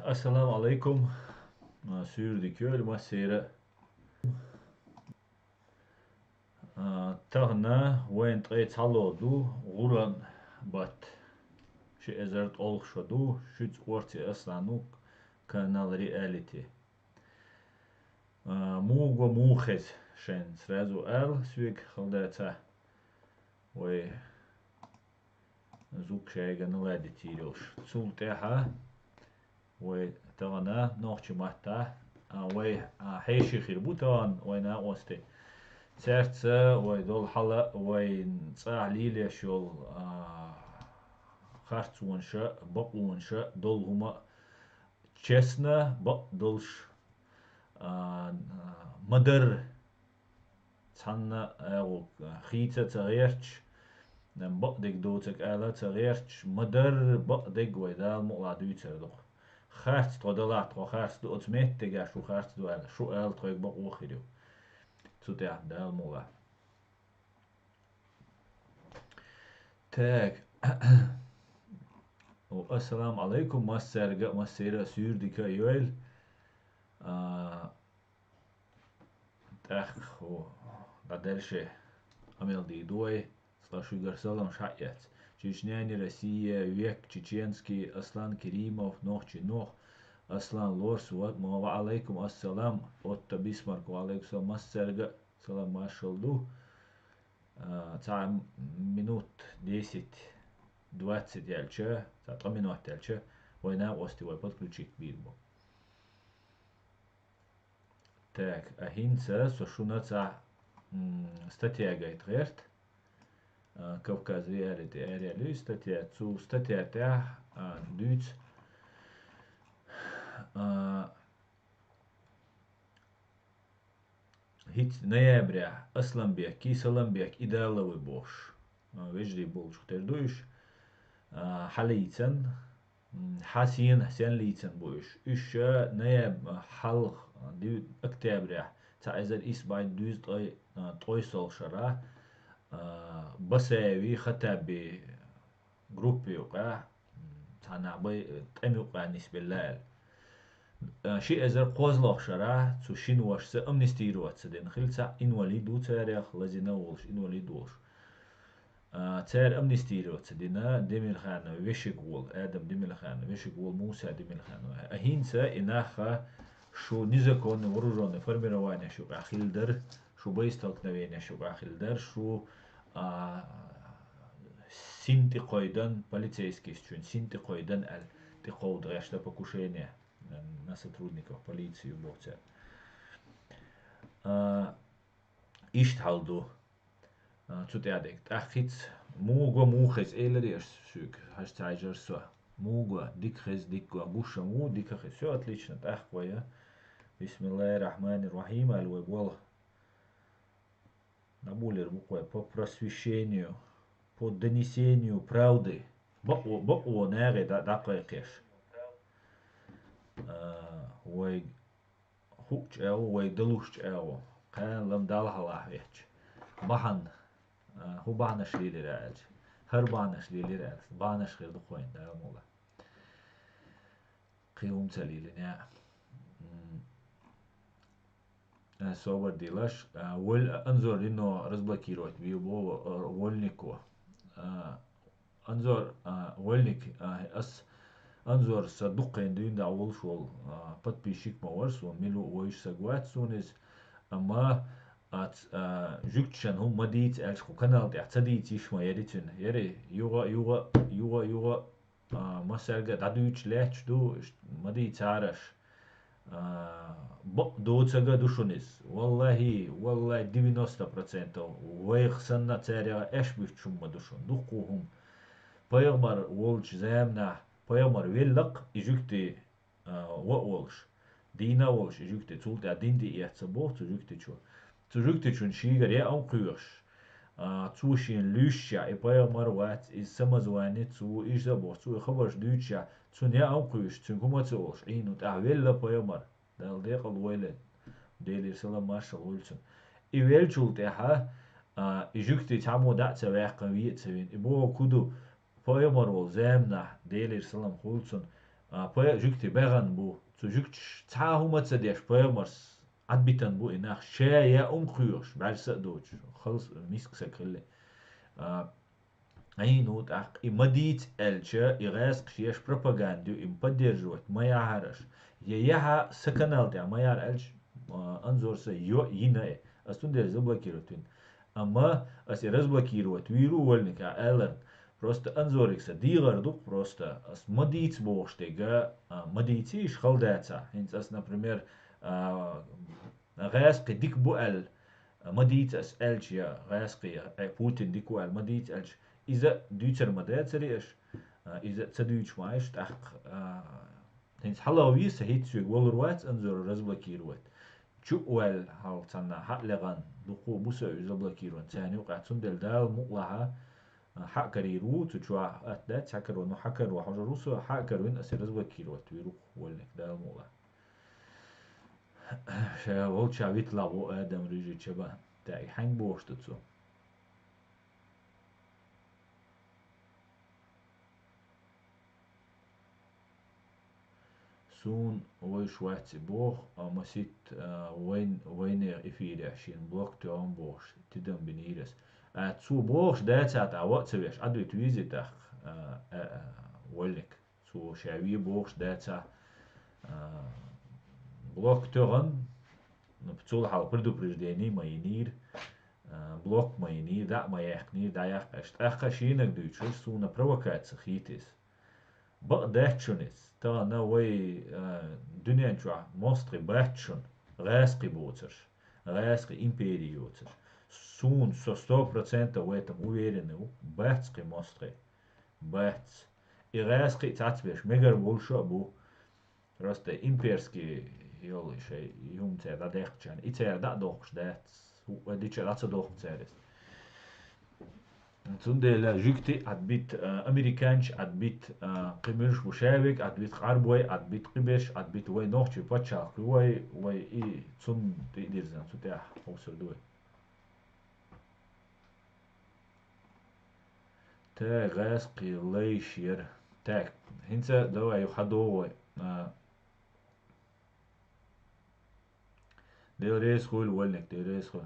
Assalamu alaikum. Suurdi kööl massira. Tahna وين طيت هالودو غوران بات شي ازرت اولخ شدو شوت اورتي اصلانو канал реалити. Муго мухез шен сразу эл свик халдата. Ой زوك شايغا نلادي تيروش سولتها وي تغنا نوخش ماتا وي حيشي خربوتان وينا اوستي سيرتسا وي دول حلا وي نصاع ليليا شول خارت ونشا بق ونشا دول هما تشسنا بق دولش مدر تسحنا او خيتا تغيرتش نم بق ديك دوتك آلا تغيرتش مدر بق ديك ويدال مقلا دوتر دوخ خارت تودلات خو خارت دو اتميت تيجا شو خارت دو آلا شو آل تغيق بق وخيريو تسوتيا دال مقلا تاك السلام عليكم مسرقة مسيرة سيردك يويل تاخ و قدرشي عمل دي دوي слашу салам шаят чечняне Россия век чеченский Аслан Керимов нох чинох Аслан Лорс вот мова алейкум ассалам от Бисмарк алейкум массерга салам машалду минут 10-20 ялча 3 минут ялча война остивой подключить бирбу так ахинца сошунаца статья гайтгерт Кавказ реалити реалю статья цу статья тя дюц هيت ноября Асламбек كيسلامبек идаловый бош вежди болш тerdуш حليتن حسين حسين ليتن بوش إيش نياب حلق دي أكتوبر تعزل إيش بعد دوز طوي شرا بسوي خطابي جروبي وقع تانا بي تأمي وقع نسبة لال شيء أزر قوزلق شرا تشين وش أمنستي روت سدين خلتا إن وليدو تاريخ لزينا ولش إن وليدوش تار أمنستي روت سدينا دمير خانة ويشقول آدم دمير خانة ويشقول موسى دمير خانة أهينسا إناخا شو نزكون ورجون فرميروانيا شو أخيل شو بيستلقنوينيا شو أخيل شو синти койдан полицейский чун синти койдан ал ты хоудра что покушение на сотрудников полиции бохца ишталду цутядек ахиц муго мухес элериш сюк хаштайжер со муго дикхес дикго гуша му дикхес все отлично тахкоя бисмиллахир рахманир рахим аль вебол набулер буквой по просвещению по донесению правды бо неге да кайкеш ой хуч ой делуш кан лам дал халахич бахан ху банаш лилераж хар банаш лилераж банаш خير دخوين да мола قيوم تليلنا صور ديلاش ول انظر انه разблокировать بيبو ولنكو انظر ولنك اس انظر صدقين دين دا اول شول подписчик مورس وملو ويش سقوات سونز اما ات جوكتشن هم مديت الشو كانال دي اعتديت يشما يريتن يري يوغا مسالغا دادوش لاتش دو مديت عارش دوتسага душунис والله 90% ويخسنا تاريخ اش بيشوم دушун دقوهم بايغمر وولش زامنا بايغمر ويلق يجوكتي وولش دينا وولش يجوكتي تولتا ديندي يحسبوه تجوكتي شون شيغر يا انقيوش توشين لوشيا اي بايغمر وات از سمزواني تو ايجابو تو خبرش دوتشا تون يا انقيوش تون كوما تولش عينو تعويل بايغمر دال ديق الويلد ديلي سلام ماشا ولتون إيويل شولتها يجوكتي تعمو دعتا واقع ويتسوين إبوه كودو بايمر والزامنا ديلي سلام خولتون جوكتي بغن بو تو جوكتش تاهو متصديش بيرمرس عدبيتن بو إناخ شايا خيوش بعد سأدوش خلص ميسك سكرلي أي نوت أخ إمديت ألشا إغاس قشيش بروباغانديو إمبدير جوت ما يعرش يها سكنال تاع ما يعر ألش أنظر سيو ينا أستون دير زبلا كيروتين أما أس رزبلا كيروت ويرو ولنك ألن просто أنظرك ديغر دوك просто أس مديت بوشتيغا مديتيش خلداتا هنس أس например غاسق ديك بوال مديت أس ألش يا غاسق بوتين ديك بوال مديت ألش إذا دوتر مدات سريش إذا تدويش مايش تأخ هنس حلاويس هيت سوق والروات أنظر رزبلا كيروت شو وال هال تنا حق لغان دقو بوسا رزبلا كيروت تاني وقعت سندل دال مقلها حق كريرو تجوا أتدات حكر ونو حكر وحجر روسو حكر وين أسير رزبلا كيروت ويروح ولك دال مقلها شا ولد شعبيت لابو آدم ريجي شبه تاعي حين بوش تتسو سون ويش واتي بوخ مسيت وين إفيري عشين بلوك توم بوش تدم بنيرس تسو بوش داتات عوات سويش عدو تويزي تاخ ولك سو شعبي بوش داتا بلوك توغن بتول حال بردو برجديني ما ينير بلوك ما ينير دا ما يحنير دا يحقشت أخشينك دوتشوش سونا بروكات سخيتس بقداتشونس تا نوي دنيا جوا مصري باتشون غاسقي بوتر غاسقي إمبيريوتر سون 100% ويتم уверены باتسقي مصري باتس и غاسقي تعتبرش مجر بولشو بو راسته إمبيرسكي يولي شيء يوم تير دا ديخشان إتير دا دوخش دات وديتش دا تدوخ تيرس تندل جوكتي عدبيت أمريكانش عدبيت قمرش بوشاوك عدبيت قاربوي عدبيت قبش عدبيت وي نوخشي باتشاق وي إي تون تقدر زن تتاح أوصل دوي تا غاز قيليشير تاك هنسا دوا يحدو ديو ريس خوي الولنك ديو ريس خوي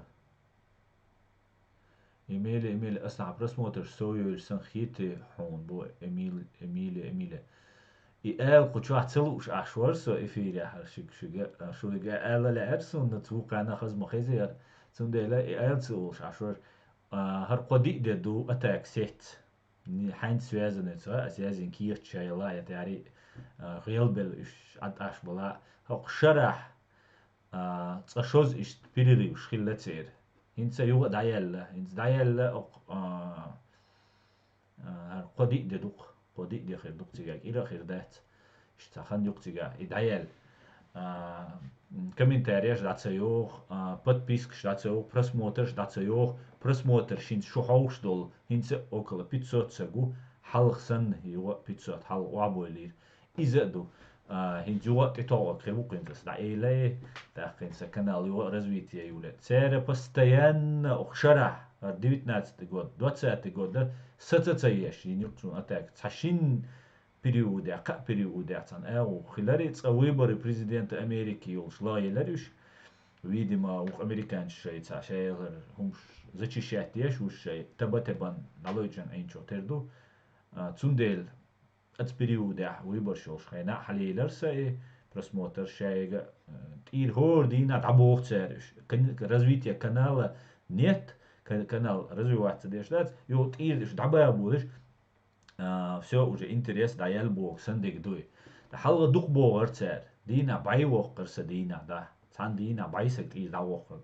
إيميل أصلا عبرس موتر سويو يرسن خيتي حون بو إيميل إيال قد شو احتسلوش أشوار سو إفيري حرشك شو لقى آلا لعرسون نتوقع أنا خز مخيزي تون ديلا إيال تسلوش أشوار هر قديق دي دو أتاك سيت حين سوازن نتوى أسيازن كيرت شايلا يتعري غيال بل إش عد أش بلا هق شرح تشوز إش بيريري وش خلتير هنسا يوغ دايلا هنس دايلا قديق دي دوق قديق دي خير دوق تيجاك إلى خير دات اشتاخن يوق تيجا إدايل комментариях дацайох, подпискаш дацайох, просмотрш дацайох, просмотр шинц шухауш дол, хинце около 500 сагу, халхсан его 500, хал уабойлир. Изаду, хинц его титова кребукинцас, да эйле, да хинца канал его развития юлет. Цере постоянно охшара, 19 год, 20 год, да, сацацаеш, и никто атак, цашин периоде, как периоде, خلال выборы президента Америки ушла еларюш, видимо, у американцев шейца шейлер, хумш зачищать еш уж шей, табатебан налоджан ainчо терду, цундель от периода выбор шел шхайна халилер сай просмотр шейга, тир хор дина табох цериш, развитие канала нет, канал развиваться дешдать, и вот тир дабая будешь все уже интерес даял бог сандик дуй. Да халга дух богар цер. Дина бай вокер дина да. Цан дина байсак и да вокер.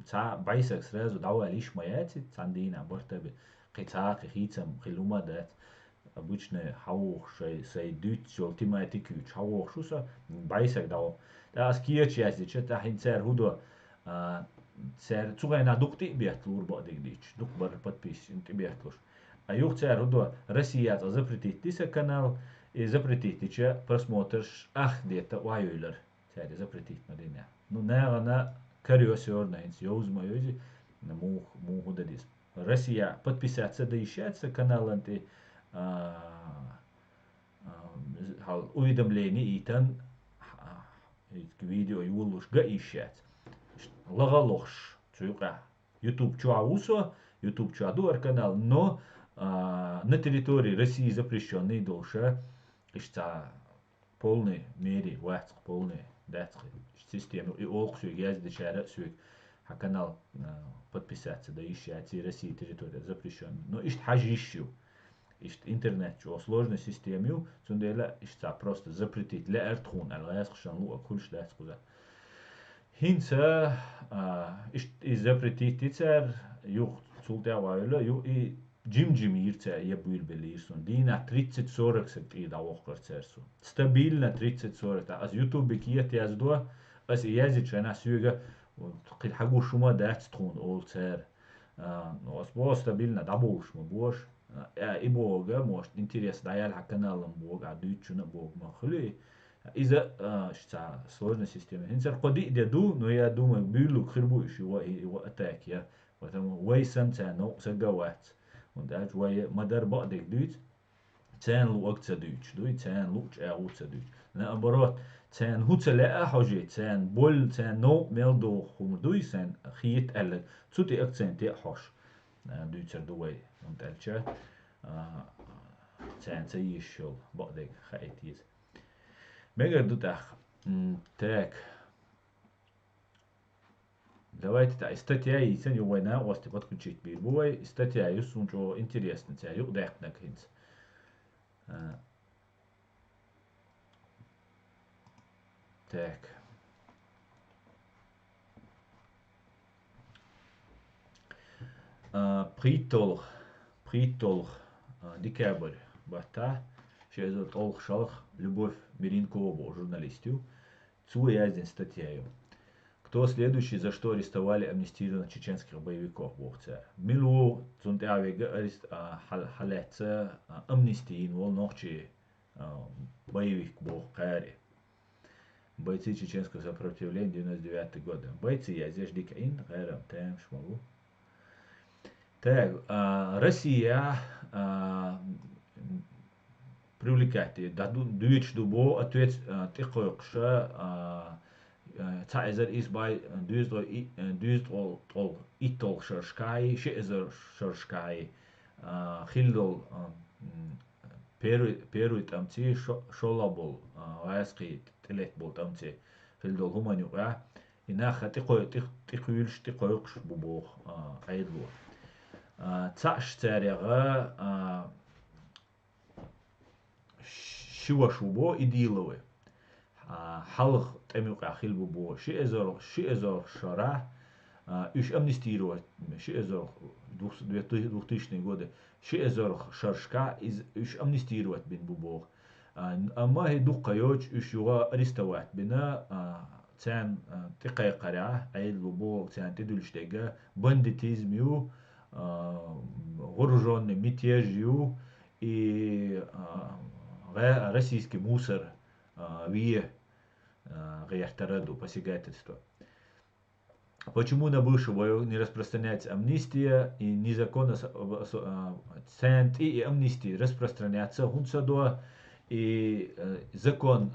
Ца байсак сразу дава лишь маяти. Цан дина бортаби. Қица қихицам қилума дат. Обычно хаух сей дют ultimate кюч хаух шуса байсак дава. Да аскиеч язи чета хин цер худо цер цугайна дукти биатлур бадик дич. Дук бар подпись инти биатлуш. Юг цер худо Россия запретить тиса канал и запретить тича просмотрш ах где-то ваюлер. Цер запретить на дня. Ну наверное кариосер найнс юзма юзи на мух худадис. Россия подписаться да ищаться канал анти هل уведомление إيتن فيديو يقولوش قايشات لغلوش تسويقه YouTube чуаусо, YouTube чуадуар канал, но на территории России запрещенный дольше, ишта полной мере, ватск полной датской системы, и олк сюг язды чара сюг, а канал подписаться, да ищать и России территория запрещенная. Но ишт хажищу, ишт интернет, чу сложной системе, сундела ишта просто запретить, ля эртхун, алгаяск шанлу, акульш датскуза. Hinsa запретить тицер юх цултя вайла ю и джим ирце я был белирсон дина 30-40 сек да охкарцерсу стабильно 30-40 аз ютуб киет яздо аз язич она сюга قد حقو شما دات تخون اول цер نوس бо стабильно да бош мо бош и бога может интерес да ял каналам бога дучуна бог махли إذا сложная система. Инсар قدي دو но я думаю бюлу خربوش его атак я потому ويسن تانو سجوات ونداج ويا مدار بعدك دوت تان لو وقت دوت دوت تان لو تعود دوت لا أمبارات تان هو تلاقى حاجة تان بول تان نو ميلدو خمر دوي تان خيط أل تسوتي أكتن تأحش دوت سر دوي ونداج تان تيشل بعدك خايتيز Мега дутах. Так. Давайте статья и сегодня война, у вас подключить бирбой. Статья и сунчо интересно, тебя юдах на кинц. Так. Притол, декабрь, бата. Шезот олх шалх, Любовь Миринкова, журналисту, цуязден статьяю. Кто следующий, за что арестовали амнистированных чеченских боевиков, бог царь. Милу, цунтявега халеца амнистиин, вол нохчи боевик бог кари. Бойцы чеченского сопротивления 99 года. Бойцы я здесь дикаин, гайрам, тем шмалу. Так, Россия привлекать. Дуич дубо ответ тихоекша цайзер избай дюздол итол шершкай шезер шершкай хилдол первый тамти шолабол васки телет бол тамти хилдол хуманю а инаха тихоюльш тихоекш бубо айдло цаш царяга شو شوبو إديلوي حلق تميق أخيل ببو شيء إزار شرع إيش أمنستيرو شيء إزار دوختيشني جودة شيء إزار شرشكا إيش أمنستيرو بين ببو أما هي دوقة يوج إيش يوا أريستوات بنا تان تقي قرعة عيد ببو تان تدولش دقة بندتيزميو вооруженный мятежью и российский мусор вие гаяхтараду посягательство. Почему на бывшего не распространяется амнистия и незаконно цент и амнистия распространяться хунсадо и закон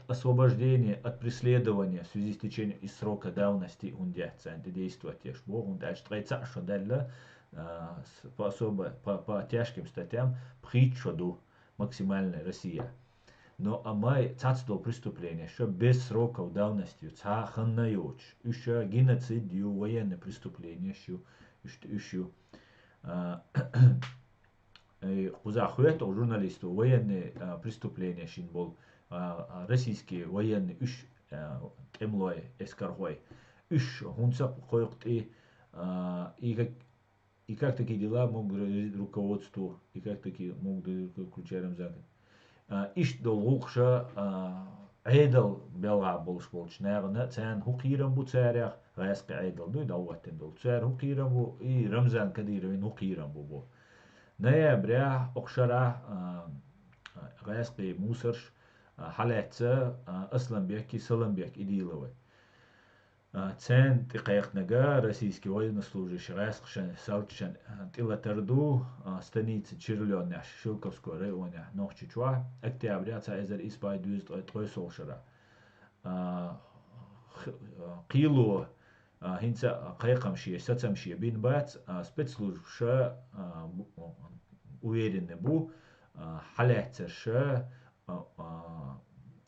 освобождения от преследования в связи с течением из срока давности ундя цент действовать ешь бог он дальше тройца что дальше по тяжким статьям притчоду максимальная Россия. Но амай цацдо преступление, что без сроков давности, цаханнаёч, еще геноцидию, военное преступление, еще хузахуэто журналисту военные преступления, шинбол российские военные, темлой эскархой, хунцап койкт и как такие дела могут руководству, и как такие могут включать Рамзан. Иш долгуша عيدل بيلع بولش بولش ناغنا تان هو قيرم بو تاريخ غاسق عيدل دو دواتن دول تار هو قيرم بو اي رمزان كدير وين هو قيرم بو نايا بريح اقشرة غاسق موسرش حالات اصلا بيكي سلم بيك اديلوي цен тикаякнага российский военнослужащий Рэскшен Салчен Тилатерду станицы Чирлёня Шилковского района Нохчичуа октября цаэзер испай дюз тройсолшера قيلو هنسا قيقمشي ساتسمشي بين бац спецслужбша уверены бу халяцерша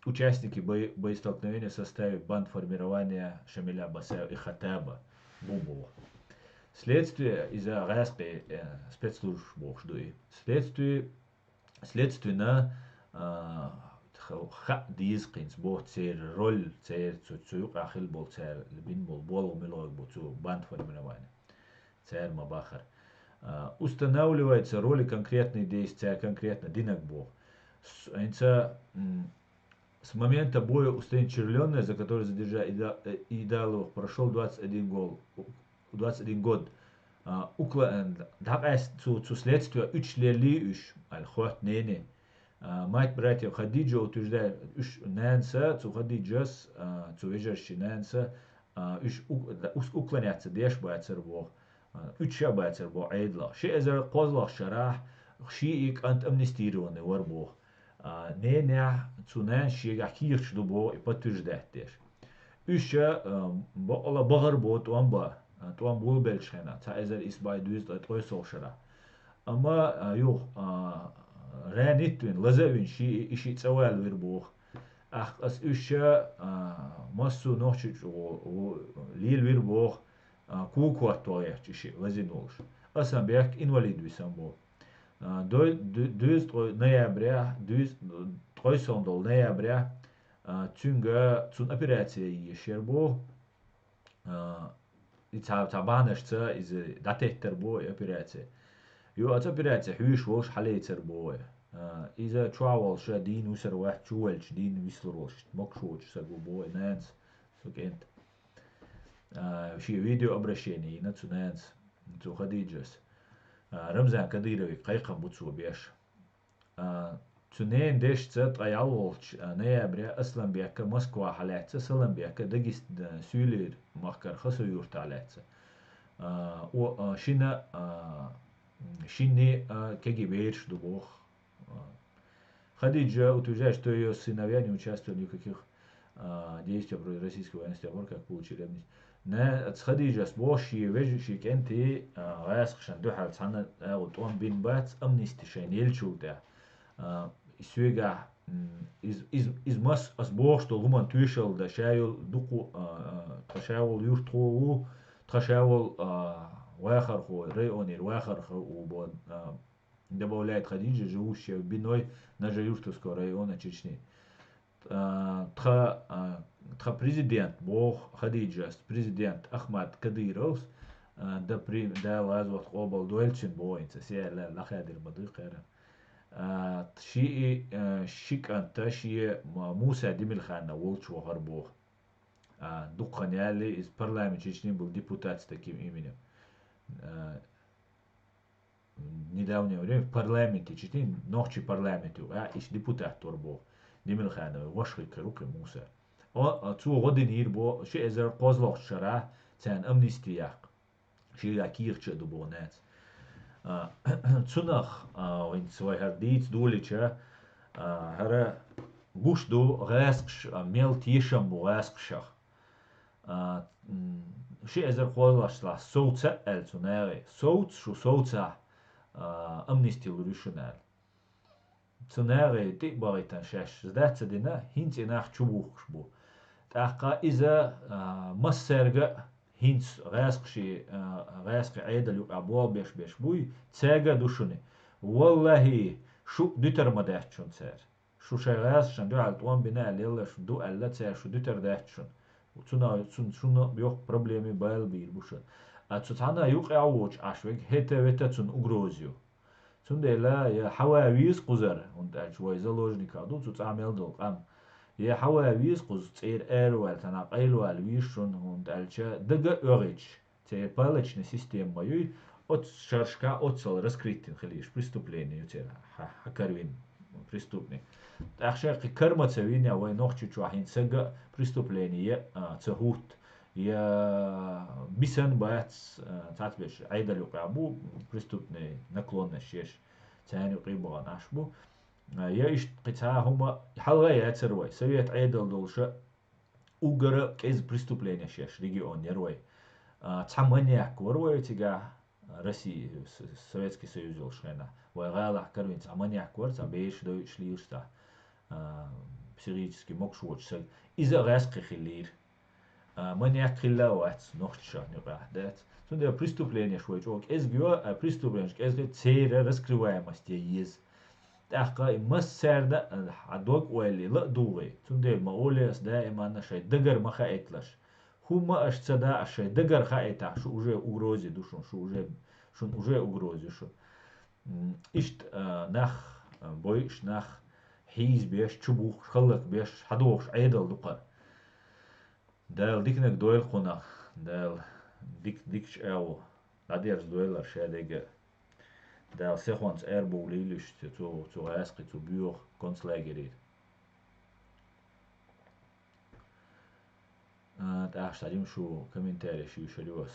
участники боестолкновения в составе банд формирования Шамиля Басаева и Хатаба Бубова. Следствие из-за распи спецслужб бухждуи. Следственно ха дизкинс бот цер роль цер цуюк ахил бол цер бин бол милог бот банд формирования. Цер мабахар. Устанавливается роли конкретные действия, конкретно динак бог. С момента боя у Стэн Черленная, за который задержали Идалов, прошел 21 год. Zu следствию учли уж аль-хот нене. Мать братьев Хадиджа утверждает, уж нэнса, цу Хадиджас, цу вежерщи нэнса, уж уклоняться, деш байцер бог. Уча байцер бог айдла. Ши эзер козлах шарах, ши ик ант амнистированный вар бог. Не цунен шига хирч дубо и подтверждает. Еще бала багар бот уамба туам булбелшена та эзер испай дуиз той сошера. Ама ю ренитвин лазевин ши иши цавал вирбох. Ах ас еще массу ночи лил вирбох кукуат тоя чиши лазинулш. Асам бяк инвалид висамбо. 2 ноября, 3 ноября, цун операция ешербо, и табанешца из датехтербо операция. Ю от операция хвиш волш халейцербо. Из-за чуаволша дин усер вах чуэлч дин вислоролш мокшоч сарбо нэнс сукент. Ши видео обращение на цунэнс цу Хадиджас. رمزان كديروي قيقم بوتسو بيش تنين ديش تسات قيالولش نيابريا أصلا بيكا موسكوا حالاتسا سلام بيكا دقيس سولير مخكر خسو يورت علاتسا و شينا شيني كيجي بيرش дубох Хадиджа утверждает, что ее сыновья не участвовали в никаких действиях против российского военного как получили амнистию. نا تخديجة سبوشي وجشي كنتي غاسق شان دو حال تانا وطوان بين بات امنيستي شان يلشو تا سويغا из мас асбош то гуман тюшел да шайл дуку ташаул юртху ташаул واخر хо районер واخر хо убо добавляет Хадиджа живущая в Биной на Юртовского района Чечни. Тха президент бог Хадиджас президент Ахмад Кадиров да лазват обал дуэльчин боинца села лахадир бадыqara شي شيكانتا شي موسى ديمилхана волчу гарбог дуканяли из парламента Чечни был депутат с таким именем. Недавнее время в парламенте Чечни ночи парламенту иш депутат торбог ديمилхана вошрик руки Муса. Цу годин ирбо ши эзер козлох шара цен амнистияк ши якирче дубонец цунах in свой хардиц дулича хара бушду гаск мел тишам гаск ши эзер козлох шла соуца эл цунери соуц шу соуца амнистил рушнал цунери ти баритан шаш здаца дина хинти нах чубухшбу تاقا إذا مسرجع هينس راسق عيدل يقابل بيش بوي تاجا دوشني والله شو دتر ما دهتشون سر شو شغاز شن دو على طوان بناء ليلا شو دو ألا تسر شو دتر دهتشون وتنا شو بيوق проблемы بايل بير بوشن أتوتانا يوقع ووش عشوك هتا وتا تون угрозю تون ديلا يا حواويز قزر وانت شوي زلوجني كادو تتعمل دول قام يا حواويز قز تير ايروال تنا قيلوال ويشون هون دالچا دغا اوريч تير палочная система юй от шаршка отцел раскрытин хлиш преступление тер хакарвин преступник ахшак кармацевиня вой нохчу чуахин сага преступление цахут я бисен бац цатбеш айдалю қабу преступные наклонности еш тяню қибан ашбу я иш қитаахума халга яцервай совет айдал долша угара кез преступления шеш регион нервай цаманяк ворвай тига России Советский Союз долшена вайгала карвин цаманяк вор цабеш до шлирста психически мокшвоч из-за резких хилир маньяк хиллауац нохча нюбахдат. Сунда преступление швойчок. Эсгио преступление, эсгэ цейра раскрываемость есть. Таха массерда адок уэли ла дугы. Сунда маолес да имана шай дагар маха этлаш. Хума аш цада ашай дагар ха эта шу уже угрозе душун шу уже угрозе шу. Ишт нах бойш нах хиз беш чубух халак беш хадош айдал дукар. Dēl diknek duel khunach, dēl dikš evo, adiers duelar šēdege, dēl sehons erbu līlišķi, zu ēski, zu bjuh, konslēgerīt. Tā štadim šu komentāri šī šaļos.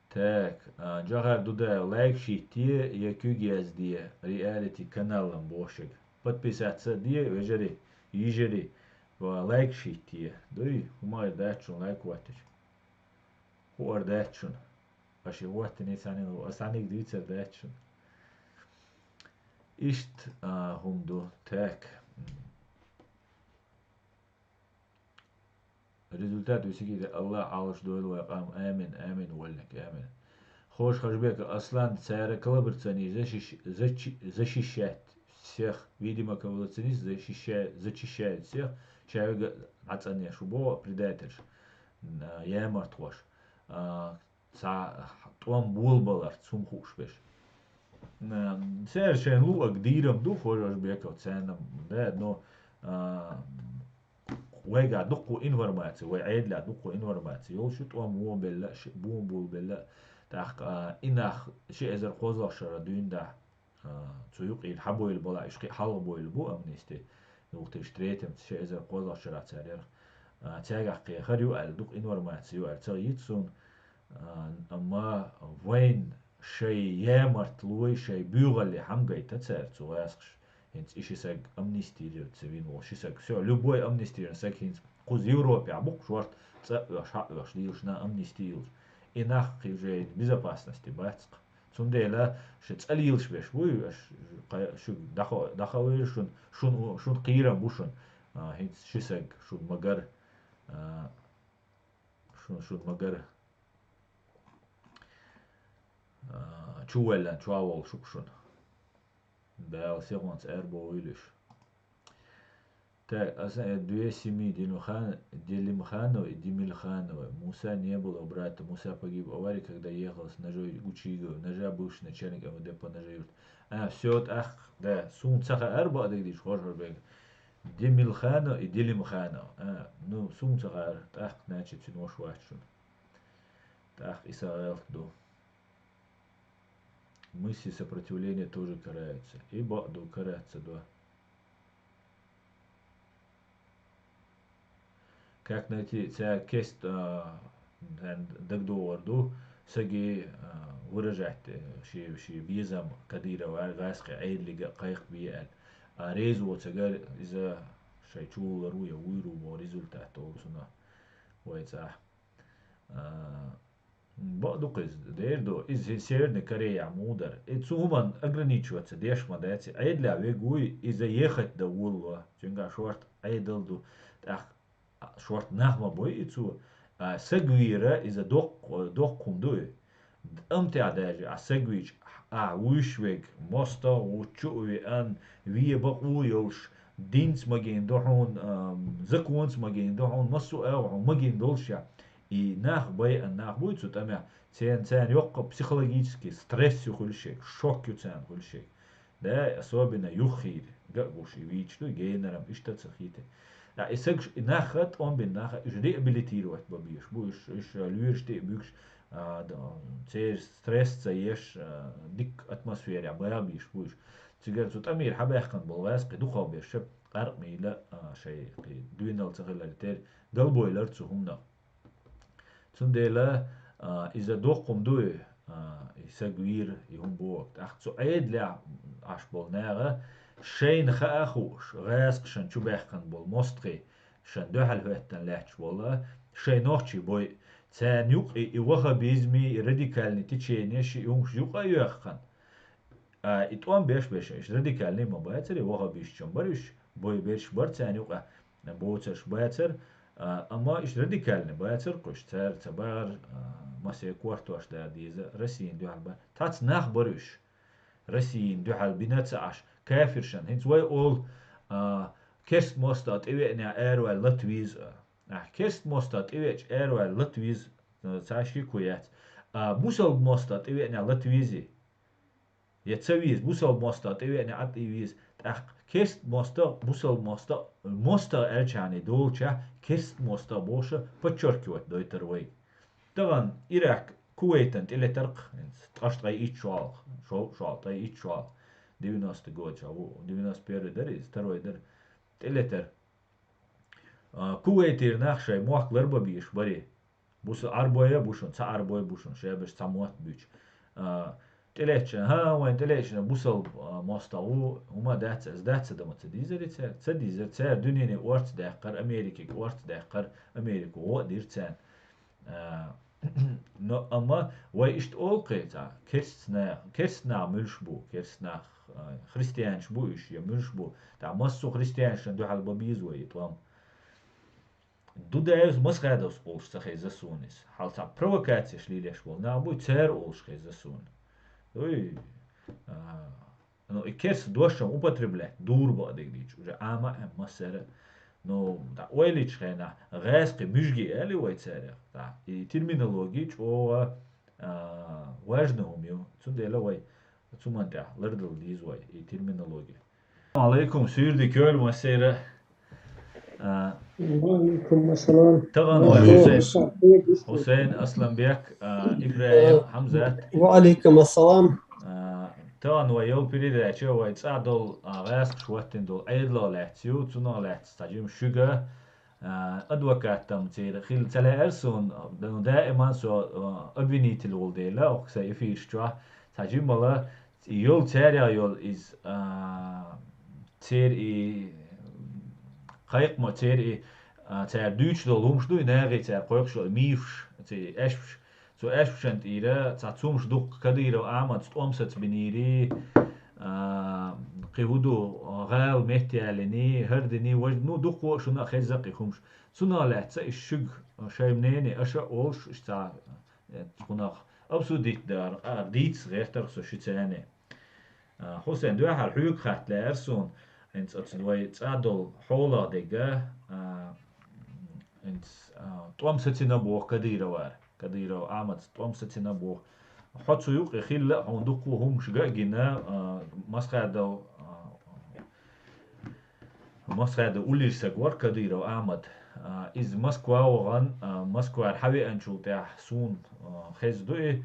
Так, Джахар Дудая, лайк шитие, якюгездие, реалити каналам бошек. Подписаться дие, вежери, ежери, лайк шитие. Дуй, хумай дачун, лайк ватич. Хуар дачун. Аши ватини санин, асаник дивица дачун. Ишт хумду, так. Результат висики Аллах алыш дойлу вайқам, амин, амин, вольник, амин. Хош хашбек, Аслан царя коллаборационий защищать всех, видимо, коллаборационист зачищает всех, человек ацане шубо предатель, я мартваш, том булбалар, цумхуш беш. Совершенно луак дирам ду хош хашбек, ценам, да, но ويجا دقو انفورماتي ويعيد لا دقو انفورماتي يول شو تو مو بلا بوم بول بلا تاخ اناخ شي ازر قوزا شرا دين دا تسويق الحبو البلا اشقي حل بو البو امنيستي نقطه اشتريتم شي ازر قوزا شرا تاريخ تاغا قي خريو ال دق انفورماتي يو ارتيتسون اما وين شي يامرت لوي شي بيغلي حمغي تتصير تسواسخ Hence işisek amnistiyle sevin o işisek все любой амнистия сек hence куз Европе абук шварт цаш лишна амнистия и нах уже безопасности бацк цундела шец алилш беш буй шу дахавир шун қира бушун hence шисек шун магар чуэллен чуавол шукшун Да, секунд эрбо уйлиш. Так, две семьи Делимханова и Демильханова. Муса не было брата. Муса погиб в аварии, когда ехал с ножой Гучигова. Ножа бывший начальник МВД по ножевью. Все, ах, да, сун цаха эрба, да где шхожер бег. Демильханова и Делимханова. Ну, сун цаха эр, так, значит, сюда швачун. Так, Исаэл ду. Мысли сопротивления тоже караются. И баду караться, да. Как найти кест дагдуорду саги выражать ши бизам кадирова гасхи айдлига кайх биал. Резу цагар из-за шайчула руя уйру бо результат олсуна. Вайца Бадукыз дердо из Северной Кореи мудар. И цуман ограничиваться дешма дати. Айдля вегуй и заехать до улва. Чунга шорт айдалду. Так шорт нахма бой и цу. Сагвира из-за дох кумдуй. Амтя даже сагвич. Уишвег моста учуви ан виебак уйолш. Динс маген дохун законс маген дохун масу эу маген долша. И нах будет там цен ёкка психологический стресс хулшек, шок цен хулшек. Да, особенно юхир, гагуши вичну генерам иштаца хите. Да, и сек нахат он бин нах реабилитировать бабиш, будешь люеште бюкш цер стресс цаеш дик атмосфере бабиш будешь تجرت تأمير حبايخن بالغاز قدوخا بيشب قرق ميلا شيء دوينال تغلل تير قلبو يلرتسو همنا تنديلا إذا دوقم دوي يساقوير يهم بوقت أخت عيد لا عش بالناغة شين خاخوش غاسق شن شباخن بول مستقي شن دوحل هوتن لاحش والله شين نوخشي بوي تان يوق يوخا بيزمي راديكال نتيجينيش يومش يوقا يوخن اتوان بيش ايش راديكال نيما بايتر يوخا بيش چنبرش بوي بيش برتان يوقا بوتش بايتر اما ايش راديكال بايتر قشتر تبار مسي كوارتوش دا ديزا رسين دو حلبا تاتس ناخ برش رسين دو حل بنات عش كافرشن هنز واي اول كيرست موستات ايوئنا ايروال لطويز كيرست موستات ايوئش ايروال لطويز تاشي كويات بوسل موستات ايوئنا لطويزي يتسويز بوسل موستات ايوئنا عط ايويز كيرست موستا بوسل موستا ارجعني دولشا كيرست موستا بوشا بتشوركيوت دويتر وي طبعا إيراك كويتنت إلى ترق تقشت غي إيش شوال طي إيش شوال ديوناس تقول شو ديوناس بير دريز تروي در إلى تر كويتير ناخشة موك لربا بيش بري بوس أربعة بوشون تا أربعة بوشون شيء بس تموت بيش تلاتش وين تلاتش بوسل مستوى هما داتس دمت ديزر تديزر تسار دنيا ورت داقر أمريكا ورت داقر أمريكا ودير تان no, أما ويشت أولقيتا كرسنا ملشبو كرسنا خريستيان شبو إيش يا ملشبو تاع مصو خريستيان شندو حال بابيز ويطلام دو دايز مس غادوس أولش تخيز سونيس حال تاع بروفوكاتيا شليليش بول نابو تسار أولش خيز سون وي no كرس دوشم употребляет дурбо дегдич уже ама مسره no da oilic خينا غاسق مجگي اللي ويتسارع دا терминология او важным يو تندلا وي تمنتع لردل ديز وي терминология السلام عليكم سيردي كول مسيره وعليكم السلام. طبعا حسين أسلم بيك إبراهيم حمزة وعليكم السلام. طبعا ويو بريد رأيتشو ويتصعدل غاسق شواتين دول أيضا لحتيو تنو لحتستاجيم شوغا أدوكات تمتير خيل تلا أرسون دائما سو أبنيت الولديلا أقصى يفيشتوا تاجيم بلا يول تاريا يول إز تير قايق ما تير تار دوتش دول همش دوي ناغي تار قايق شو ميفش تي أشبش سو أشبشنت إيرا تاتسومش دوق كديرو آمد تأمست بنيري قيهودو غال مهتيالني هردني وجنو دوق شنا خيزقي خمش سنا لحتسا الشق شاي منيني أشا أولش اشتا تقناخ أبسو ديت دار ديتس غير ترسو شتاني حسين دوها حلحيوك خات لأرسون انت اتدوي تعدل حولا ديجا انت طوام ستنا بوخ كديرو عامد طوام ستنا بوخ حطو يوق يخيل لا هندوكو هم شجاع جنا مسخد أولي سجوار كديرو عامد إز مسكوا وغن مسكوا الحبي أنشو تاع سون خيز دوي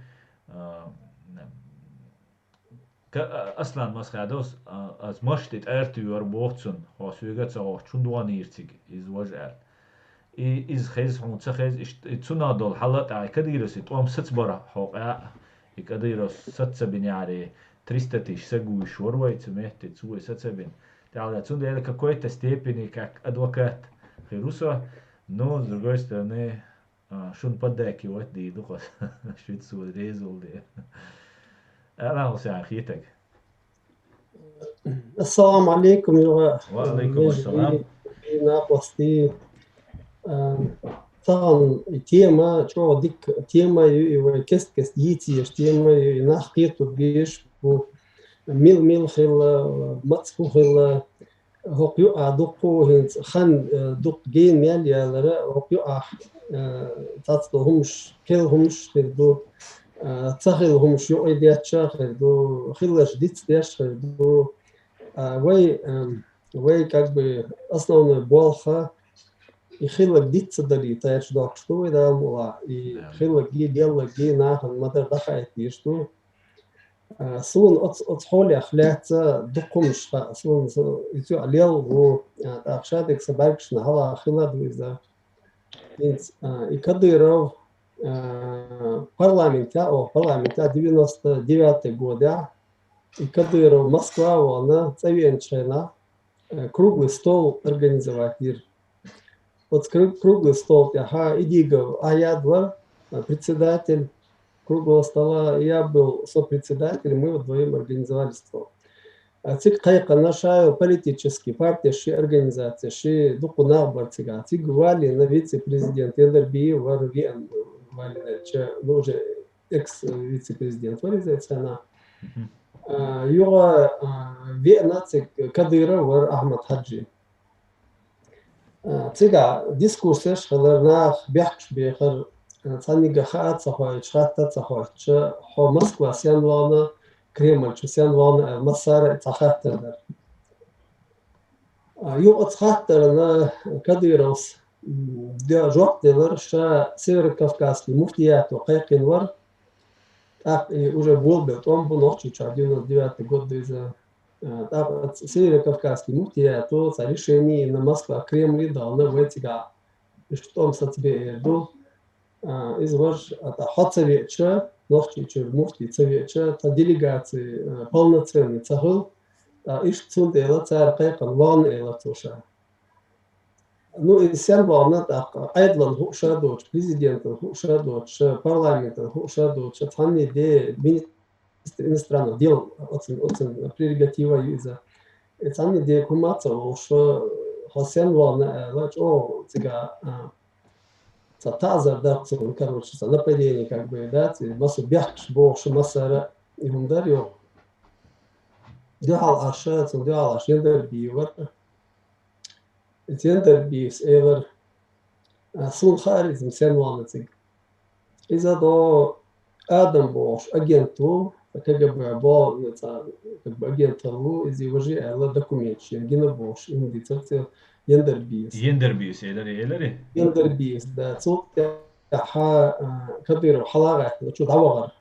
أصلاً مسخدوس از مشتت ارتي ور بوختسون هاسويغا تساو چوندوان يرتيك إز وجع إز خيز هون تخيز تسونا دول حلت على كديروس توام ست برا حقا كديروس ست سبين على تريستتيش سجوي شوروي تمهت تسوي ست سبين تعالى تسون ده لك كويت ستيبني كاك أدوكات خيروسا نو درجوست نه شون بداكي ودي دوخس شو تسوي ريزول ده أنا هو خيتك. السلام عليكم. وعليكم السلام. ناقصتي طبعا تيما شو ديك تيما كست يتي تيما نحقيتو بيش ميل خيل ماتسكو خيل هوكيو أدوكو هنت خان دوك جين مال يالرا هوكيو تاتلو همش كل همش خيردو تاخذ همش يو إيديات خيردو خيلش ديت ديش خيردو وي как бы основной болха и خيلك ديت صدري تايش دوك شتو إذا مولا и خيلك جي ديالك جي ناخذ مدر دخل يشتو سون أتصحولي أخلاقت دقمش سون يتوع ليل و أخشادك سباركش نهلا خلاد وإذا يقدروا парламента 99 года يقدروا Москва وأنا царевичная круглый стол организовать. Вот круглый стол, Идигов, Аядва, председатель круглого стола, я был сопредседателем, мы вдвоем организовали стол. Цик кайка наша политические партии, ши организации, ши духунах барцига. Цик вали на вице-президент Эндерби Варвен, ну уже экс-вице-президент вализается она. Юга вена цик Кадыра Вар Ахмад Хаджи. Цига дискуссия шхаларнах бяхш бехар цани гахат сахой шхатта сахой ч хо Москва сянвана Кремль ч сянвана Масара цахаттер. Юг цахаттер на Кадыровс да жоқтелер ша Северокавказский муфтият Кайкин вар так и уже был бы он был ночью 99 год из Северокавказский муфтият то решение на Москва Кремль дал на вытяга и что он со тебе иду из ваш это хатсовеча ночью чур муфти цевеча та делегации полноценный цахыл и что дело царь Кайкин ван эла тоша. Ну и сянвана так айдлан хушадоч президент хушадоч парламент хушадоч цанни де министр иностранных дел очень прерогатива юза цанни де кумаца что хасянвана лач о цыга цатазар да короче нападение как бы да массу бяхш больше массара и мундарио дал аша дал аш Эндерби Эндербис эвер сулхаризм сенванацик. Из-за того Адам Бош агенту КГБ был как бы агенту из его же документы Гена Бош индицация Эндербис. Эндербис да цук كبير وحلاقة شو دعوة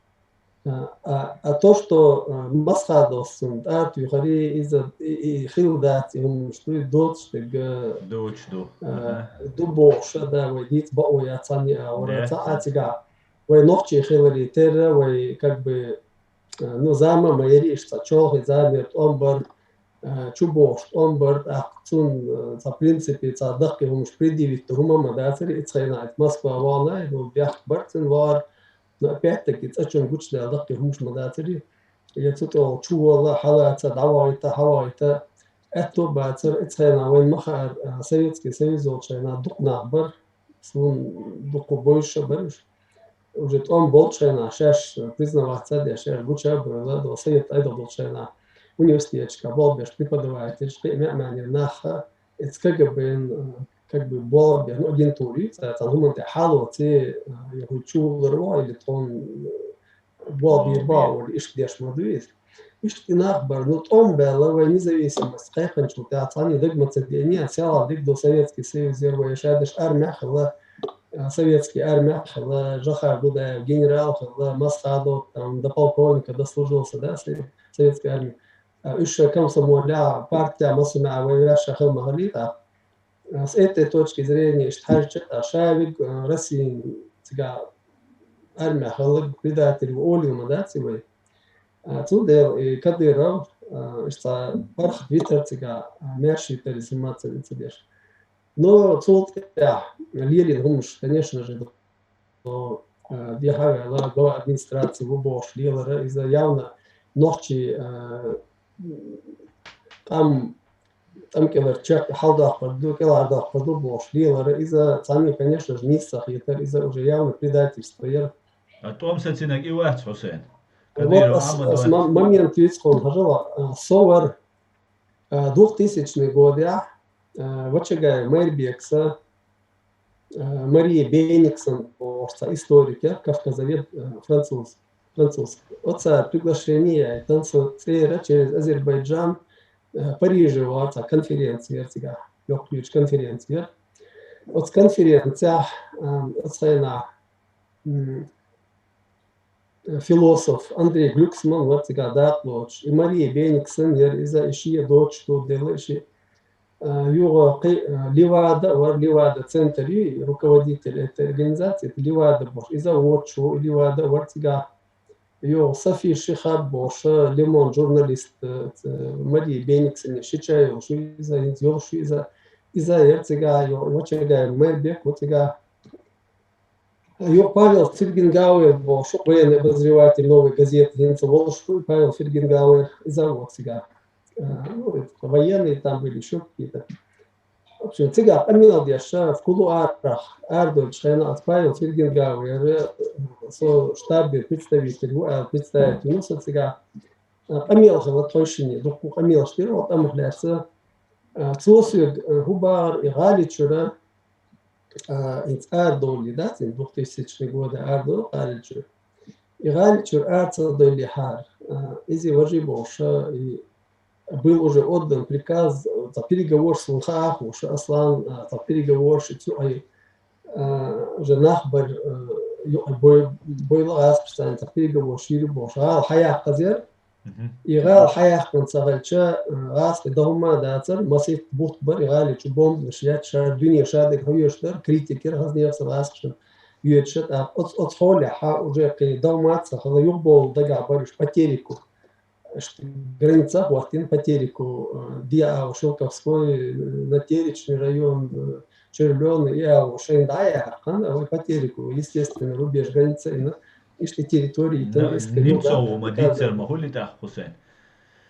то, что масхадос art юхари из хил дат им что дот что дубоша да вайдит бау я цани аура цаатига вай ночи хилари терра вай как бы ну зама майриш цачол замер омбар чубош омбар акцун за принципе цадак им предъявить тума мадасери ицхайна Москва вана и бях бартен вар. Но опять-таки, очень гучно, я докtor муж мадатери, я тут чувала халата, давайта, хавайта, это бацер, это на войн махар Советский Союз, на дух набор, свон дух больше берешь, уже он больше на шаш признаваться, да шаш гуча было, до Совет айда больше на университетчика, болбеш преподаватель, что имя меня наха, это как бы было бы агентуре, это гуманте халоти, я хочу ларва или тон был бирбау или ишдеш мадуис, иштинах бар, но он был независимость, кайфан что ты отцани догма цедения, села дик до Советский Союз, я шадеш армия хала, советский армия хала, жахар дуда генерал хала, масхадо там до полковника дослужился, да, советской армии, еще комсомоля партия масума вайраша хал магалита. С этой точки зрения, что Шавик, Россия, армия, халык, предатели, олиума, да, цивы. Отсюда и Кадыров, что парх витер, мерши пересыматься лицедеш. Но тут Лилин Гумш, конечно же, до Дьяхавя, глава администрации, Вубош, Лилера, из-за явно ночи там келер чек халдах подду келардах подду бош лилера из-за цани конечно же нисах это из-за уже явно предательство я а том сатинак и вахт Хусейн вот момент вицкон хажала совар 2000 год я вачагай Мэрбекса Мария Бениксон историк кавказовед француз отца приглашение танцора через Азербайджан Париже варца конференция, yok ключ конференция. От конференция отсайна философ Андрей Глюксман, вот цыга датлоч, и Мария Бениксон, из-за ищи дочь, тут делаешь, Юго Ливада центри, руководитель этой организации, это Ливада Бош, из-за Вотчу, Ливада Вартига, Йо Софи Шихаб Бош, Лимон, журналист Марии Бениксон, Шичаю, из-за Ерцига, Вочега, Мэрбек, Вотига, Йо Павел Фельгенгауэр, Бош, военный обозреватель новой газеты Генца Волжскую, Павел Фельгенгауэр, из-за Вотига. Ну, военные там были, еще какие-то. В общем, цыга поминал Яша в кулуарах, Ардович, Хайнат, Павел Фельгенгауэр, со штабе представитель, ну, со цыга поминал же вот точно, духу поминал, что вот там является Цосуг, Губар и Галичура, из Ардоли, да, 2000 года, Ардол, Галичур. И Галичур Арцадоли Хар, изи Вожибоша, и был уже отдан приказ за переговор с Лунхаху, что Аслан за переговор, что уже Нахбар бойла расписание за переговор, что Юрибош, Хаях Казер, и Хаях Концавальча, Расли Дома Дацер, Масит Бухтбар, Гали Чубом, Шьят Шар, Дюни Шадик, Хуйоштер, критикер, Хазневса Распишен, Юрчет, от Холя, уже Доумаца, Халаюбол, Дага, Бариш, Потерику. Граница Хуахтин по тереку, Диа, Шелковской, Натеричный район, Червленый, я Шендая, по тереку, естественно, рубеж границы, ишли территории. Немцову мадицер могли так Хусейн.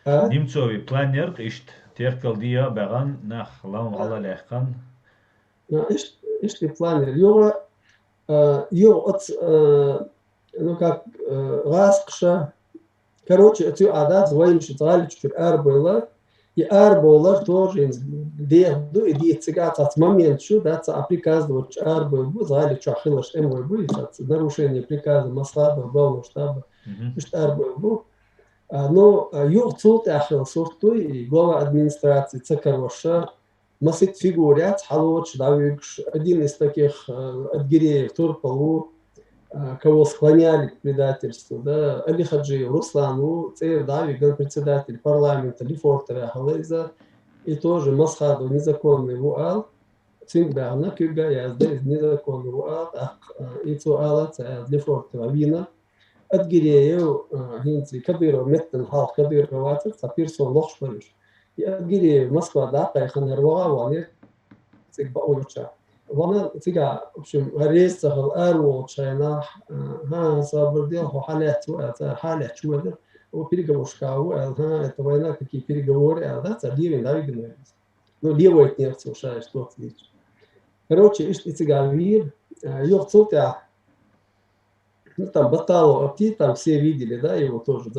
Немцови планер, ишт теркал Диа, Баган, нах лаум Алла лехкан. Ишли планер, от, ну как, Раскша. Короче, это адат воин считали, что арбола и арбола тоже где цигат от момент что да приказывают арбол зали что хилаш эмой будет нарушение приказа Маслада главного штаба что арбол но юрцут ахил сорту и глава администрации Цакароша масит фигурят халоч давикш один из таких адгиреев Турпалу кого склоняли к предательству, да, Али Хаджи, Руслану, Дави, председатель парламента, Лефортера, Халеза, и тоже Масхаду, незаконный вуал, Цингберна, Кюгая, здесь незаконный вуал, и Цуала, Лефортера, Вина, от Гиреев, Гинци, Кадыров, Меттен, Хал, Кадыров, Цапирсон, Лохшпариш, и от Гиреев, Москва, да, Кайханервага, Ванер, Цигбаулча. وانا تيجا وشم غريز تغل أروع شينا ها صابر ديال هو حالات شو هذا وبيرجع وشكاو ها توينا كي بيرجع ور هذا تدير لا يقدر но делает не все шай что отлично. Короче, ишь тига вир ёхцута ну там Баталов, там все видели, да, его тоже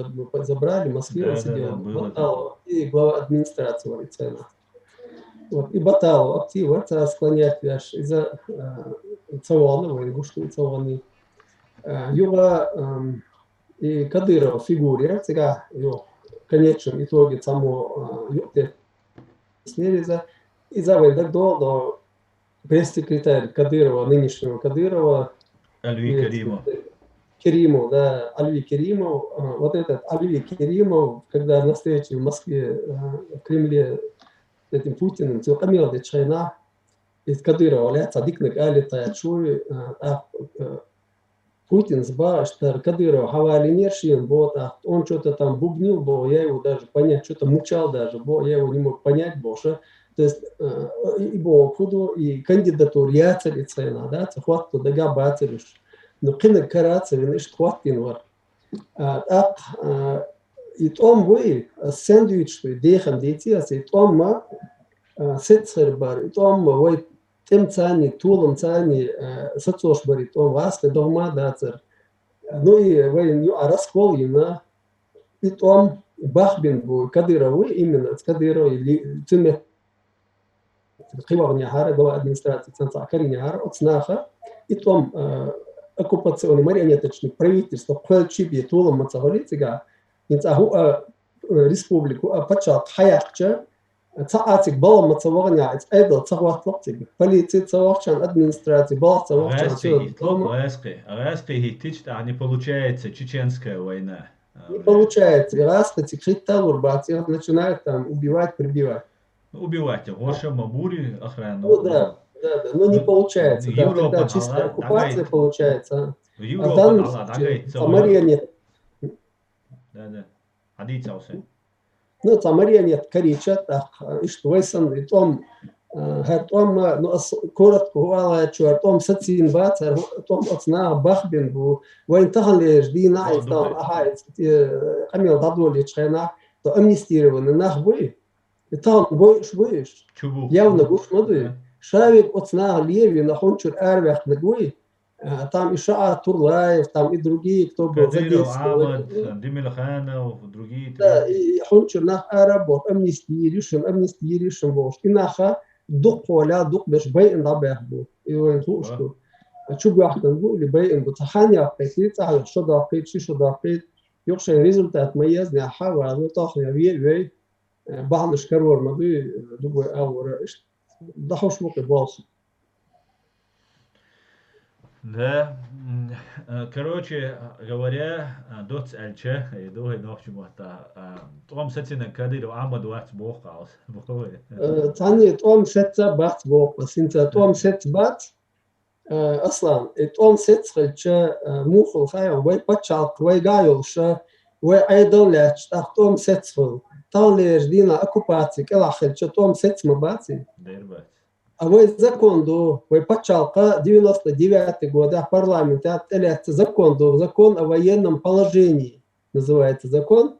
забрали, в Москве сидел Баталов и глава администрации Валицена. Вот, и Баталов, активно склонять вяж из-за Цаванова, или Гушту Цаваны. Юга и Кадырова фигуре, сега в конечном итоге само снереза, из-за войны до пресс-секретарь Кадырова, нынешнего Кадырова, Альви Керимов, да, Альви Керимов, вот этот Альви Керимов, когда на встрече в Москве, в Кремле, этим Путиным, то камил де Чайна из Кадырова, ля цадикник али таячуй, Путин сба, что Кадырова хавали нершин, вот, он что-то там бубнил, бо я его даже понять, что-то мучал даже, бо я его не мог понять, бо что, то есть и бо худу и кандидатур я царицена, да, цахват то дага бацариш, но кинек карацевин иш хватин вар, и том вы сэндвич что дехам дети, а и том ма сетсер бар, и том вы тем цани, тулом цани, сацош бар, и том вас ты дома дацер. Ну и вы раскол на и том Бахбин бу Кадырову именно с Кадырова или цеме хиварня хара глава администрации центра Кариня хара от снаха и том оккупационный марионеточный правительство Пэлчиби тулом мацаголицага республику почал хаякча تعاتك بلا ما تصورني أيضا تصورت لقتك полиция تصورشان администрация бала تصورشان Агаспи, все итлок дома Агаспи. Агаспи хитич, а не получается чеченская война. не получается. И раз эти хитталур бац, их начинают там убивать, прибивать. Убивать. Горша Мабури Ну охрану. да, да, да, но не Ну, получается, да, тогда Европа чистая дала, оккупация дагайт. получается, а в Европа данном дала, случае дагайт. Самария нет. Да, да. Адица усе. Ну, Самария нет, Карича, так, и что вейсан, и том, том, ну, коротко говоря, что том сатин бац, том отсна бахбин бу, вайн тахалеш, дина, О, и там, духай. ага, амил дадоли чхена, то амнистированы нах бой, и там боишь, Чубух. явно гуш мады, Да. шавик отсна леви, нахончур арвях нагой, там Ишаат Турлаев, там и другие, кто был Кадыров, задействован. Ахмад, Демирханов, другие Да, третьи. и хончу нах аработ, амнистии решим бош. И наха дук поля, дук беш бейн да бехбу. И он тушку. Чу бяхтан бу, или бейн бу. Таханя пекли, таханя шо да пек, шо да пек. يخشى результат ميز نحا وعلى طاخ يبيع وي بعض الشكرور ما بي دو اور ضحوش ممكن باص. Да. Короче говоря, доц эльче, и дугай нохчу махта. Том сатина Кадыров, Ахмад вац бохалс. Бохове. ثاني توم ستة بات بوق بس انت توم ست بات اصلا توم ست خلش موخل خايا وي باتشالك وي جايولش وي ايضا لاتش توم ست خل طالع جدينا оккупации كلا خلش توم ست مباتي Дербат. а вой закон до вой пачалка 99 года парламент отелять закон о военном положении называется закон.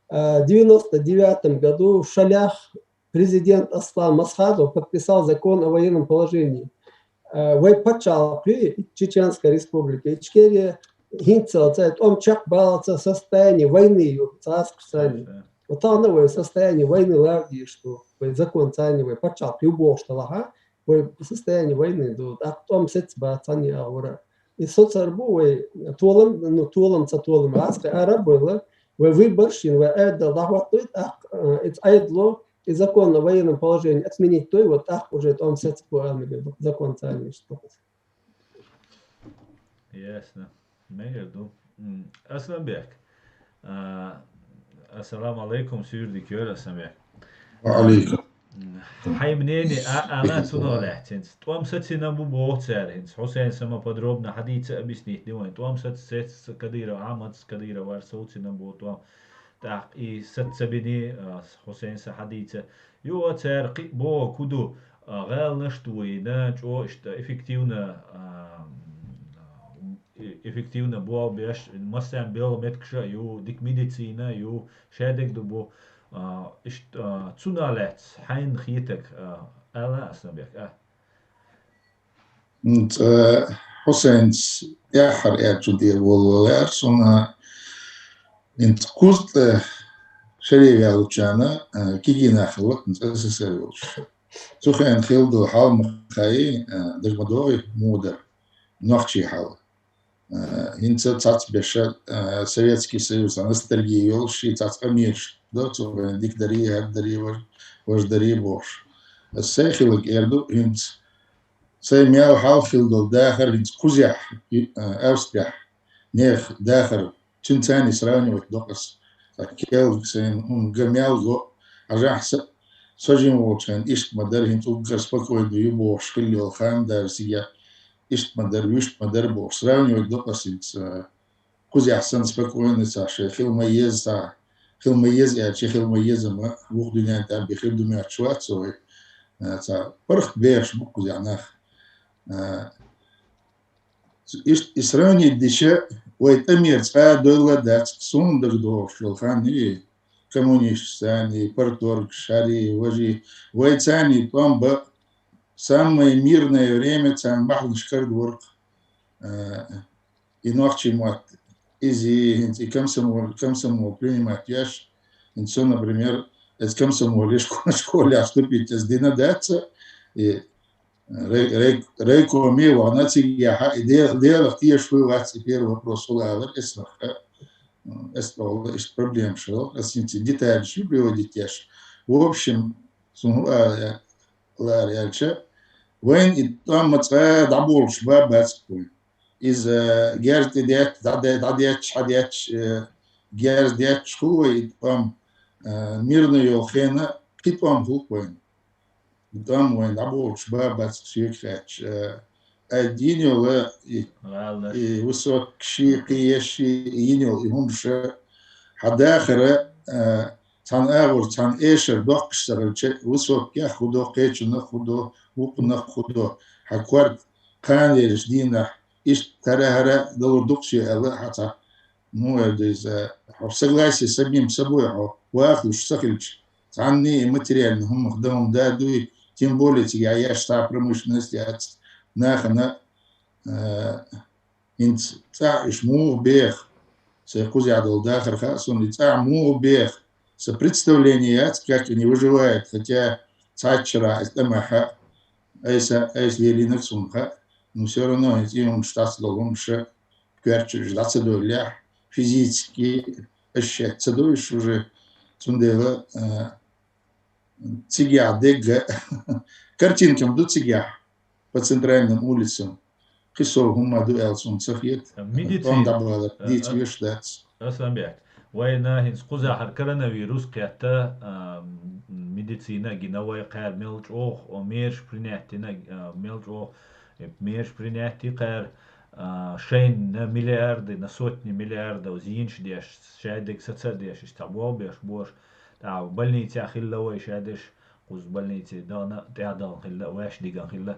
В 99 году в Шалях президент Аслан Масхадов подписал закон о военном положении. Вой пачалки Чеченской республики Ичкерия Хинцел, он чак балался состояние войны в царстве. Вот там новое состояние войны лавди, что закон цанивый пачалки убол что лага. В состоянии войны, а том сетьба цани аура. И соцарбу, толом, аска арабыла, выборщин, это лахватует, это айдло, и закон о военном положении отменить той, вот так уже том сетьба, закон цани, что. Ясно. Между. Асланбек. Ассаламу алейкум, сюрди кёр, Асланбек. Алейкум. حيمنيني أنا تنغلحتنس توام ستنا بوبوت سارهنس حسين سما подробно حديث أبيسني ديوان توام ست كديرة عامت كديرة وارسوتنا بو توام تاق إي ست سبني حسين سحديث يو تار بو كدو غال نشتوي ناجو اشت эффективно бо беш массан бел меткша ю дик медицина ю шедек дубо цуналет хайн хитек ала асабек Hussein яхар ячудир волволер сона инт куст шеревя лучана кигина хлот нцесервилш сухен хилду хал мхай дермадори мудер нохчи хал инца цац беша Советский Союз ностальгия велши цац амирш да цо диктари абдари вождари бош сехилик эрду инц سيمياو حاول دو داخل انت كوزيح اوستيح نيخ داخل تنتاني سراوني وتدقس كيل سين جمياو زو ارجع سجين وكان ايش مدار انت غسبك ودو يبو شكل الخام دارسيه ايش مدار ويش مدار بو سراوني وتدقس انت كوزيح سن سبكوين تاع خيل ميز تاع خيل ميز يا خيل ميز ما بوخ دنيا تاع بخيل دميا شوات سوي تاع فرق بيش بوكو يعني إسرائيل ديشة ويتمير تفا دولة دات صندوق دور شلخاني كمونيش ثاني بارتورг شاري وجي ويتاني там бы самое мирное время там бахнышкар дворк и ночи мат изи комсомол принимать яш инсо например из комсомола школе вступить из динадаться и Рейко Мева, она тебе делала те, что у вас теперь вопрос улавер, это проблем, что детали приводить. В общем, سون لا يالشة وين إتام متى دبول شباب بس كون إز جارز ديت داديت حديت جارز ديت شو إتام ميرنا يوخينا إتام هو كون إتام وين دبول شباب بس شيكش الدينيو وسوق شيء قيش ينيو يهمش حدا آخر تان أول تان إيشر دوق اشتغل شيء وسوق ياخدو قيش ناخدو وقنا خدو حكورت كان يجدينا إيش ترى هرا دور دقشي الله حتى مو يدز حفصلاش سبيم سبوعه واخد وشتغلش تعني ماتريال هم خدمهم دادوي тем более تيجي تا промышленности от ناخنا انت تاع شمو بيخ سيقوز عدل داخل خاصون تاع مو بيخ представленият, как они выживают, хотя цачера это эйс велинок сумха, но все равно им штат долгомше кверче ждаться доля физически ощущаться доишь уже сундела тигя дега картинкам до тигя по центральным улицам хисор гумаду элсун цахет он добавил дить вешдать أسمع وينا هنس قزح الكورونا فيروس كاتا ميديسينا جنوي قال ميلج أوه وميرش بريناتينا ميلج أوه ميرش بريناتي قال شين مليارد نسوتني مليارد وزينش ديش شادك ستة ديش اشتبوا بيش بوش تاع بلنيتي أخيلا ويش هادش قز بلنيتي دانا تعدان خلا واش ديجان خلا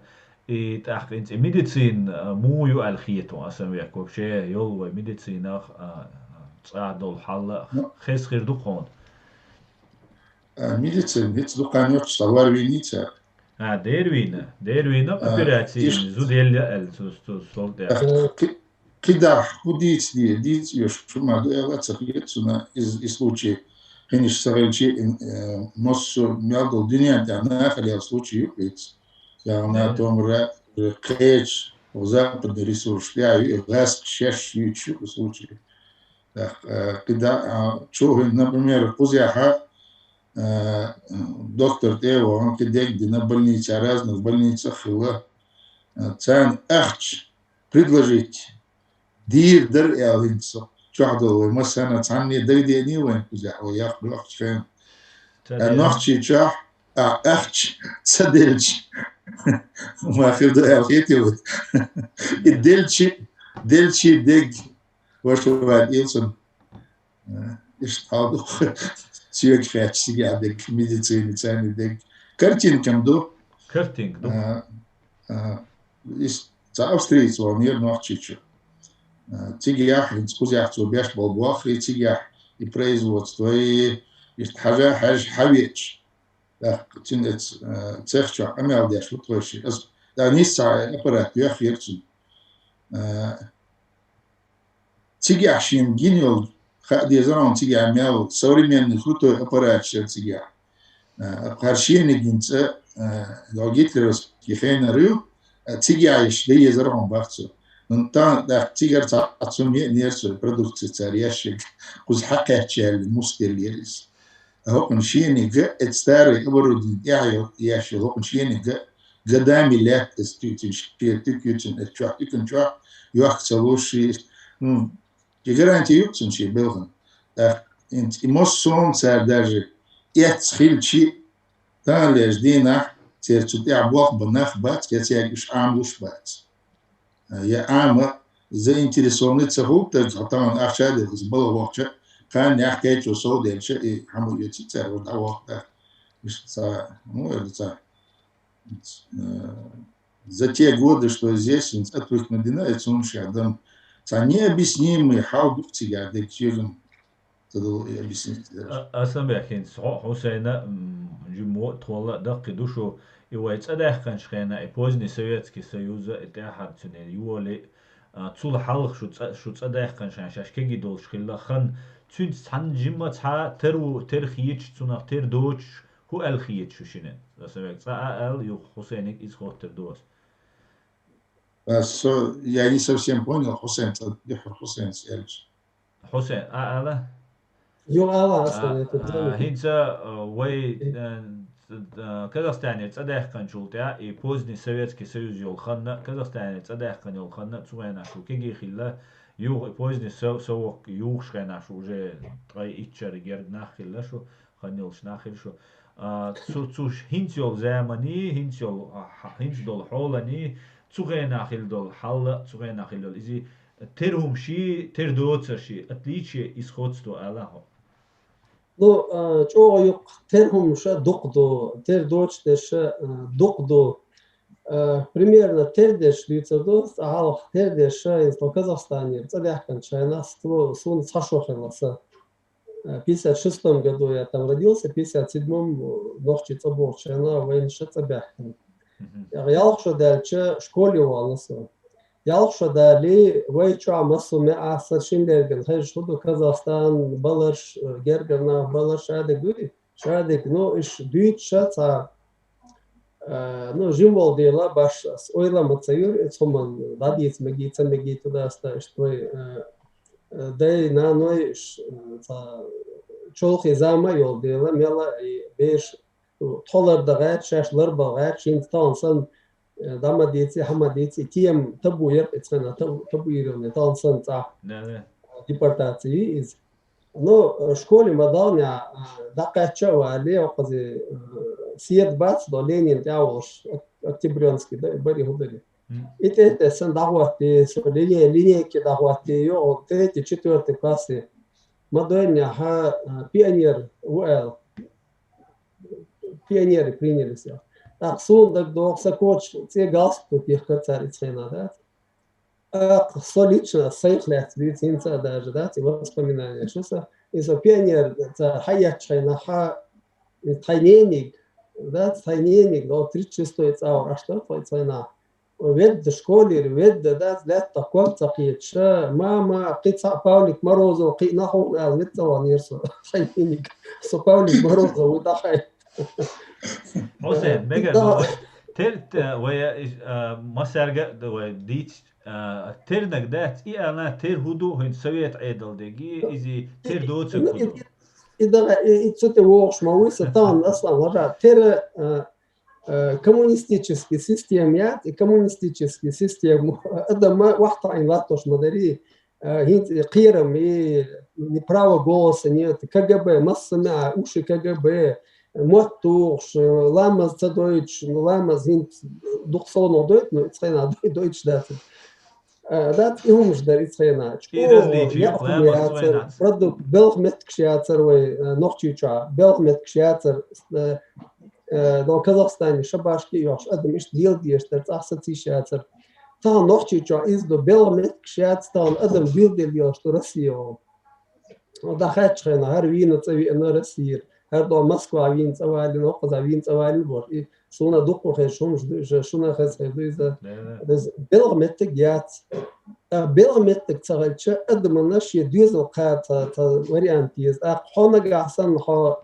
إيه تأخ إنت ميديسين مو يو الخيتو أسمع كوب شيء يول ميديسين عدل حل خيس خير دقون ميديسين هيت دقان يوتش توار وينيتا ديروينا أوبراتي زوديل كده وديت ديت يشوف ما ده تسقيت سنا случай конечно сорочи нос мягко дня на خلال случай ведь я на том кэч западный ресурс я газ шеш ючу случай когда чего например кузяха доктор Тео он кидек на больнице разных больницах его цен ахч предложить دير در إعلانسو شو حدو مثلا تعني در ديني وين كذا وياخد وقت فين النقطة شو أختش صدقش ما في ده إعلانيتي الدلشي دق وشو بعد إنسان إيش هذا سياق خاتش سياق دق ميديسين تاني دق كارتين كم دو إيش تعرف وامير نقطة تيجيح ينسكوزيح تبيش بالبواخ تيجيح يبريزوت и حاجة حبيتش لا تنت تخشى أمال ديش وتوشي да نيسا أبرات يخيرتن تيجيح شين جينيول خادي زمان تيجيح أمال современный крутой аппарат тيجيح قارشين جنت لو гитлеровский фейнерю تيجيح ليه زمان بحثه نتا دا تيجر تعطوني نيرسو برودكتي تارياشك كوز حكاها المستليرس هو كنشيني جا اتستاري ابرود ياشي هو كنشيني جا قدامي لا استيتين شير تيكيتين اتشوا يمكن تشوا يوقت سلوشي تيجر انت يوتن شي بلغن انت يمصون سار داجي يتخيل شي تا ليش دينا تيرتو تعبوك بناخ بات كتياجش عاملوش بات يا عامة заинтересованный цеху, там ахшады был вовче, кан яхкей чусо дельше и хаму ютица вот авохта, ну это за те годы, что здесь отвык надинается он шадом, это необъяснимый хаудук тига дельчилом, тогда объяснить. أسمع كين حسينا جمو طولا دق دوشو يويت أداه كان شخينا إبوزني سويتسكي سيوزا إتاحد سنين يولي تول حلق شو أداه كان شاش كي دول شخيلا خن تون سان جمع تا تر خيتش تونق تر دوش هو الخيتش شو شنين أسمع تا يو حسينك إز خو تر دوس Я не совсем понял, Хусейн, Хусейн Сельч. Хусейн, يو أصلا هينسا وي Казахстане цадахкан чултя и поздний Советский Союз юлханна, Казахстане цадахкан юлханна, цуэнашу кегихилла, юг поздний совок югшренашу уже трой иччар герднахилла шу, ханилш нахилшу. Цуш хинцол замани, хинц дол холани, цугенахил дол халла, цугенахил дол изи терхум ши, тердоца ши, отличие и сходство Аллаху. Ну, чого юк терхум ша докдо, тер дочтеш докдо, примерно тердеш лицедос, а тердеш из Казахстана, цадяхкан чайна, сун сашохеласа. В 56 году я там родился, в 57-м нохчица борчайна, военша цадяхкан. Ялхша дальче школе валаса. Ялхша дали вайча масу меа сашиндерген, хэш худу Казахстан, балаш, гергана, балаш адегуи, шадек, ну, иш дүйча ца, ну, жимвол дела баш, ойла мацаюр, цоман, дадиц меги туда ста, что дай на ной, чолхи зама йол дела, мела, беш, толар дагайт, шашлар багайт, шинтансан, дамадицы, хамадицы, тем табу ерпецена, табу иревне, тансан та депортации из. Но школе мадалня дакача вали, оказы сиет бац до Ленин тяуш октябрянский, да, бери гудали. И те сан дахвати, линейки дахвати, йо, третий, четвертый классы. Мадалня ха пионер, пионеры принялись. Так, сундак до сакоч, те галстук их кацарицена, да? Солично, своих лет, лицензия даже, да, те воспоминания. Что из пионер, это хаячайна, тайненик, да, тайненик, до 36 цаур, а что твоя цена? Вед в школе, вед, да, лет такой цахича, мама, кица Павлик Морозов, ки нахуй, вед того нерсу, тайненик, со Павлик Морозов, удахай. حسين بقى ترت ويا مسارجة وديت ترنك دات إيه أنا تر هدو هن سويت عدل دقي إذا تر دوت سكوت إذا إتشت ووش ما ويستان أصلا رجع تر коммунистический систем и коммунистический систем это واحد عين латош модари قيرم и неправо голоса нет КГБ массами уши КГБ Моттуш, ламаз за Deutsch, ламаз sind духсоно Deutsch, но это Deutsch да. Да, и умж да это я продукт белгмет кшиацер вой нохчича, белгмет кшиацер до Казахстане шабашки ёш, адам иш дел диештер ассоциацияцер. Та нохчича из до белгмет кшиацтан адам дел ёш до Россия. Да хачхена харвина цави на Россия. هذا مسكو عوين سوالي نقص عوين سوالي بور سونا دقو خشوم شونا خس هذا بلغ متجات بلغ متج تغلش قد ما نشي ديز القات وريانتيز حنا جاهسن ح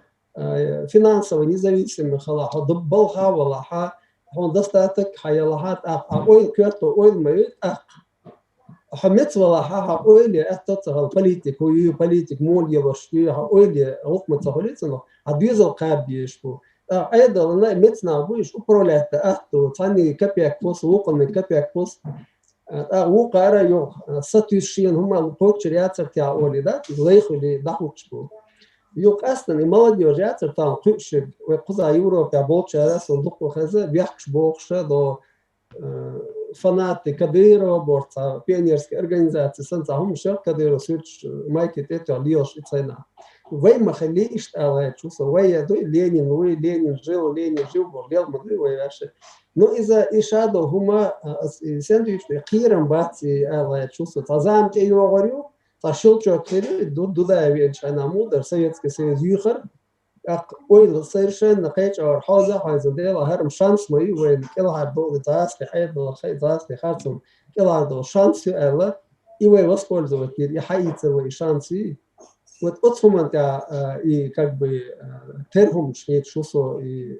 فينانس ونيزاويسم خلاص ضبلها ولا ح هون دستاتك حيالها أويل كرتو أويل ما حميت ولا ها أويل أتتصل politik هو politik مول يبشتي ها أويل حكم تقوليتنا عديز القاب بيشبو أيضا أنا متنا بويش أبرولات أهتو ثاني كبيك بوس وقم كبيك بوس وقارا يو ستوشين هم البوتشريات تاع أوليدات غيخو اللي دحوتشبو يوك أصلا молодежь تاع قش وقزا يورو تاع بوتشرا صندوق خزا بيحكش بوخش دو фанаты Кадырова, борца пионерской организации, сенсахум шер Кадырова, сюрч майки тетя льешь и цена. Вей махали иштала чувство, вей я дой Ленин жил, лел мады, вей ваши. Но из-за ишадо хума сендвич хирам баци ала чувство. Тазам те его говорю, ташил чокери, дуда венчана мудр, Советский Союз юхар. Ойл совершенно кайча حوزة ديلا هرم شانس ماي وين كلا هردو تاسك حيد ولا خي تاسك خاصم كلا هردو شانس يلا يوي воспользовать и حييться шансы вот отсюда это и как бы терхум шнет шусо и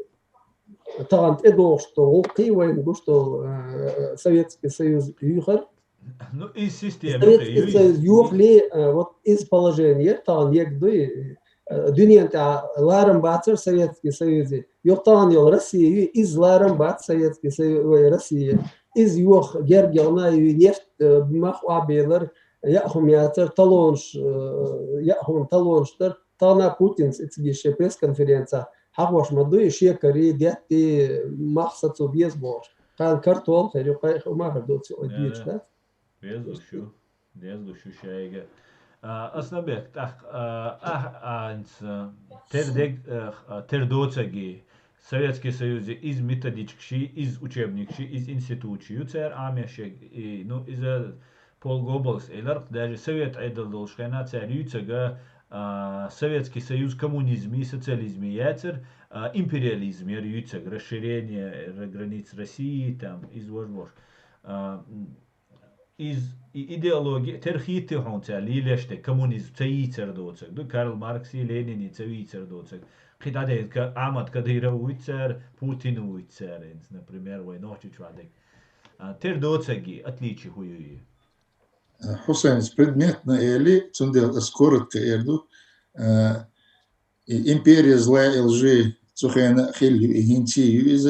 талант эдо что улки вين что Советский Союз юхар ну и система Советский Союз юхли вот из положения там егды دنيا نتاع لارم باتر Советский Союз يقطان يل روسيا إز لارم بات Советский Союز روسيا إز يوخ جرجنا ينفت بمخ عبيلر يأهم ياتر تلونش يأهم تلونشتر تانا بوتين إتجيش بريس كونفرنسا حقوش مدوي شيء كري ديتي مقصد سوبيز بوش كان كرتول خير قايخ وما هردوت ديتش ده Bezdu şu şeyge. Aslında bir ter доцаги Советский Союз из методичкши, из учебникши, из институтши, цер амешек, ну из полгоблс, элар даже Совет айдал долшхена цер юцага Советский Союз коммунизме и социализме яцер империализме юцаг расширение границ России там из вож из идеологии терхите хонца лилеште коммунизм цейцер доцак ду Карл Маркс и Ленин цейцер доцак خدادي عمد كديرة ويتسر بوتين ويتسر например войночи чвадек тер доцаги отличие хуюи Хусейн предметно или цундел скоротко эрду империя зла и лжи цухена хилью и гинтию из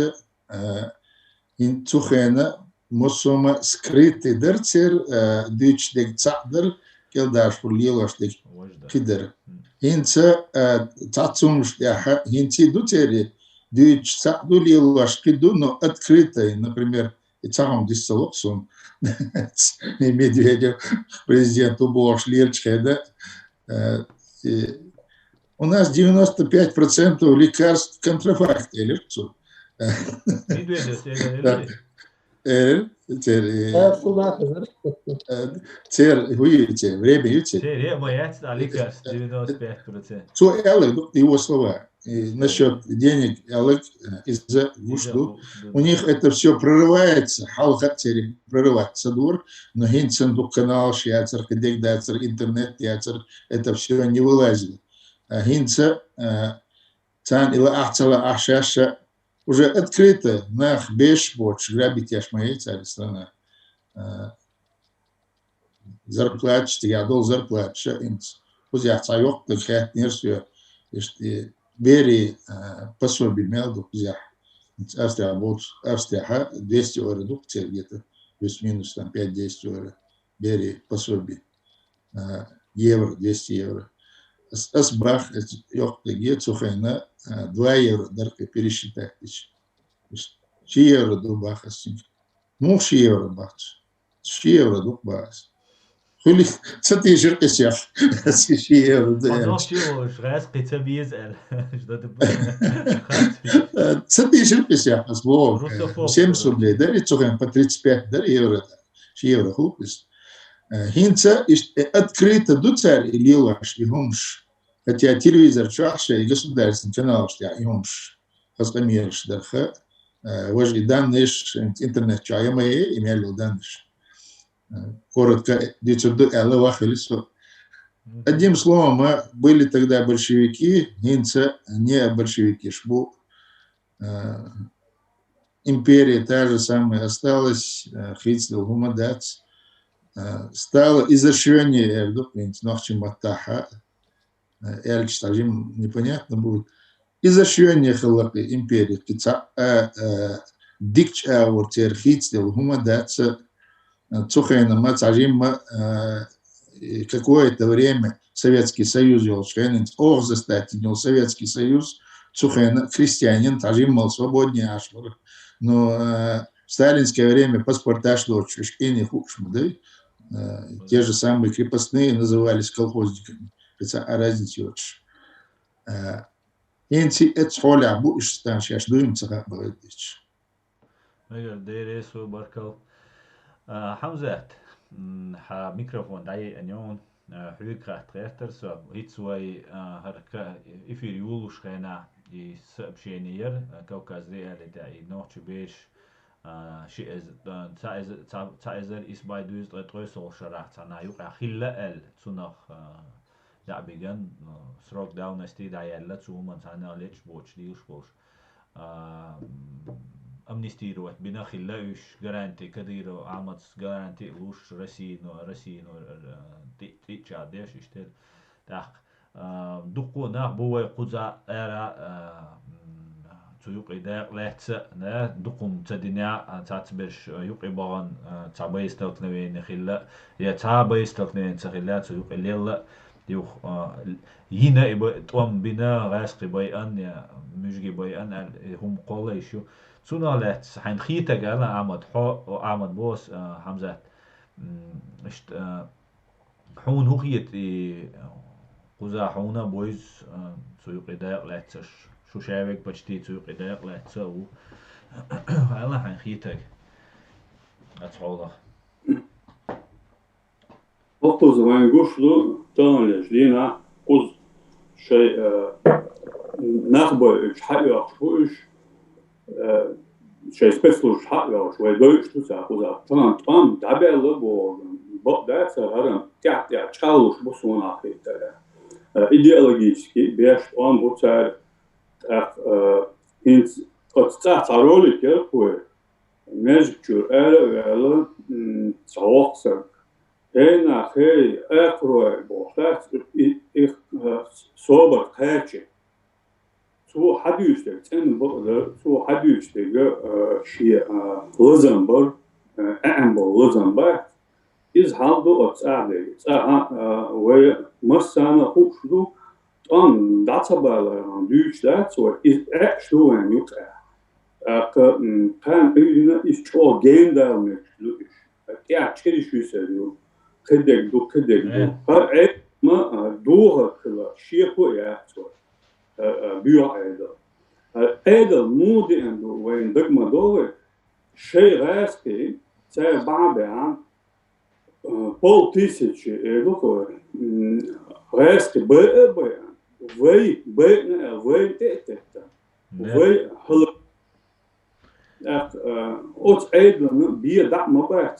цухена мосома скрытый дерцер дюч дек цадер келдаш фурлилаш дек кидер Hinца цацумш хинти дутери дюч цаду лилаш киду, но открытый, например, и цахом диссолоксум Медведев президенту Бош Лирчка, да? У нас 95% лекарств контрафакт или что? Время юте. лекарств 95%. Его слова. Насчет денег, из-за вушду. У них это все прорывается, халхатери прорывается двор, но гинцендук канал, шиацер, кадегдацер, интернет, театр, это все не вылазит. А гинца, цан или ахцала ахшаша, уже открыто, нах, беш, боч, грабить яш моей царь страна. Зарплатчик, я дол зарплатчик, инц. Пусть я цайок, так я не все, если бери пособие мелду, я Австрия будет, Австрия 200 евро, дукция где-то, плюс-минус там 5-10 евро, бери пособие, евро, 200 евро. Асбах, ёк, где цухайна, 2 евро, дарка пересчитать. 6 евро дубаха, ну 6 евро бахч, 6 евро дубахс. Хули, цати жиркесях, 6 евро. Оно чего, шрас, пицца бизель. Цати жиркесях, асбог, 70 рублей, дари цухайна по 35, дари евро, 6 евро хупис. Хинца открыто до царь и лилаш, и гумш. Хотя телевизор чаще и государственный канал, что и гумш. Хаскамирш, дарха. Вожди данныш, интернет чая мои, имели данныш. Коротко, дичуду эле вахилисо. Одним словом, были тогда большевики, Хинца не большевики, шбу. Империя та же самая осталась, Хицлил Гумадац. Стало изощрение, ночи матаха, эльч тажим непонятно будет. Изощрение халапи империи, дикч ауртер хитстил гумадаца, цухайна мацажим какое-то время Советский Союз вел швейнин, застатинил Советский Союз, цухайна крестьянин, тажим мал свободнее ашвар. Но в сталинское время паспорта шло чушки не худшим, да? Те же самые крепостные назывались колхозниками. Это разница очень. Инти это холя будешь там сейчас дуем цеха будет. ديريسو باركو حمزة ميكروفون داي انيون حلوك راح تغيرتر سو هيتسوي هركا افير يولوش خينا يسبشينير كوكاز ريالي داي نوتش بيش شيء تايزر is bei dus drösel scharacht na juk achilla el zunach da began srok down esti da yella zu man sana lech boch di spos amnesty rot bina khilla ush garanti kadiro amat garanti ush rasino ti ti chadesh ishtel tak دقو ناخ بوي قوزا إيرا تيوقي داق لحتة نه دقوم تدنيا تعتبرش يوقي بغن تعبي استلقنوين خلا يا تعبي استلقنوين تخلا تيوقي ليلا يوخ ينا إبا توم بنا غاسقي بايان يا مجي بايان هم قولا يشو سونا لحت حين خيتا قال عمد حو عمد بوس حمزة اشت حون هو خيت قوزا حونا بويز تيوقي داق لحتش شو شايفك بجتي تسوق داق لا تسوي الله حين خيتك أتحوله Otto zaman güçlü tanrıcılığına kuz şey nachbar şahya şuş şey speslu şahya şuş dövüştü sa kuza tam dabelu bu da sararım ya çalış bu sona ahirete ideologически beş on bu çar hint отстароlik ya bu mecbur ele sağlıksa هنا هي أقرأ بوحدات صوبر خارجي سو حديثك تن بقدر سو حديثك شيء لزنبر أعمل لزنبر إز هالدو أتصعد ومسانا خوشدو طن داتبالا دوشدات سو إز أكشلو أن يقع كان أيضا إز شو جيندال نكشلوش يا تشيرش يسألو كدك دو هر ما دوها كلا شيء هو يحصل بيع هذا مودي عنده وين دقمة دوه شيء غاسكي ساي بعدين بول تيسيش دوكو غاسكي بقى وي تأتة وي هلا أوت أيضا بيا دعم بعد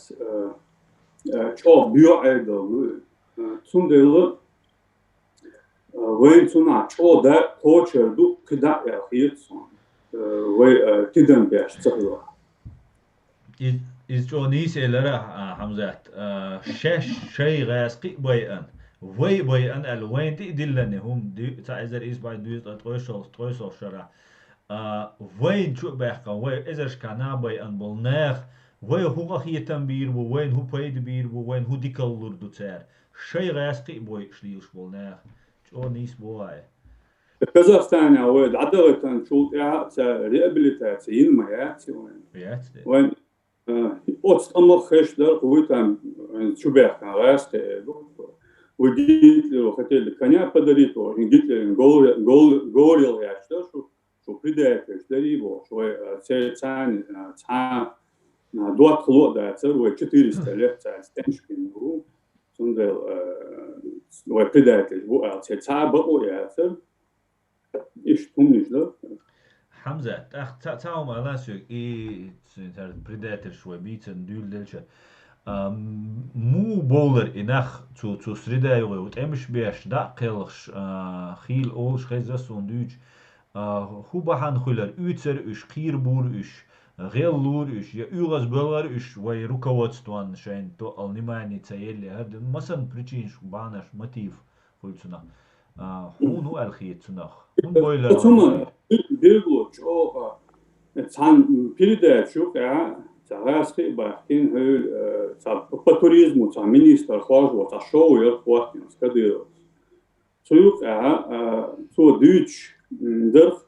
çok büyük aydalı. Tundelu ve sonra çok da koçerdu kıda yapıyordun ve kıdan başladı. İzco niselere Hamzat şey gasqi bayan ve bayan alwayn tidillani hum تعذر إسبوع دويت أتويسو شرع وين شو بحكا وين إذا شكنا bayan بالناخ وين هو خيتم بير وين هو بايد بير وين هو ديكالور دوتسار شيء غاسقي بوي شليش بولناخ شو نيس بواي كازاخستان يا ولد عدلت شو يا ريابيليتاسيون ما ياتي وين اوتس اما خشدر قوتام شو بيحكي غاسقي وجيت له хотели коня подарить то гитлер говорил я что предатель его что царь دوات خلوق ده صار و 400 لف تاع ستنشكن هو صندل و بدات البوع تاع بقوا يا صار ايش تمنيش له حمزة تاعهم على سوق اي تاع بريداتور شوي بيتن دول دلشه مو بولر انخ تو سريدا يغوي وتمش بيش دا قلخ خيل اولش خيزا سوندوج هو بحان خلر اوتر اش خير بور اش غير لور إيش يا يوغاز بلغر إيش ويروكوات توان شين تو النماني تسيلي هذا مثلا بريتشينش بانش موتيف قلتنا هون هو الخيط تناخ هون بويلر ثم ديرغو شو تان بيردا شو كا تاغاسكي باكين هول تا باتوريزمو تا مينيستر خارج و تا شو ير خواتين سكادير سويق تو دوتش درف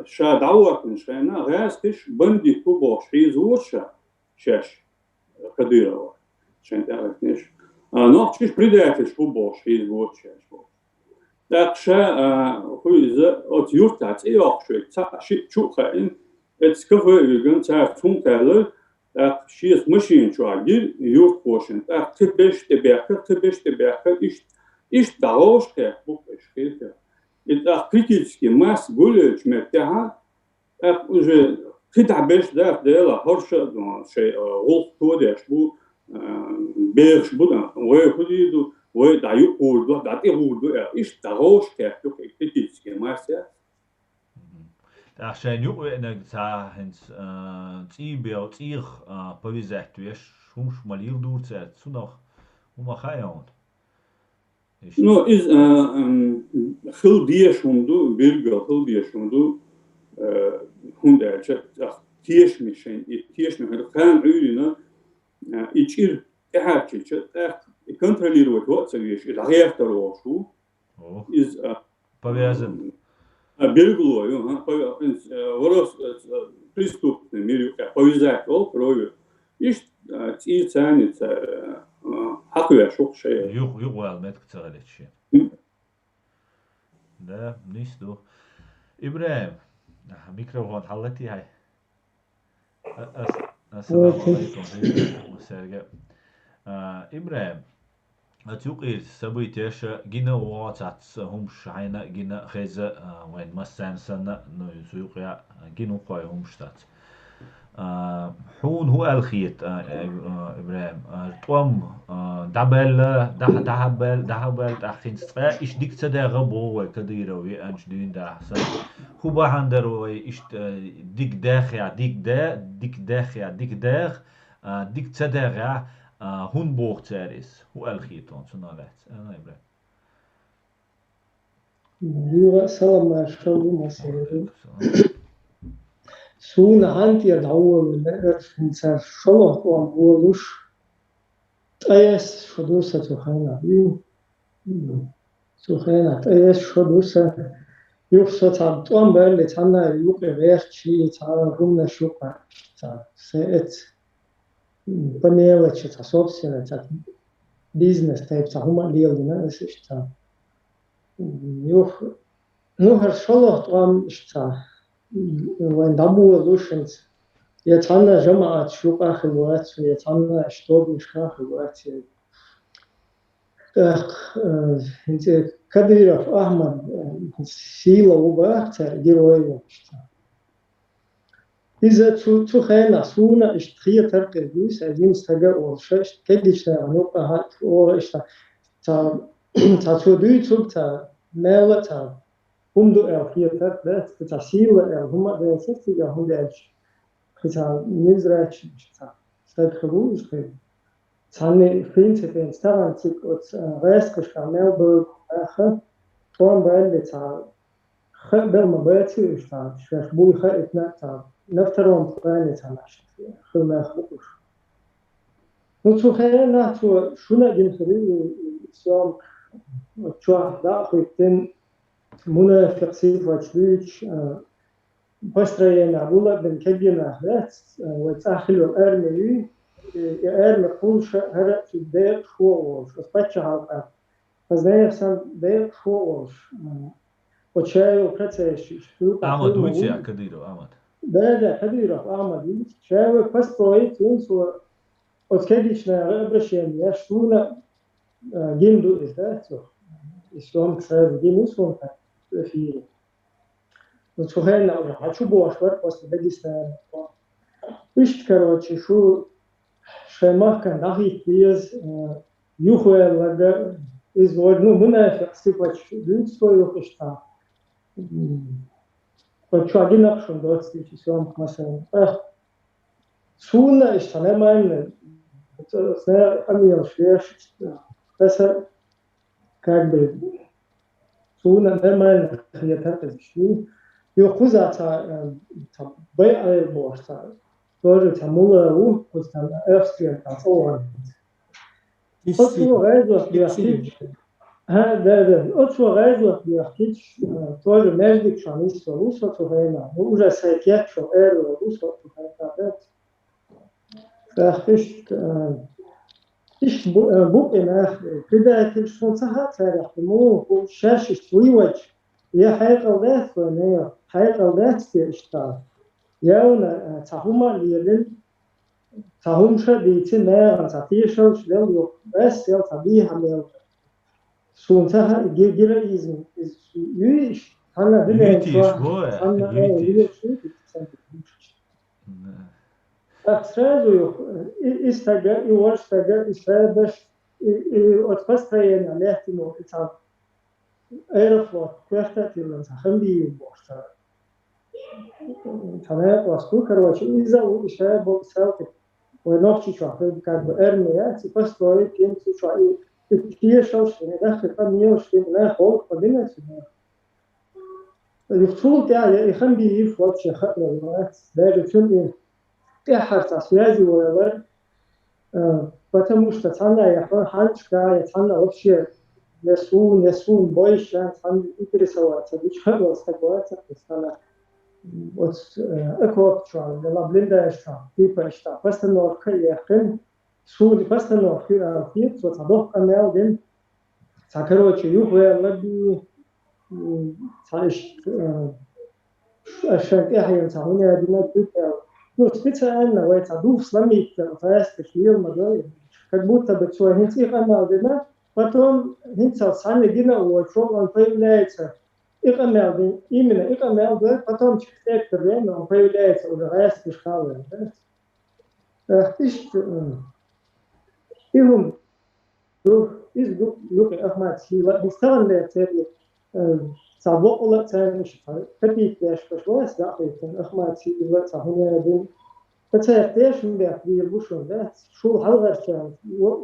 شاد عوض شينا غاسكش بندي كوبو شي زورشا شاش قديره شين تعرفنيش نوعش بريداتش كوبو شي زورشا داكشا هو إذا أتيوتات إياق شيء شو خاين اتسكفه يجن تعرف تون كله شيء ماشين شو عجيل يورت بوشن تبش تبعك إيش دعوش كه بوكش كده это критически масс гулёч мектеха уже китабеш дела хорша шей гол тодеш бу берш бу ой худиду ой даю урду дати урду иш дагош кеф критически масс я عشان يقوى انك تاهنس تيبي او تيغ بويزات ويش همش مالير دور تاعت سنخ وما خايون Ну, из хилдиешумду, бирга хилдиешумду, хундача, тиешмишен, тиешмишен, кан уйна, ичир, эхачича, контролировать вот совещи, реактору, из повязан. Бирглою, ворос преступный мир, повязать ол кровью, и ценится, хакуя шукшая. Юг метк царичи. Да, нисту. Ибраим, микрофон حلتي هاي. السلام عليكم سرجع. إبراهيم أتوقع سبيتش جينا واتات هم شعينا جينا خيزة وين مسام سنة نسوق جينا قاي هم شتات حون هو الخيط إبراهيم توم دعبل تحتين سقى إيش ديك تدا غبو كديرة ويأنش دين ده حسن هو بحندر وإيش ديك تدا هون بوختاريس هو الخيطون سنالات أنا إبراهيم يوا سلام عليكم مسيرين سون هانتي الأول من سر شلون وانبولوش أيس شدوسة تخينا تخينا أيس شدوسة يوفسات عبدوان بالي تانا يوقع ويرشي تانا رومنا شوقع تا سيئت بنيوة تا собственно تا бизнес тайп та хума лиелдина эсиш та ну хорошо там что وين دابو لوشنت يتعنى جماعة شوق آخر الوقت ويتعنى اشتوب مش آخر الوقت انت كدير في أحمد سيلة وباختر جيروي إذا تخيل سونا اشتخية ترك الجوس عايزين استجاء ورشاش كديش نوقع هات ورشتا تا تودي تا ميلة تا هم دو الخير تات تسيل هم ده سيستي هم ده تا نزرعش تا تدخلوش خير تاني فين استغرق تيك وت راسك كامل بو آخر توان بعد تا خبر ما بيتي تا شاف بوي خيرتنا تا نفترض فلان تماشى خل ما يخلقوش نتو خيرنا تو شو نجم خليه الإسلام شو داخل تم منافق صفة شليش بستري نعبولا بن كجنا هات وتأخلوا أرمي أرمي كلش هرب في دير فوقش وتبتشها فزايرسن دير فوقش وتشاي وكتاش أحمد ويتشي كديرو أحمد ده كديرو أحمد شاي بستري ينسو وتكديشنا غبرشين يشتونا جندو إزداتو إسلام كسر جيموسون في نتوهنا وراح شو بواشور بس بديستان إيش كروتشي شو شيء كان ناهي فيز يخوي لقى إزورنو منافق سيبش دينستو يخشتا وشو عجينا شون دوتي في سوام مثلا سونا إشتنا ما سنا أمي الشيش بس كعب سونا ما هي ترتزشين يخوزا تا بيع البورصة دور تموله وكتم أفسير تطور أطلع غيره بيحكي هذا أطلع غيره بيحكي دور مجدك شانيس وروسا تهينا وجا سيكيات شو وروسا تهينا فاختش إيش بقنا كده تلشون ساعات تاريخ مو شاش تويوج يا حقيقة ذات ونيا حقيقة ذات في إشتار يونا تهما ليلن تهم شديت ما تطيشوا شلون يو بس يا طبيعة ميل سونتها جيجرا إزم يش أنا أكثر إستجا يورستجا إستجاش أتفسرين عليه إنه إتعب أيرفلوت كويسة تلون سخندي بوشتر تناقض واسكو كروش إذا وإشارة بوساوت ونوشي شو أخذ كذا أرمية سبستوري كين سوشي كتير شوش داخل كم يوش لا خالق قدنا سنة الفصول تاعي يخم بيجي في وقت شخص للناس ده جتون تحر تسويزي ولا потому что цена я ханчка я цена вообще несу больше цена интересоваться бичхало стагуаться цена вот экоптуал la blinda esta типа esta постановка яхен суд постановка фит вот адох канал ден короче юхве лади цаиш ашак яхен цауня динат ну, специально в это дух сломить, как будто бы что, потом сами он появляется, именно, потом через некоторое время он появляется уже райский шкалы. Из дух Ахмад Сила, бесстанные цели, صعبوا ثاني شيء كتير ليش بشوف لا أخمات شيء ولا صحوني هذين فتحتاج من ده بيربوشون ده شو حلقة كان وش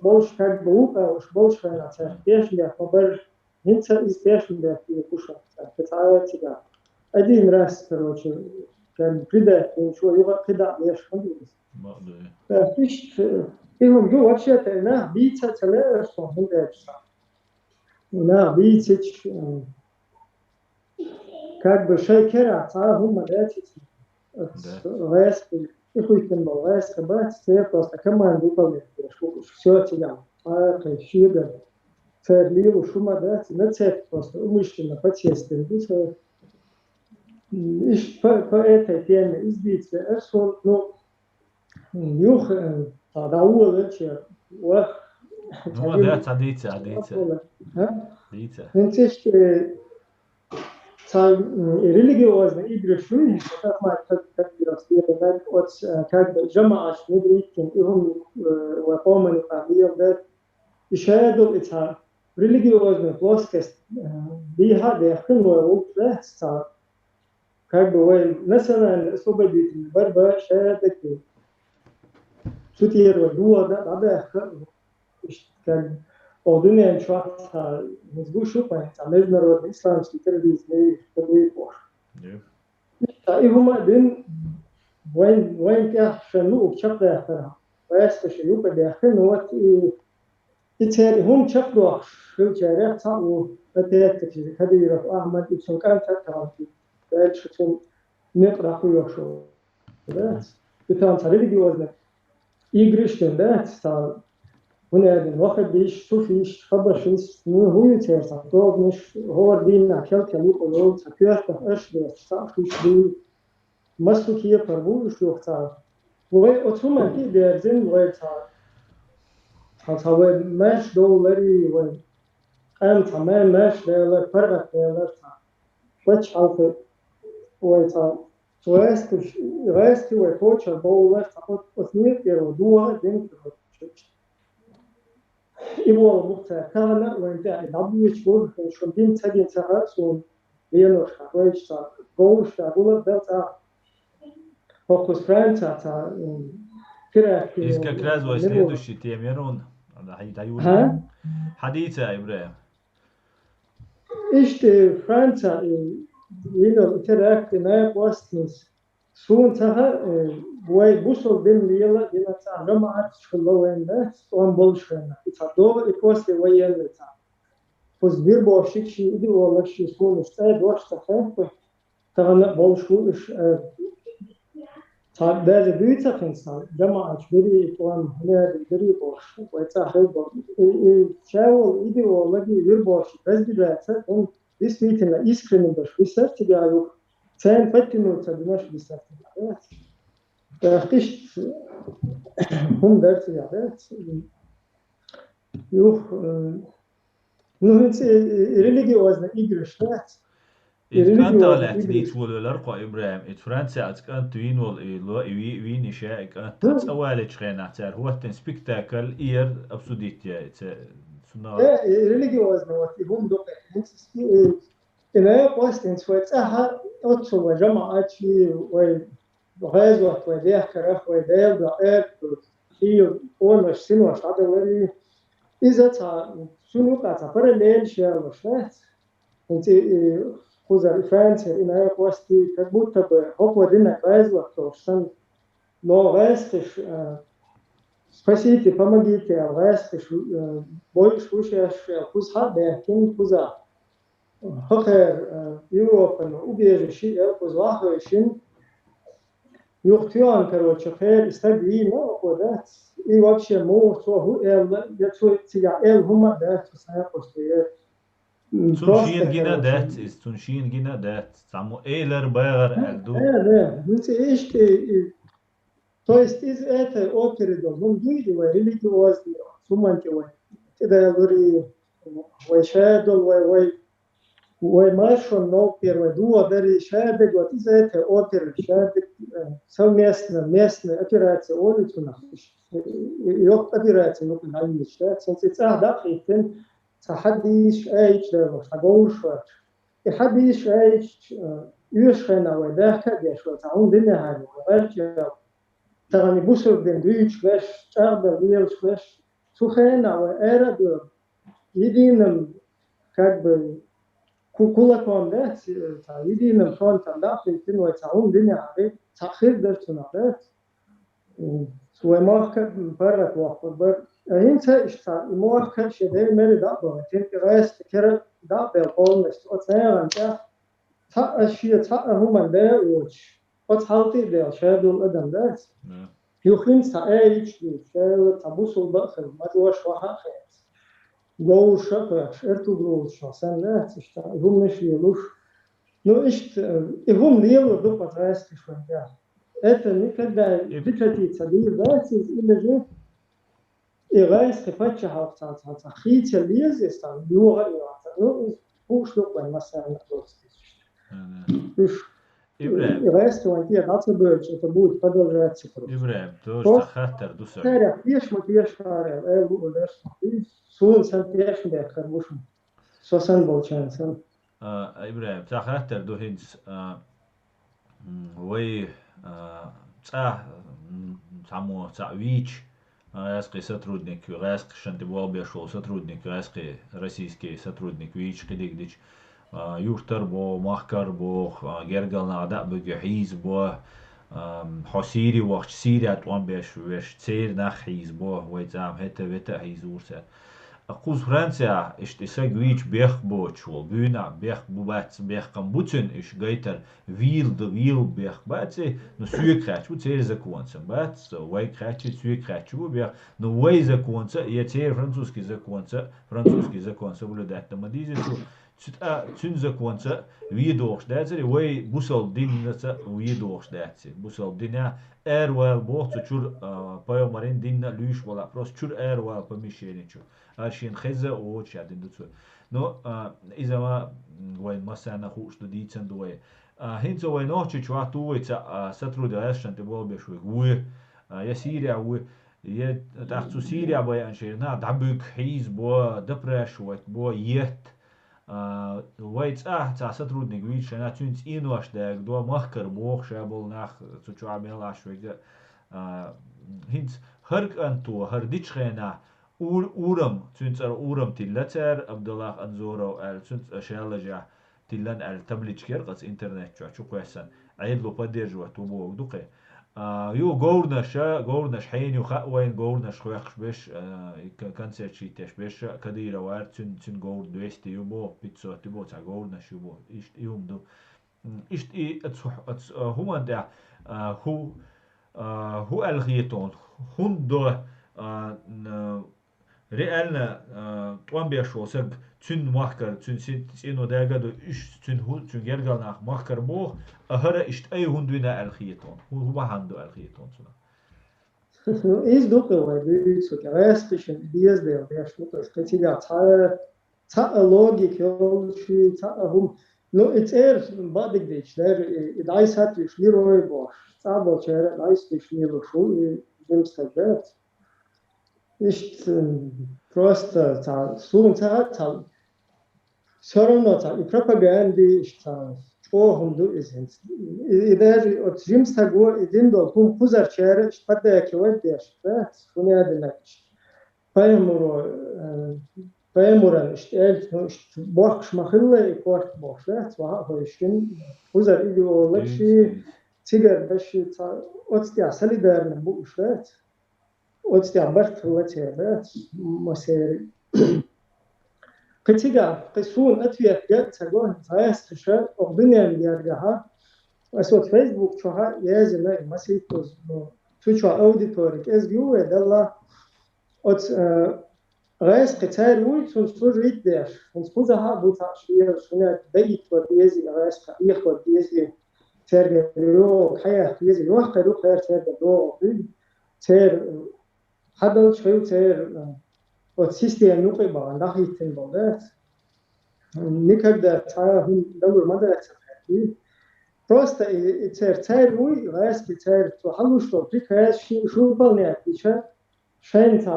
بالش كان وش بالش كان تحتاج ده خبر هنت إستاش من ده بيربوشون فتعال تجا أدي مراس كروتش كان كده شو يبغى كده ليش خليس فيش يوم جو أشياء تنا بيتها تلا صحون ده لا بيتش как бы шейкера هم датите райс их там райс кабат все просто команду выполняют все тебя шига церлил шума дать на цепь просто умышленно потестили и по этой теме избиться эрсон ну юх тадауа вечер ну да цадица Значит, религиозные игры шуи, как рассказывают, от как бы джамаат мудрикин, им выполнили правила, да, и шаядов это религиозная плоскость, биха дехну да, как бы вы национальный освободительный борьба шаядки, сутьерва дуа, да, как Одине чуата мозгушу пајца меѓународни исламски телевизии тој пош. Та и хума ден воен тя шану чапда хара. Вајста ше јупе да хнот и тери хум чапдо шулчара цау петет ки кадир ахмад ибн кан цатаати. Вајд шутун неқра хуйошо. Да. Итан религиозне игры штенда ста هنا الواحد بيش شوف يش خبر شيء مو هو يتعرف طب مش هو الدين أكل كلام قلوب سكير تهش بيستعرف شيء مسكية فربو شو يختار هو أتوما كي بيرزين هو يتعرف هو مش دولاري هو أم تمام مش دولار فرق دولار وش عارف هو يتعرف رئيس هو كوتش دولار تاخد أثنين يردوها دين إبوه مختار كهلا وإنت نبيش بول شو دين تجين سهر سون بينو شكويش تا قوش تا قولا بلتا فوكس فرانتا تا كره إذا كراز ويسليدو شتيم يرون هذا حديثة إبراهيم إيش فرانتا ينو تراك نايب وستنس سون تها بوي بوصل بين ليلا دينا تا جماعات شلوين ده سون بولشنا يتدور يكوس ويا لتا فوز بير بوشيك شي دي ولا شي سون استاد واش تخاف تغنى بولشوش تا ده بيتا فنسان جماعات بري وان هنا بري بوش ويتا هيبو شاول يدي ولا دي بير بوش بس دي بس ان ديسبيتنا اسكرين باش ريسيرش جايو Sen فتنوا تبناش بيسافر. فقشت هم درس يعرف. يوه نهنت ريليجيوزنا إجرشات. إذا كنت على تديت واللرقة إبراهيم إتفرنسا أتكن توين والإلو وين إشاء كانت تسوالج خينا تعرف هو تنسبكتاكل إير أبسوديت يا سنا. ريليجيوزنا وتيهم دوك. إنه قاستين سويت أها أتصل وجماعات شيء وغازوة وديه كرف وديه ضائر في أول سنة شعب وري إذا سنو قطع parallel شيء وشات أنت خوزا فرنسا إن هي قوستي كبوت هو دينا غاز وقتوشن لو غاز спасите, помогите, غاز больше وش خوز هذا كين خوزا هخير يوروبا убежище خوز واحد يختيان короче خير استدعينا وقدرت и вообще может я тебя هم ده سيقصي Tunschien gina det ist Tunschien gina det само эйлер байгар элду. Да, ну то есть из этой оперы должен быть религиозный сумантивый. Тогда я говорю, вы шедол, вы маршал, но первый дуа, бери шедек, вот из этой оперы шедек совместно местная операция улицу нахуш. И операция ну на улице, сенсица да, хитин تحديش ايش حقوش تحديش ايش يشخنا وده كدش وتعون دنيا هذه وغير تراني بوسر دين دويش وش تعب ويلش وش سخنا وأرد يدينم كعب كولا كون ده يدينم كون تلا في الدنيا وتعون دنيا هذه تأخير درسنا ده سوى ما كان برا توقف هینچه اشتا ایمور کش دل میری دابو تیم که راست کرد دابل قولنش اتنام که تا اشیا تا هم به اوج ات حالتی دل شادول ادم دست یخین تا ایچ دی شاد تبوسل بخل مدوش وها خیت گوش شپش ارتو گوش شاسن دست اشتا هم نشیلوش نو اشت هم لیلو دو پترست شوندیا ات نیکده فکرتی تدیر دست ایلجی إغاثة فتشة هافتات خيتة ليزيستان يوغا إغاثة بوشلوك وين مثلا إغاثة وانتيا داتا بيرج تبود بدل راتي كروس إبراهيم توش تخطر دوسر تاريخ فيش ما فيش كارير أيوة وليش سون سن فيش بيكر وشم سوسن بولشان سن إبراهيم تخطر دو هينس وي سامو تعويج Райский сотрудник, райский шантибуалбешол сотрудник, райский российский сотрудник, вич кидигдич, юртер бо, махкар бо, гергал нада бегехиз бо, حسيري وقت سيري أتوان بيش تسير نخيز بو ويتام هتا ويتا هيزورسا أقوز فرنسا اشتساق ويش بيخ بوچول بينا بيخ بوبات بيخ قنبوتن إش غيتر ويل دو ويل بيخ باتسي نو سويق خاتش بو تسير زكوانسا بات ويق خاتش سويق خاتش بو بيخ نو وي زكوانسا يتسير فرنسوسكي زكوانسا بلو داتا مديزي تون زكوانسا ويدوخش داتسي وي بوسال دينتا ويدوخش داتسي بوسال دينا ويل بوخ تشور بايو مارين دينا لوش ولا بروس تشور ويل بمشيني تشور عشان خزة أو شادين دوتو نو إذا ما وين مثلا نخوش ديتن دوي هنتو وين نوتشي شو توي تا سترو دايشان تبغى بيشوي وي يا سيريا وي يا تحت سيريا بيا أنشينا دعبك حيز بوا دبرش بوا يت ويت تا سترو نجويش أنا تونس إنواش داك دوا مخكر بوخ شابل ناخ تشو عمل عشوي هنت هرك أنتو هرديش خينا أورم تونس أورم تلتر عبد الله أنزورو تونس أشياء تلن التملج كيرقص إنترنت شو كويسن عيد لو بدير جوا توبو دقة يو جورنش حين يخ وين جورنش خويخش بيش كانسر شيء تش بيش كديرة وار تون جور 200 يوبو بيتزا تبو تا جورنش يوبو إيش يوم دو إيش هو ده هو الخيطون هندو реально туан бешо сэг тун махкар тун сино дагадо иш тун гергалнах махкар бо ахара ишт ай хундуина алхиетон ху баханду алхиетон суна из дока вайду су рестишн диас де бешо скатига та логик ёлчи та хум но это бадик дич дер идайс хат шлирой бо та бо чер дайс шлиро шу им стадет Nicht просто сумца все равно и пропаганды çoğundu izin. İder o jimstago idin dol kum kuzar çare spadda ki var diyor. Bunu adına Paymuran işte el işte boş mahalla ikort boş. Var hoşkin kuzar idi oğlak şey sigar başı otstiya solidarne bu işlet. Otstiya bart vatya maseri. Kıtiga kısun atfiyat gel sago sayas kışa ordunyan yargaha asot Facebook çoha yazıla masitos tuço auditorik ezgiu edalla ot reis qetar uy sunspur idder sunspur ha bu taşviye sunat beyt ve diyezi reis qiyh ve diyezi tergelo hayat diyezi وقت رو خير tergelo ter hadal çoy ter o sistem nuqi ba nahitin bolat nikada tarahun dawr madrat просто ter uy reis qetar to halushto prikayas şu balniyat içer شاید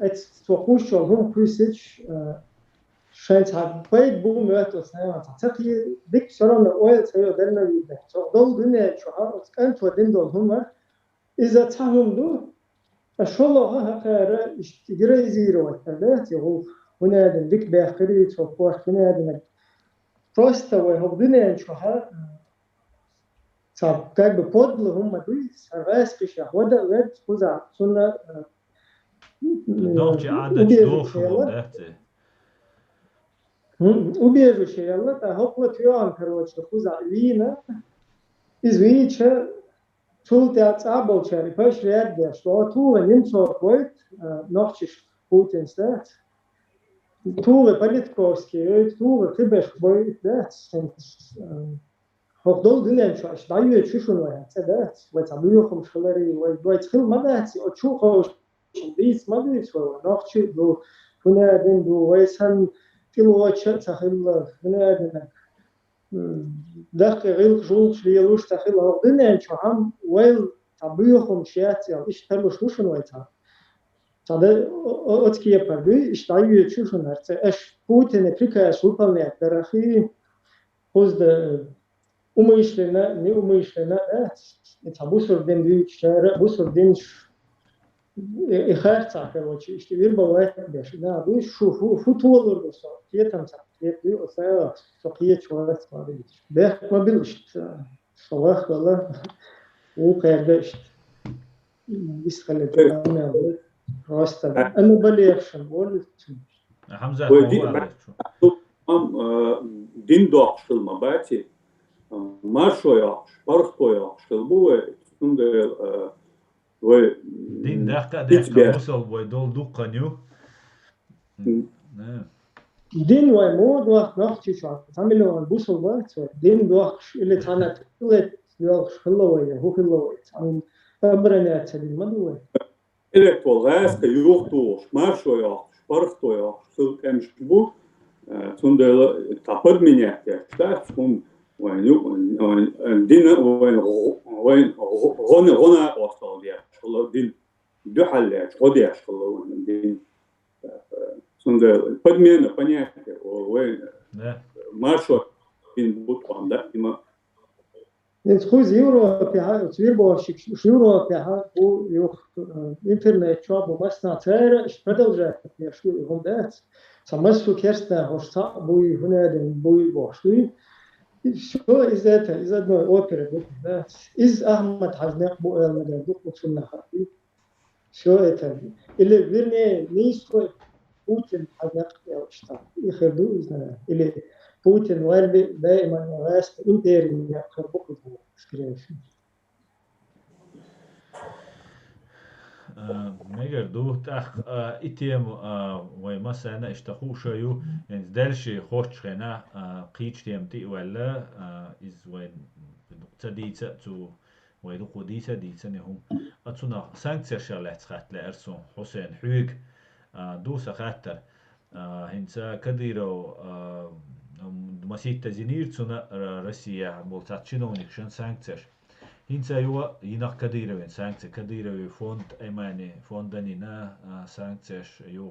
ات تو خوش شد هم کریسیچ شاید باید بو میاد از نه تاکی دیک سران اویل سری در نمیده تو دل دنیا چهار انت و دین دل هم از تهم دو اشولا ها هکاره اشتیگره زیرو وقت یهو هنر دن دیک بیاخری تو پوش هنر دن پروسته و هم دنیا چهار سب که به پودل هم دوی سرایس کشه وده ود خوزا سونه Dohçe adet dohşum dehte. Убежище şeyler da hopla tüyan короче khuza lina izviche tulta tsabol chari pash red der sto tu nimso koit nochchish Putin stat tu politkovski tu khibesh boit dat hokdol dilen shash dayu chushun wa tsadat wa tabiyo khum shlari wa doit khil madat o chu khosh dis madis wa nochchi do hunadin do waisan كيلووات تخيل هنا دقيق غير جول شليلوش تخيل هردنا شو هم ويل طبيعهم شيات يعني إيش تلوش وشون ويتها هذا أتكيه بردي إيش دايو تشوفون هرت إيش بوتين أفريقيا سوبرنيا ترخي خود أميش لنا نأميش لنا يتبوسر دين ديك شارع بوسر دين İhar çakır işte bir babayet beş. Ne bu şu tuğulur bu so. Yetem çakır diyor. O sayı sokiye çoğalat var diyor. Bekma bil işte. Sabah valla o kayda işte. Biz halledeceğiz. Rasta. Ama böyle yaşam. Hamza am din doğuşulma bati. Marşoya, barxtoya, bu üstünde din dehka musal boy dol dukkanyu. Din ve mod ve nakçı şu. Tamam busol var. Din doğuş ile tanıt. Evet, yok hıllavaya, hıllavaya. Ömrüne çelilmedi. Elektol gazete yoktu. Marşoya, barxtoya, sılkemiş bu. Sonda tapır miniyette. Son din غنى وصل ديال شغل دين دو حلات غدي شغل دين سند подмена понятия وين маршо دين بوتقام ده ما نتخوز يورو في ها تصوير بوشك يورو في ها و يوخ انترنت شاب ومصنع تاير اشتغل جاك يا شو هم ده سمسو كيرستا هوشتا بوي هنا دين بوي بوشتي شو إذا نوع أوبرا ده إذا أحمد حزنق بو المدى دوك وصلنا خاطي شو إتاني اللي بيرني نيسو بوتين حزنق يا وشتا يخردو إذا اللي بوتين والبي دائما راست إنتيري يخربوك سكريشن مگر دوت اخ اتیم و مثلا اشتخو شيو يعني درشي خوش خنا قيش تيمتي ولا از وين تديت تو ويدو قديسة ديتني هم اتونا سانكسر شغلات خاتل ارسون حسين حويق دوسا خاتر هنسا كديرو مسيت تزينير تسونا روسيا بولتاتشينو نكشن سانكسر Hinsa juo jinak kadīravien sankcija kadīravi fond emaini fondanina sankcijas ju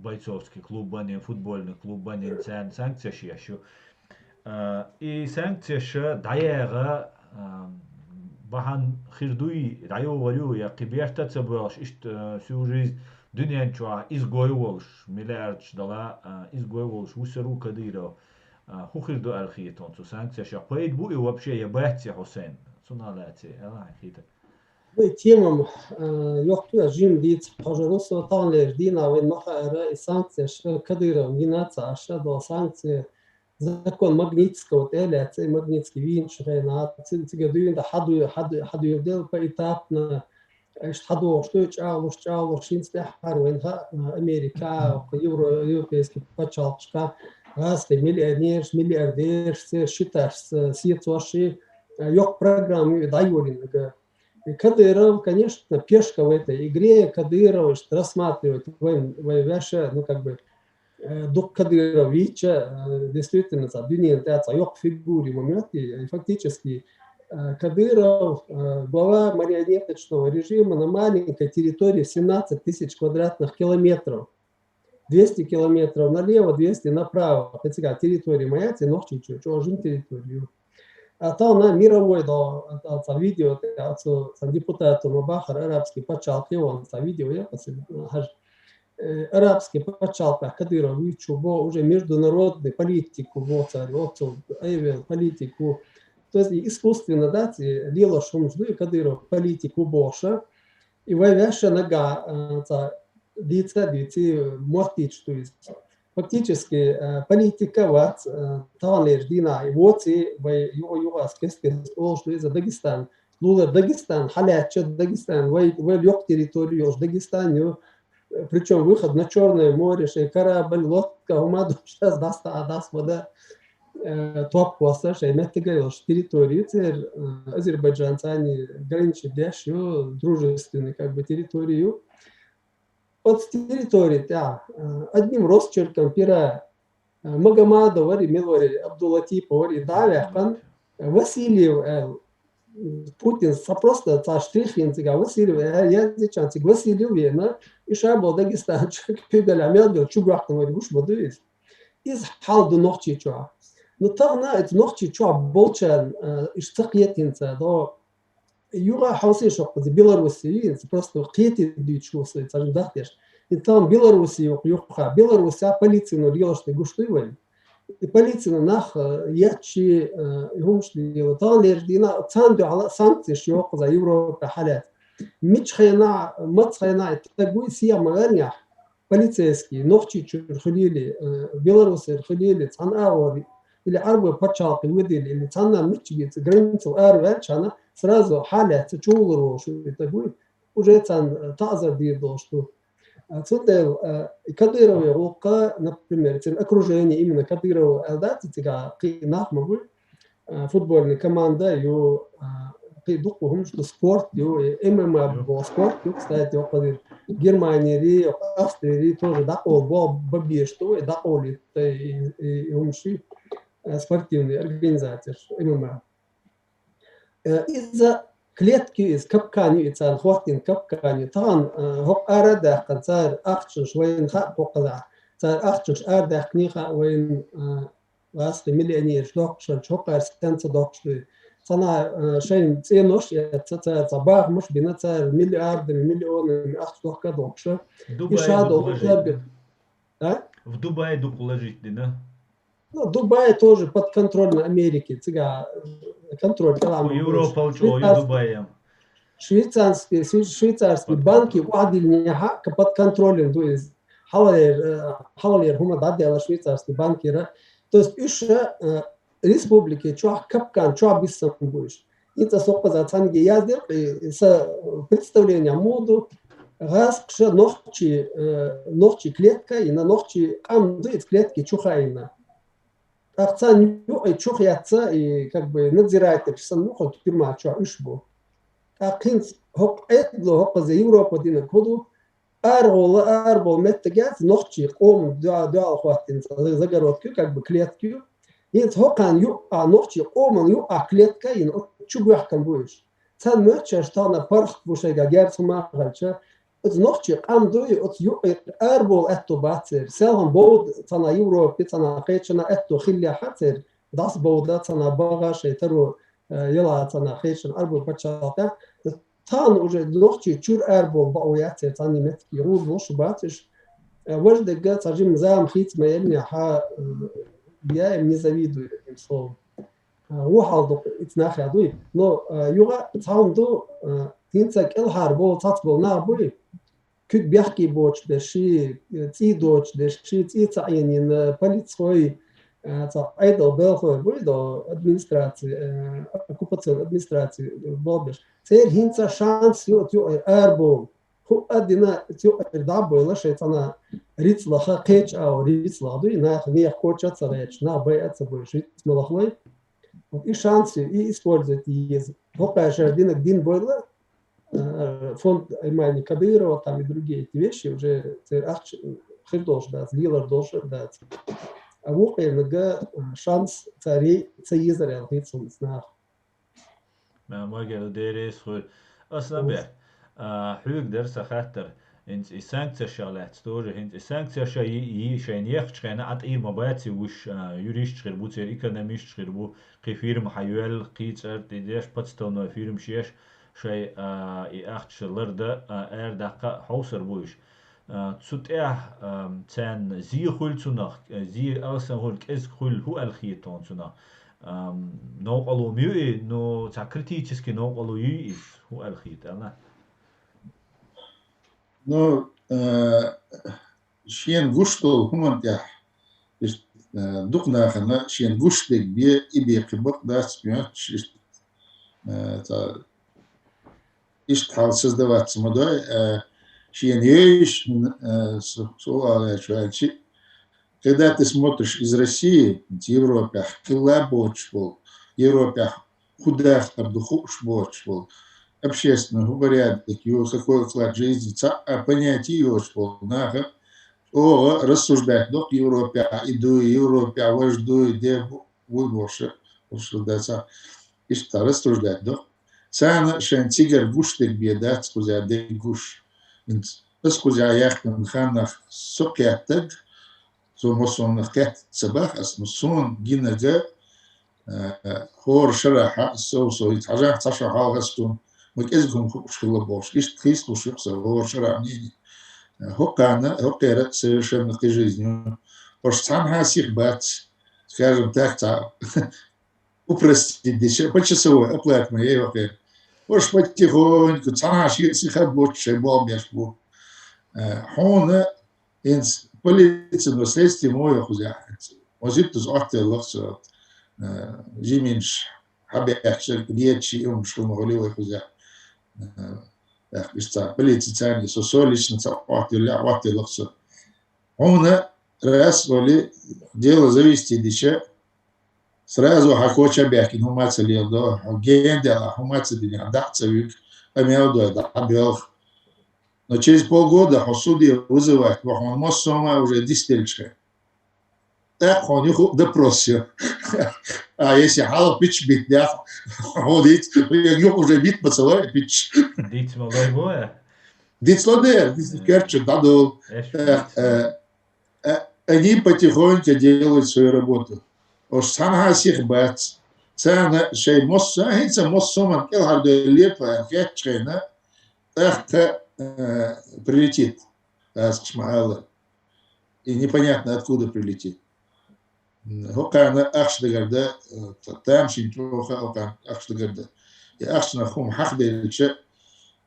бойцовский клуббанин, футбольный клуббанин санкция еще. И санкция еще даяга бахан хирдуи даю варю я киберта цебалш всю жизнь дуньян чуа изгой волш миллиард дала изгой волш усеру кадиро хухирду архитон су санкция еще поэт бу и вообще я бахти Хусейн суналати хита темам ёхту жим дит пожалуйста танлер дина вен махара санкция кадиро гинаца аша до санкции закон Магнитского эляция Магнитский вин шрена цигадуин да хаду юдел поэтапно хаду что шинстя харвенха Америка европейский пачалчка расли миллиардер считаешь ситуации ёк программы дайворин Кадыров, конечно, пешка в этой игре. Кадыров рассматривает ваше, ну как бы Дух Кадыровича действительно обвиняется в фигуре в моменте. И фактически Кадыров глава марионеточного режима на маленькой территории 17 тысяч квадратных километров. 200 километров налево, 200 направо. Хотя территория моя, ночью чужим территорию. А там на мировой видео депутат Мабахар арабский почалки он видео я арабский почалка Кадырович уже международный политику политику то есть искусственно дать лило шумжду и Кадыров политику больше и вовяша нога лица мортич то есть фактически политиковать талер дина эмоции в югославской области за Дагестан. Лула Дагестан, халяча Дагестан, в лёг территорию Дагестан, причем выход на Черное море, корабль, лодка, умаду сейчас даст вода топ класса, это говорил, что территории азербайджанцы они граничат дальше, дружественные как бы территорию. От территории, да, одним росчерком пера Магомадов, Милори, Абдулатипов, Давяхан, Васильев, Путин, просто штрихин, Васильев, я сейчас, Васильев, Вена, и Шабал, Дагестан, Чугаля, Мелбил, Чугахтан, Гуш, Мадуис, из Халду Нохчи Чуа. Но там на это Нохчи Чуа Болчан, из Цакьетинца, до Юра Хаусишок, Белоруссии, просто хети дичусы, цаждахтеш. И там Белоруссия, Юха, Белоруссия, полиция, но дело, что гуштывали. И полиция нах ячи, гумшли, там леждина, цанду санкции, что за Европа халят. Мичхайна, мацхайна, это сия магарня, полицейские, ногчи чурхулили, белорусы хулили, цанаури, или арбы пачалки выдали, или цана мичгицы, границу арвачана, сразу халят, чулру, что это будет, уже цан тазар дирдол, что отсюда Кадырова, например, окружение именно Кадырова, Элдати, нахмагу, футбольная команда, ее придумал, что спорт, ММА был спорт, кстати, в Германии, Австрии тоже дакол был бабе, что даколи, и умши спортивные организации, ММА. Из-за клетки из капкани, из анхватин капкани, там хоп арадах, цар ахчуш воин хап покала, цар ахчуш ардах книха воин вас миллионер докшер чокар станца докшер. Цана шейн ценош, цар забах муж бина цар миллиардами, миллионами ахчуха докшер. И шадо в Дубае положить, да? Ну, Дубай тоже под контролем Америки, контроль. Европа, Дубаем. Швейцарские банки под контролем, то есть Халалер, Хумададела, швейцарские банкиры. То есть еще республики, чуах капкан, чуах бисам будешь. Это сок за цанги яздер, с представлением моду, раз кша ногчи клетка, и на ногчи амды клетки чухайна. Акца не чухается и как бы надзирает, что ну тюрьма чуа ишбу. А кинс хоп эдло хоп за Европу дина коду арбол меттегат ногчи ком дуал хватин загородки как бы клетки. И хокан ю ногчи оман ю клетка и чугахкан будешь. Цан меча что на парх бушега герцума галча het nog je aan doe het je erbol etto bater zelfs bod tana Europa tana khechna etto khilya hater das bodat tana bagage tero yala tana khechna erbol pachata tan уже nog je chur erbol baoyat tani met yurul bosh batish وجد جات رجيم زام خيت ما يلني بيا من زويدو صو وحال اتناخ يدوي نو يوغا تاوندو تنسك الحرب تطبل نابوي كيك بيحكي بوش دشي تي دوش دشي تي تعينين بوليتسوي تا ايدو بلخو بويدو ادمنستراتي اوكوباسيون ادمنستراتي بوبش تير هينتا شانس يو اربو هو ادينا تيو دابو لا شيطانا ريت لها قيتش او ريت لادو نا خنيه كوتش تصريش نا باي اتسبوش ملخوي и шансы, и использовать язык. Пока один дин было, фонд Аймани Кадырова там и другие эти вещи уже должен дать, лилар должен дать. А вот иногда шанс царей цаизаря алхитсум снах. ما قالوا ديري سخول أصلا بيع حوق درس خاطر انت السانكتير شغلات ستوري انت السانكتير شيء شيء يخش خنا عط اي مباتي وش يوريش تشغل بو تير ايكونوميش تشغل بو قي فيرم حيوال قيتر ديش باتستون فيرم شيش شيء اخش لرده دقه حوسر بوش تسوت تان زي خلتنا زي اصلا هول كز خل هو الخيتون تنا نو قالو ميو نو تا критически نو قالو يي هو الخيت انا Но шен гуштол хумантя дух нахана шен гуштек бе и бе кибок да спят хал создавать самодой шен ешь суала чуальчи. Когда ты смотришь из России, в Европе, килабочвол, Европе худах абдухушбочвол, общественного порядка, его какой вклад жизни, а понятие его наха, рассуждать, но Европе, иду Европе, вожду, где вы больше рассуждаться, и что рассуждать, да? Цана шантигер гуштек беда, скузя де гуш, скузя яхтан ханах сокятаг, зомосон кет цабах, асмусон гинага, хор шараха, соусо, и тажах ташаха гастун. Вот ezgum школа бош, ist Христос шипса, воршара мнение. Хокана, хокера совершенно этой жизнью. Пошцан хасих бац, скажем так, упростить дешевле, почасовой, оплат моей окей. Пош потихоньку, цанаши сихат больше, бомбяшку. Хона инс полицейного следствия мой охузяхать. Возит из орта лохсо, жиминш, хабяхшер, диечи, школ моголевой охузяхать. Полиция лично он раз дело завести дича сразу хакоча бяки ну мацали до гендела хумацали даться вик амелдо да абел. Но через полгода хосуди вызывает он моссома уже дистельче. Так он их допросил. А если хал пич бит, да, ходит, я уже бит поцелуй пич. Дить молодой боя. Дить сладер, дить керчу дадул. Они потихоньку делают свою работу. Ош сам их бац. Цена шей мосса, хинца моссоман келхарду лепа, хетчена, так прилетит. И непонятно откуда прилетит. هوكان أخش دقردة تامشين توخا هوكان أخش دقردة أخش نخوم حق ديش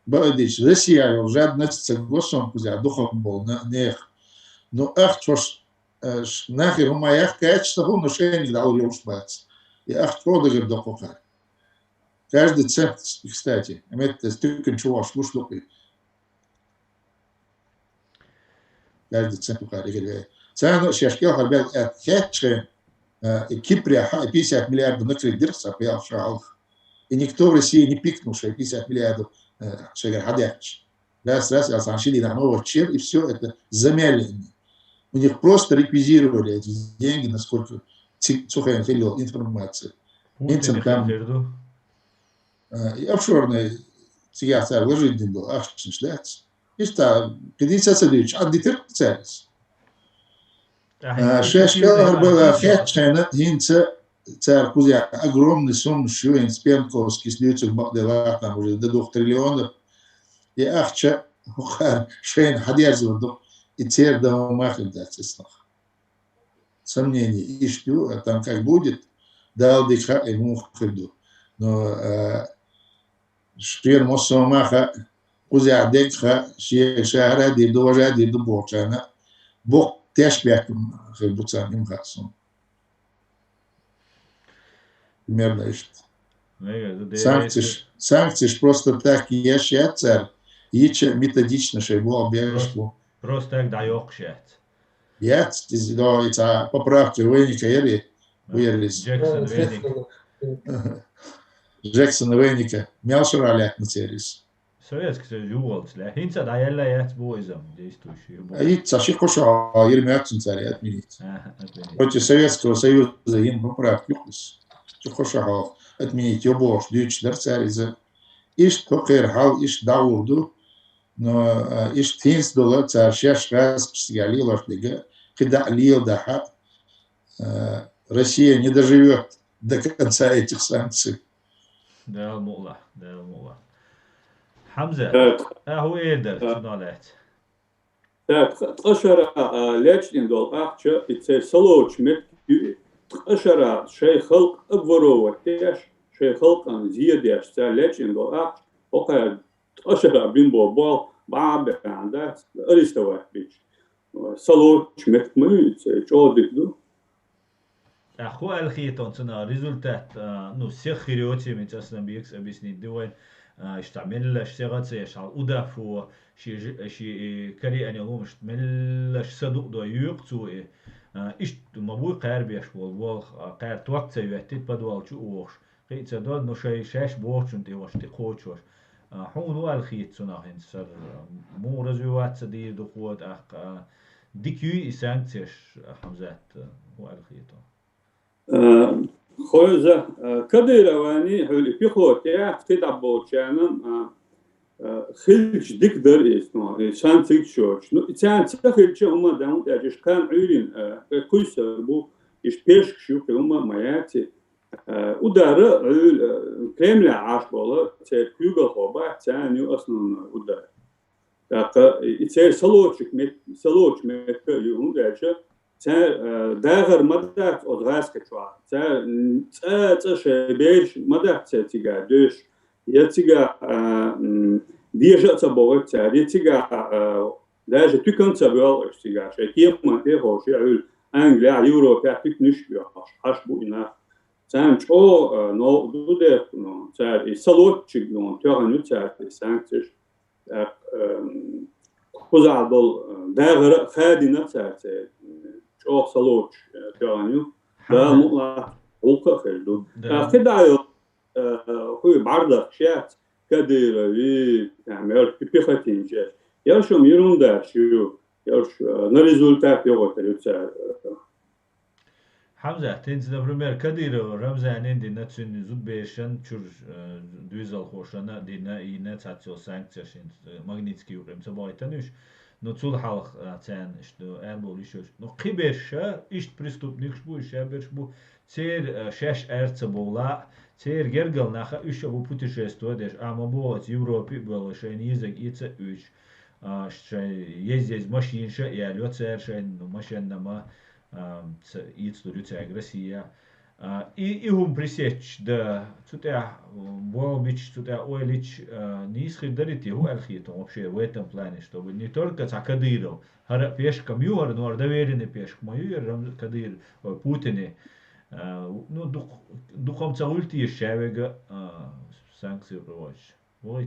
بعديش روسيا يوجد نتسجوسهم كذا دخل بول نيخ نو أخش ناخر هم يحكيش تقول نشين يدعو يوش باتس أخش كود دقردة هوكان каждый цент, кстати, имеет столько чего слушай каждый цент уходит. Цену шашкел харбел хетче Кипре 50 миллиардов на кредит сапял шал. И никто в России не пикнул, что 50 миллиардов шагар хадяч. Раз я саншили на новый чер, и все это замяли. У них просто реквизировали эти деньги, насколько сухая информация. Инцем там и офшорные цигаса вложить не было, ах, шляц. إشتا كديسة سديش عدي تركتس أحيي شاشة أربعة إتشيزة فيت شينة هينسا تار كوزي огромный суммы شو إن سبيمكوسكي سديوتك بعد لاقة وجد دوخ تريليون يا أخشى وخار شين حديث زودو يتير ده ما خدت إصلاح сомнений ищу там как будет дал диха ему خدو но شير مصوماخا كوزي عديكها شي شهر دي دو وجا دي دو بوچانا بوق تشبيكم في بوتسان им خاصم примерно ишт санкции просто так ящаться иче методично шейбо объясню просто так даёк шет Jetzt ist da jetzt поправки Вейника Ери, Джексон Вейник. Джексон Вейника, мелшер аляк на терис. Советский Союз уволц, ля. Хинца да елла яц бойзам действующий. Ит саши коша ермятцин царь отменить. Против Советского Союза им поправки лукус. Коша отменить ёбош, дючдар царь за. Иш токер хал, иш даурду. Но иш тинс дола царь шеш раз псигали лошдига. Когда лил даха, Россия не доживет до конца этих санкций. Да, мула, да, мула. Хамза, هو يقدر تنالات. تقشر ليش دول أحكي يتسلوش مت تقشر شيء خلق أبوروه تيش شيء خلق عن زيادة ليش دول أحكي وقع تقشر بين بوبال بعد عنده أريستوه بيش سلوش مت ميت جودك دو. أخو الخيطان سنا ريزولتات نو سخيروتي من أصلا بيكس أبيسني دوين اشتعمل اشتغلت سيشعل أدافو شي كري أن يقوم اشتعمل صدق دو يقتو اشت مبوي قار بيش بول قار توقت سيوهتت بدوال شو اوش قيت سدود نو شاش بوشن تي وش تقوشوش حونو الخيط سنا هن سر مو رزوات سدير دو قوات ديكيو سانكتش حمزات هو الخيطان خوزة كديرواني هولي بيخوتيا تدعب بوشانم خلش ديكدر اسمه شان تيكشوش نو إتسان تخلش هما داون تاجش كان عيرين كويس بو إش بيش شو كهما ماياتي ودار عيل كريملا عاش بالا تكيوغا خوبا تانيو أصلا ودار داقا إتسان سلوش مت يوم داجة داغر مدات أدغاس كتوا شبيش مدات تيجا دوش يتيجا ديجا تبوغت يتيجا داجا تكن تبوغ تيجا شيء ما تهو شيء عول أنجليا يوروبا تكنش بياش حشبو إنا سانش أو نو دوده نو سلوت شيء نو تيرانو سانكتش خزعدل داغر خادنا أو سلوش كانوا ده مطلع وقع خيردو كده هو بعرض شات كده لي تعمل بيختين جات يرشم يرون ده شو يرش نريزولتات يوقع تلوتسا حمزة تنز نبرمير كديرو رمزانين دي نتسون زود بيشن چور دويزال خوشانا دي نا إينا تاتيو سانكتشن ماغنيتسكي ورم سبايتنوش но цулхалх цен что эрбол еще но киберша ишт преступник бу шаберш бу цер шеш эрца бола цер гергал наха еще бу путешествовать ама бу в Европе было шен язык ица уч что есть здесь машинша и алё цер шен машин нама иц турюца Россия и хум пресечь да цутя Бобич цутя Ойлич не исхидарите у алхитом вообще в этом плане, чтобы не только Кадыров, хара пешкам юар, но доверенный пешк мою Кадыр Путине, ну духом цаульти ещевега санкции проводить. Вот.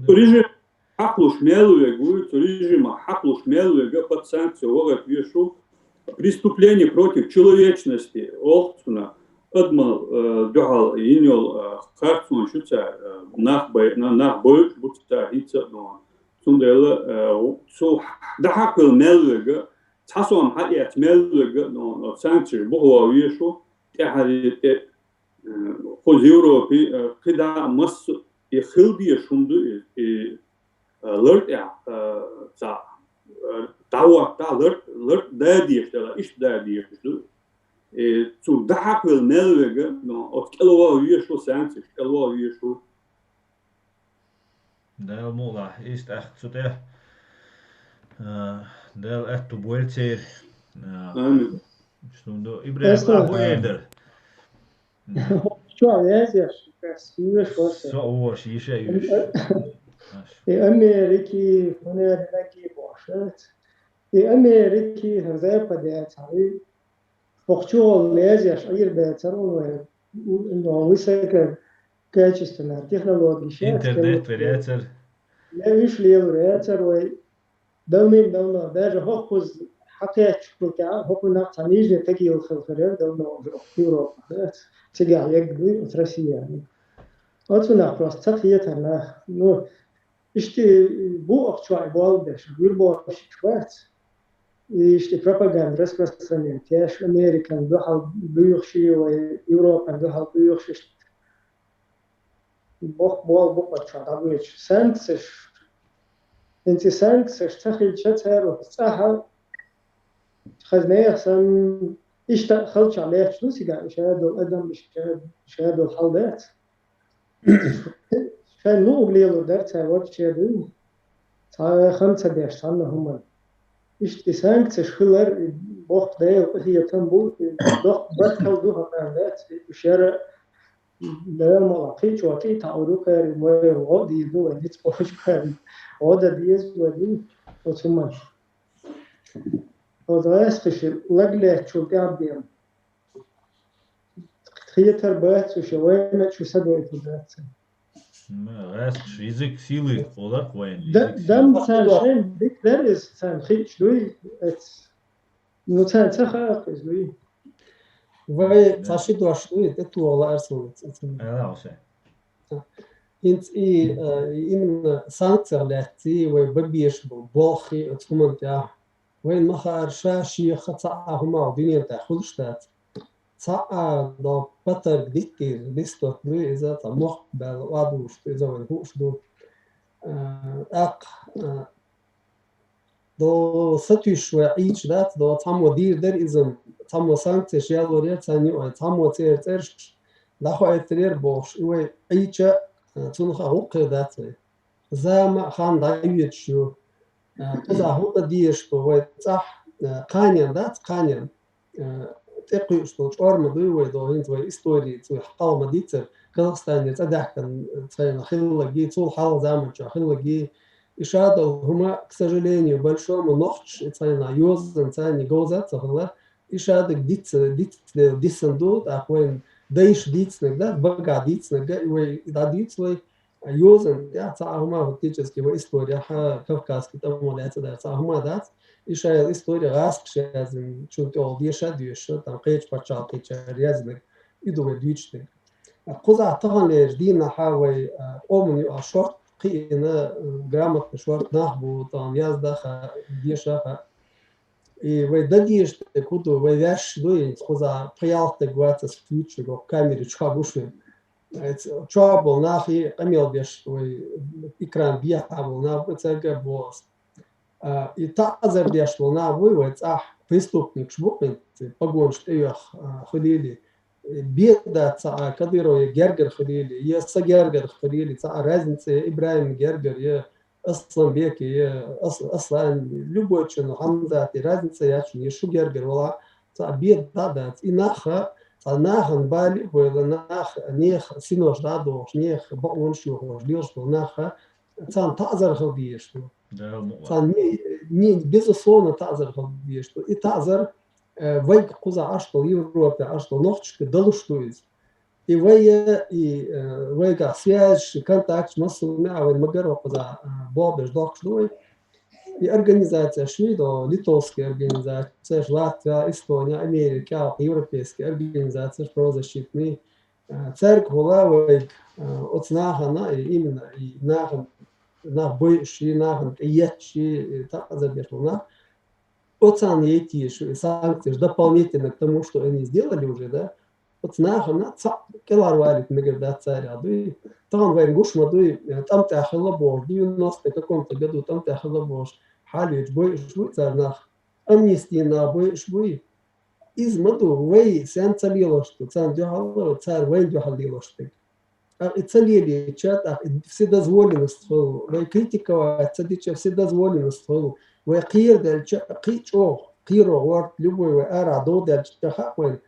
Режим хаклуш мелуегу, режима хаклуш мелуега под санкции огат вешу преступление против человечности, олцуна, адмал, дюхал, иньол, хартун, шуца, нах бой, будто хитца, но сундела, су дахакл мелвега, цасуам хатият мелвега, но санкции бухова вешу, техари, хоз Европе, когда масс и хилдия шунду, и лырт я за дауа да лырт да диештела иш да диештел zu daar wil melwegen no от келова виешу сенс келова виешу ده موضع ist echt so der der echt to boeltseer Stundo Ibrahim Abueder شو عايز بس شو so was ist ja أمريكي هنا نلاقي باشات أمريكي هذا بدأت عليه وقتها لازم أشير بيترون وإنه ويسك كاتشستنا تكنولوجيا internet verräter لا مش ليه ريتر ودولة ده هوكوز حكيت شو كا هوكو نقطنيج تجي الخلفرير دولة أوروبا تجي يجري وترسي يعني أتونا بس تفيتنا نو إشتي بو أقطع بالدش بيربوش شوات إشتي propaganda распространяет. Я ж Американ дохал бюхши, Европан дохал бюхши. Бог почва, да будет. Санкции, эти санкции, тахил чатер, тахал. خذناه سن خلش عليه فلوس قاعد يشاهدوا الأدم يشاهدوا الحلقات كان مو قليل درتها وقت شادو تا 5 سنة هم إيش تسانك تشخلر بوق ده هي تنبو دوق بركل دوها بعدات وشارع لا ملاقي شواتي تعودوا كاري وعودي دو اللي تبوش كاري عودة ديز ودي وثمش وضعيس لقلة شو قاعدين خيتر بات وشوينة شو سدوا إتبات rest rizik sili olarak koyun دم سانشين بيك درس سان خيش دوي نو سان تخاقز دوي Vai taşı dolaştı etu olarsın. ja se Int in sanktsiyalarti ve babiyş bu bolxi atkuman ya وين مخار شاشي خطأ هما دنيا تأخذشتات صاع دو بطر ديكير ليستو بري إذا مقبل وادوش إذا ونهوش دو أق دو ستوش وعيش دات دو تامو دير در إذن تامو سانكتش يالو رير تاني وي تامو تير ترش داخو ايترير بوش وي عيشة تنخ أغوق دات زاما خان دايويت شو إذا هو ديش تو صح قانيا دات قانيا تقيش تو أرم دوي دو هنت وي إستوري تو حقل مديتر قرصتاني تدحكن تفين خلقي طول حال زمان شو خلقي إشادة هما к сожалению большому ночь تفين يوزن تاني جوزات صهلا إشادة ديتسندوت أخوين دايش ديتسنك ده بقى ديتسنك ده وي دا ديتسوي يوزن يا هما фактически в история кавказский там молятся да هما да ишая история раск шазин чунто диша диша там кеч пачал кеч рязник идове дичте قزع طبعا لجديد نحاول أمني أشرت قينا جرامة شورت نحبو طبعا يازدخ ديشا ويدديش كودو ويداش دوي قزع قيالت جواتس فيوتشر وكاميري تشابوشين trouble ناخي قميل بيش وإكرام بيها بولنا بتسجى بوس يتعذر بيش بولنا بوي ويتأح преступник шбукнет погон штеях ходили беда ца кадыро гергер ходили я с гергер ходили ца разница Ибрahim гергер я Асланбек я Аслан любой чин Хамза разница я чин Ешу гергер вала ца беда да инаха ناخن بالي ولا ناخ نيخ سينوش دادوش نيخ بقونش يوش ديوش ناخ تان تعذر خلديش تان ني безусловно تعذر خلديش и تعذر вайк куза аштол Европе аштол нохчка далуштуиз и вайга связь контакт масуме а вай магар куза бобеш докшлуй и организация швидо литовская организация Латвия Эстония Америка европейская организация правозащитные церковь лавой от нахана именно и нахан на бойши нахан ячи та забежала от сан эти санкции дополнительно к тому что они сделали уже да وتناخنا تصع كلار والد مقدات ساري عضوي طبعا وين قوش مضوي يعني تمتع خلا بوش دي الناس تكون تقدو تمتع خلا بوش حالي جبوي شوي تارناخ أمنيستينا بوي شوي إز مدو وي سان تليلوشت تان جو حلا تار وين جو حليلوشت تسليلي تشات все дозволено стол وي критика تسدي все дозволено стол وي قير دل قيچو قيرو ورد любой وي ارا دو دل حق وين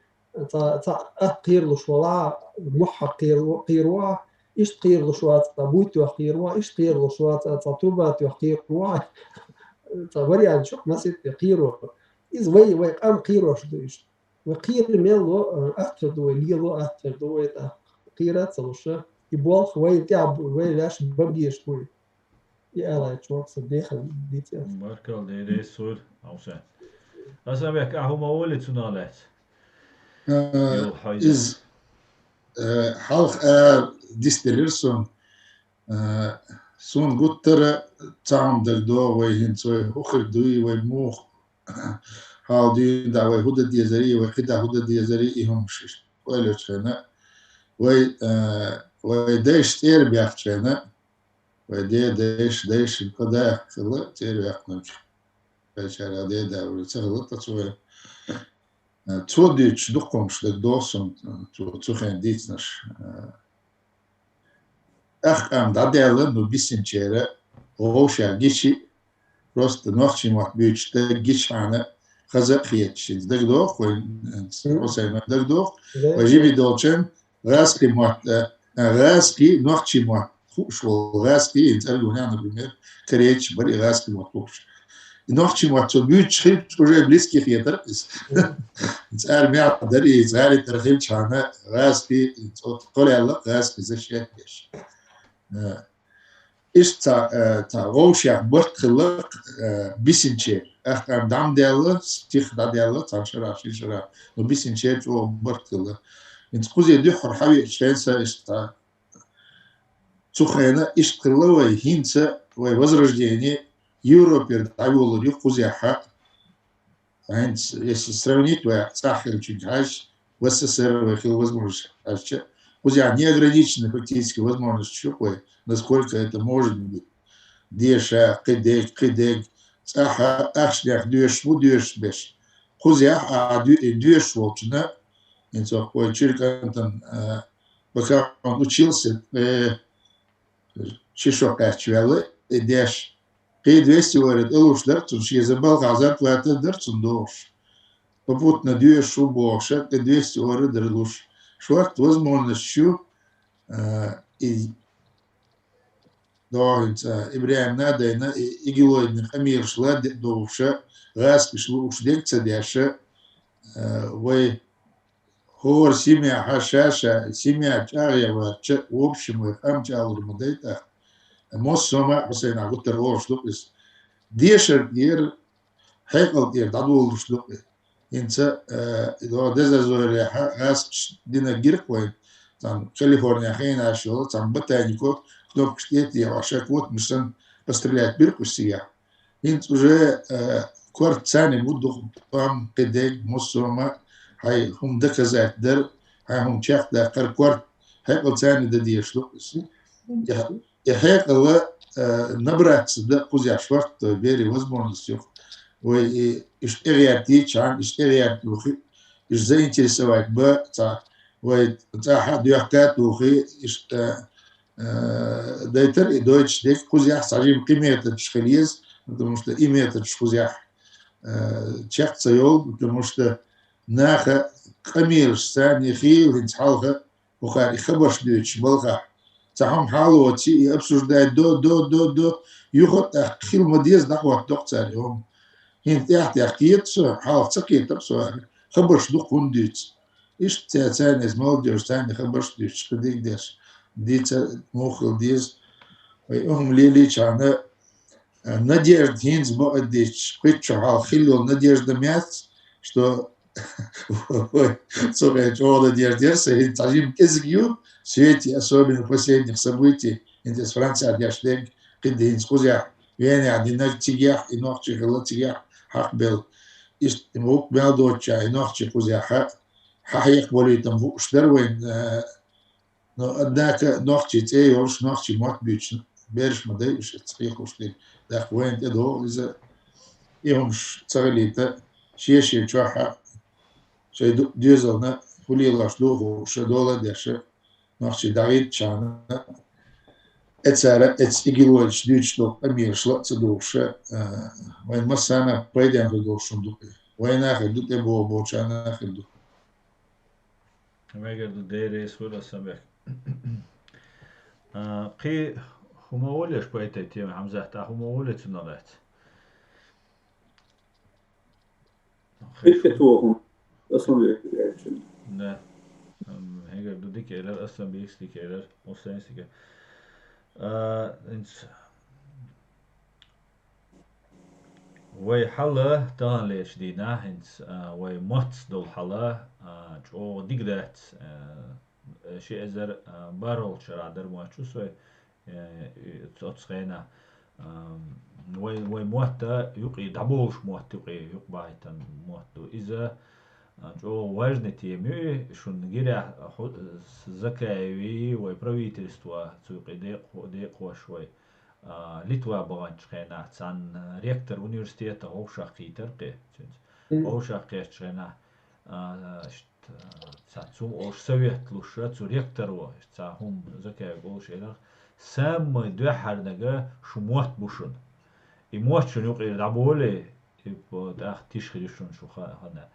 قير لشولا محا قيروا إيش قير لشوات بويتو قيروا إيش قير لشوات تطوبات قيروا توريان شو ما ست قيروا إز وي قام قيروا شدوش وقير ميلو أتردو ليلو أتردو قيرات صلوشة يبوخ وي تعب وي لاش ببديش وي يا لا شو صديق ديتي بارك الله دي سور أوسان أصلا بك أهو مولد سنالات يو حايزة إز حلق ديستريرسون سون قطر تعم دردو وي هنسوي أخر دوي وي موخ حال دوي دا وي هودا ديزاري وي خدا هودا ديزاري إهم شش ويلو تشينا وي ديش تير بيخ تشينا وي ديش قدا خلا تير بيخ نمش بيشارة دي دا وي تخلا تسوي توديش دقمش لدوسم تخين ديتنش ام داديلا نو بيسنچيره ووشا جيشي просто ночи мот бючте гишана хаза хиечи дагдох وين осайна дагдох важиби долчен раски ночи мот шо раски интергуна например креч бari раски мот пуш ночи мот бючи уже близких етер زار ميا دري زاري ترخيل شانا راски تقول يلا راски زشيش إيش تا غوشة برت خلق بيسنشة أم دام ديالله تيخ دا ديالله تانشرا شيشرا نو بيسنشة جو برت خلق إنت قوزي دي حرحوي إشكانسا إيش تا تخينا إيش خلق وي هينسا وي возрождение Европе давило дي قوزي حق если сравнить Сахар чуть дальше, в СССР выходил возможность, неограниченные фактически возможности, насколько это может быть. Деша, кедек, Сахар, Ахшлях, Дюш, Беш. Хузя, Дюш, Волчина, пока он учился, Чешок Ахчвелы, и Деш. Кей 200 говорит, элуш дерцун, что я забыл газар плата дерцун дош. Попутно дюешу боша, кей 200 говорит, дерлуш. Шварт возможностью и доинца Ибраим надайна и гилоидных амир шла доуша, газ пишло уж лекция дяша, вы хор семья хашаша, семья чарьева, в общем, их амчалур мудайта. موسما حسين عقدت الروش لقيس ديشر دير حيقل دير دادول روش لقي إنسا إذا دزا زوري غاس دينا جيرك وين تان كاليفورنيا خين عشوه تان بتانيكو كنوب كشتيتي وعشاكوت مشان بسترليات بيركو السياح إنت уже كورت ثاني مدو قام قديك موسما هاي هم دكزات در هاي هم تشاخ دا قر كورت حيقل ثاني دا ديش لقيس هيك هو نبرات ده قوزي عشوات بيري возможностью وي اشتغياتي чан اشتغيات وخي اش زي интересовать б تا وي تا حد يحكات وخي اش دايتر и deutsch дек قوزي احساجим قيمة تشخليز потому что имя это قوزي чех цаёл потому что наха камир сани хи винцалха وخاري خبرش ديش بلغا تهم حالوتي обсуждать до يخط خيل مديز دعوة دكتور اليوم هين تحت حكيت حال سكيت بسؤال خبرش دو كونديت إيش تاني اسمه ديش تاني خبرش ديش كديك ديش ديت موخل ديز ويهم ليلي كان надежд هينز بقى ديش قيت حال خيلو надежда мят что Цугачева надежда, и тажим кезгью в свете особенно последних событий, из Франции отъяштег, когда инскузя, вене одинок тигях, и ногчи гала тигях, хак был, и мук бел доча, и ногчи кузя хак, حقيقة وليتم فوش دروين ذاك نوختي تي ورش نوختي موت بيتش بيرش مديش تصحيح وشتي ذاك وين تدو إذا يهمش تغليته شيء تشوحه شيء ديزلنا ولي لاش دوغو شدولا ديش نوختي دايد شان اتسارة اتسيجيلوش ديشلو أمير شلت تدوش وين مسانا بيدين تدوشون دوك وين آخر دوت أبو بوشان آخر دوك ما يقدر ديريس ولا سمك قي هم أولش بيتي تيم حمزة تا هم أولش نلات فكرتوهم أصلا نه هنگر دو دیکیلر اصلا بیش دیکیلر مستنیس دیگه انت وی حالا دان لیش دینا انت وی مات دول حالا جو دیگرت شيء ازر بارول شرادر ماتشوس وي تسخينا وي موتا يقي دبوش موت يقي يقبايتن موتو اذا جو важности мы шун гиря закаеви وي правительство цуقي ديق وشوي لتوا بغانشخينا цан ректор университета Овшахи терقي Овшахи шخينا цум ош совет луша цу ректору цахум закаев голшелах сам двахарнага шумот бушун и мочун юqi даболе ипо дах тишхришун шуха хана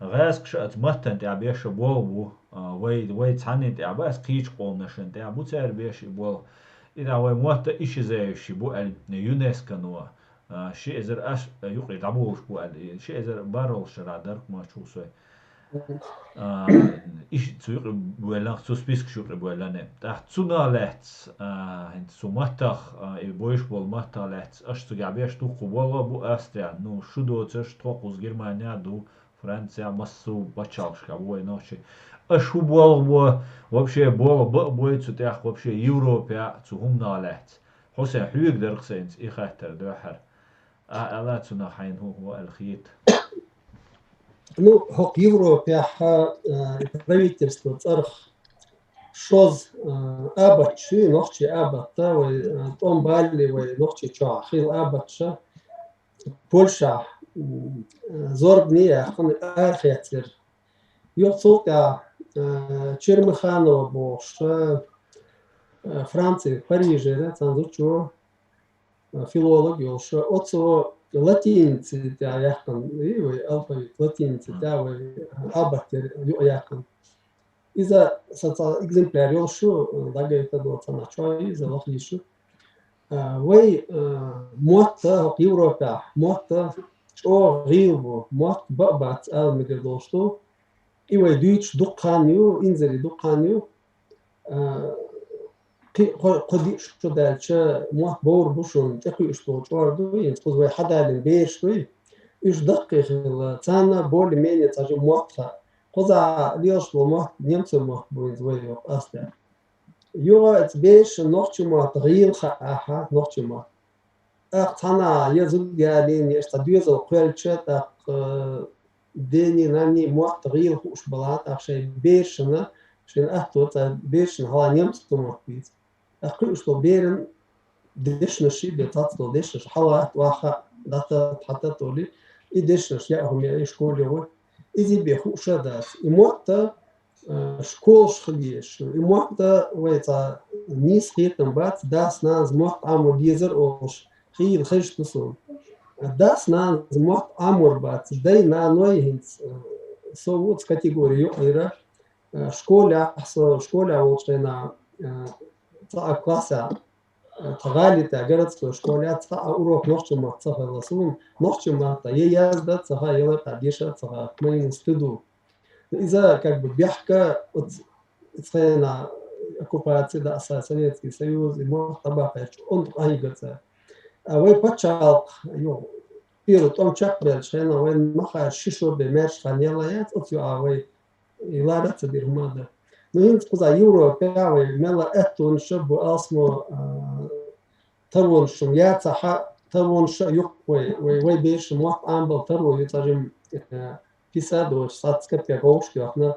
غاز قشأت متن تاع بيش بولو وي تعني تاع باس قيش قولنشن تاع بو تاع بيش بول إذا وي موت إيش زي شي بو اليونسكو نوا شيء زر أش يقري دبوش بو شيء زر بارول شرادر ما شو سوي إيش تسوق بولا سو سبيسك شو بولا نه تحت سونا لات هند سو متخ بويش بول متخ لات أش تجا بيش تو قبولا بو أستيا نو شو دو تش توقوز جرمانيا دو Франция массу бачалшка, бой ночи. А шу бол вообще бол бой цутях вообще Европе цугум налет. Хосе حويق درقسينس إخاتر دوحر. ألا تنا حين هو الخيط. Ну, хок Европе правительство царх шоз абачи ночи абата, том бали ночи ча хил абача Польша زوربني أخن آخر يوصل تا تشيرمخانو بوش فرنسا باريس ده تنزل فيلولوج يوش أتصو لاتيني تا يحكم إيوه ألفابيت لاتيني تا وأبكر يحكم إذا ستا إكزمبلار يوشو دعى يتدو تناشوي إذا لخيشو وي موتا يوروبا موتا شو غيرو موت بقبات مدير دوستو إيوه دويتش دقانيو إنزلي دقانيو قدي شو دالشة موت بور بوشون تخي إشتو شواردو ينتقز وي حدا لنبير شوي إيش دقيق تانا بول ميني تاجي موتها قزا ليوشلو موت نيمتو موت بوينز ويو أصلا يوه تبيش نوختي موت غير خاها نوختي موت أنا يزول قالين يستديوز القلشة ديني ناني موت غير خوش بلاد أخشي بيرشنا شين أهتو بيرشن هلا نيمتو موت بيت أخيش لو بيرن ديشنا شي بيتاتو ديشنا حلا واخا داتا حتى تولي إديشنا ياهم يعيش كل يوم إذا بيخوش داس موت شكول شخليش موت ويتا نيس خيتن بات داس ناز موت عمو ديزر أوش خيل خيش تصون داس ناز موت عمور بات داي نانوي هنس صوت كاتيجوري يقرا شكولا أحسن شكولا وشينا تا كلاسا تغالي تاجرت شكولا تا أوروك نوشة ما تصها رسوم نوشة ما تا يازدا تصها يلا تعديشة تصها كمان استدو إذا كان بيحكى تصينا كوبراتي دا أساسية سيوز إمور طبعا فيش أنت أي قصة وين بتشال يو بيرو توم شكل شينا وين ما خير شيشو بمرش خانيلايات أتيو أوي إلى تدير ماذا نحن كذا يورو بيعوي ملا أتون شبو أسمو ترون شميات صح ترون ش يقوي وي بيش موت عمل ترون يترجم كيسادو ساتسكت يعوش كأخنا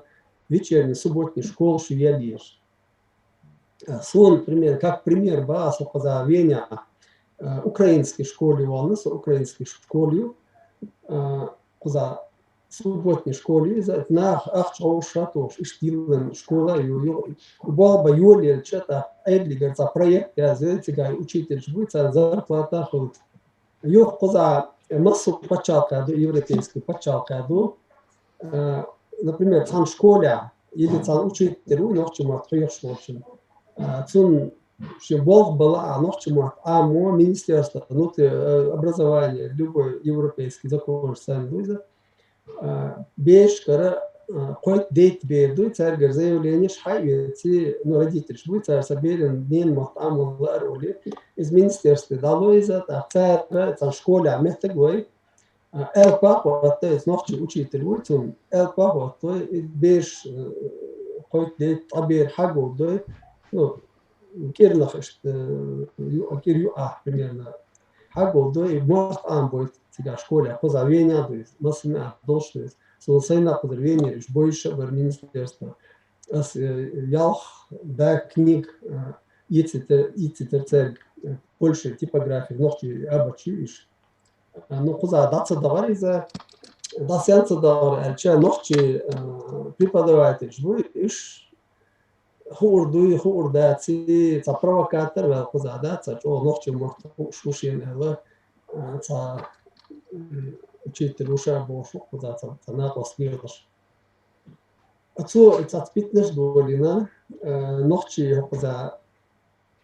вечерней, субботней школы шевелишь. Сон, например, как пример, баса поза Веня, украинской школе волнуется, украинской школе, поза субботней школе, на ахчаушатош, иштилен школа, балба юли, что-то, эдлигер, за проект, я зайцегай, учитель, будет зарплата, ходит. Юх поза массу почалка, европейский почалка, например, цан школя, или цан учитель, ночью отходишь, в общем. Цун Бог была, ночью АМО, Министерство образования, любой европейский закон, беш, хоть дейт беду, царь заявление, шайвети, родитель, будет царь соберен, день мот амулар, из министерства дало из этого, царь, школе, а метагой, папа, то есть ночью учитель, будет он, папа, то беш, хоть дейт, абер хагу, кирлахш, кирю примерно, хагу, может будет тебя школе, позовение, то есть, массами, должность. Солнцейна подервение лишь больше в министерство. Ялх да книг ицитер церк больше типографии ногти обучишь. Но куда даться давали за дасянца давали, че ногти преподаватель будешь хурдаци за провокатор вел куда даться, что ногти может шушин ела за учитель уша бошу куда-то на последуешь. Отцу это спитнешь долина ночи куда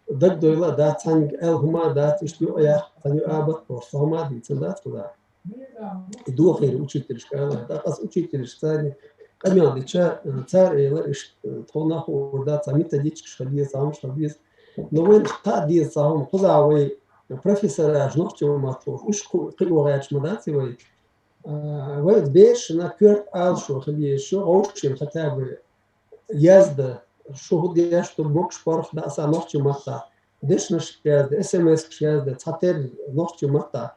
даг дойла да цанг элгма да тиштю я таню абат просто хома дицен да туда. И духер учитель шкала да аз учитель шкала камян дича царь ела иш тона хорда методичка шкале сам шкале. Но вы та ди сам куда вы профессора жнохтю матов ушку кылугач мадативой вот беш на кёрт алшу хли еще общем хотя бы язда что где что бок шпорх да са нохтю мата деш наш язда смс язда цатер нохтю мата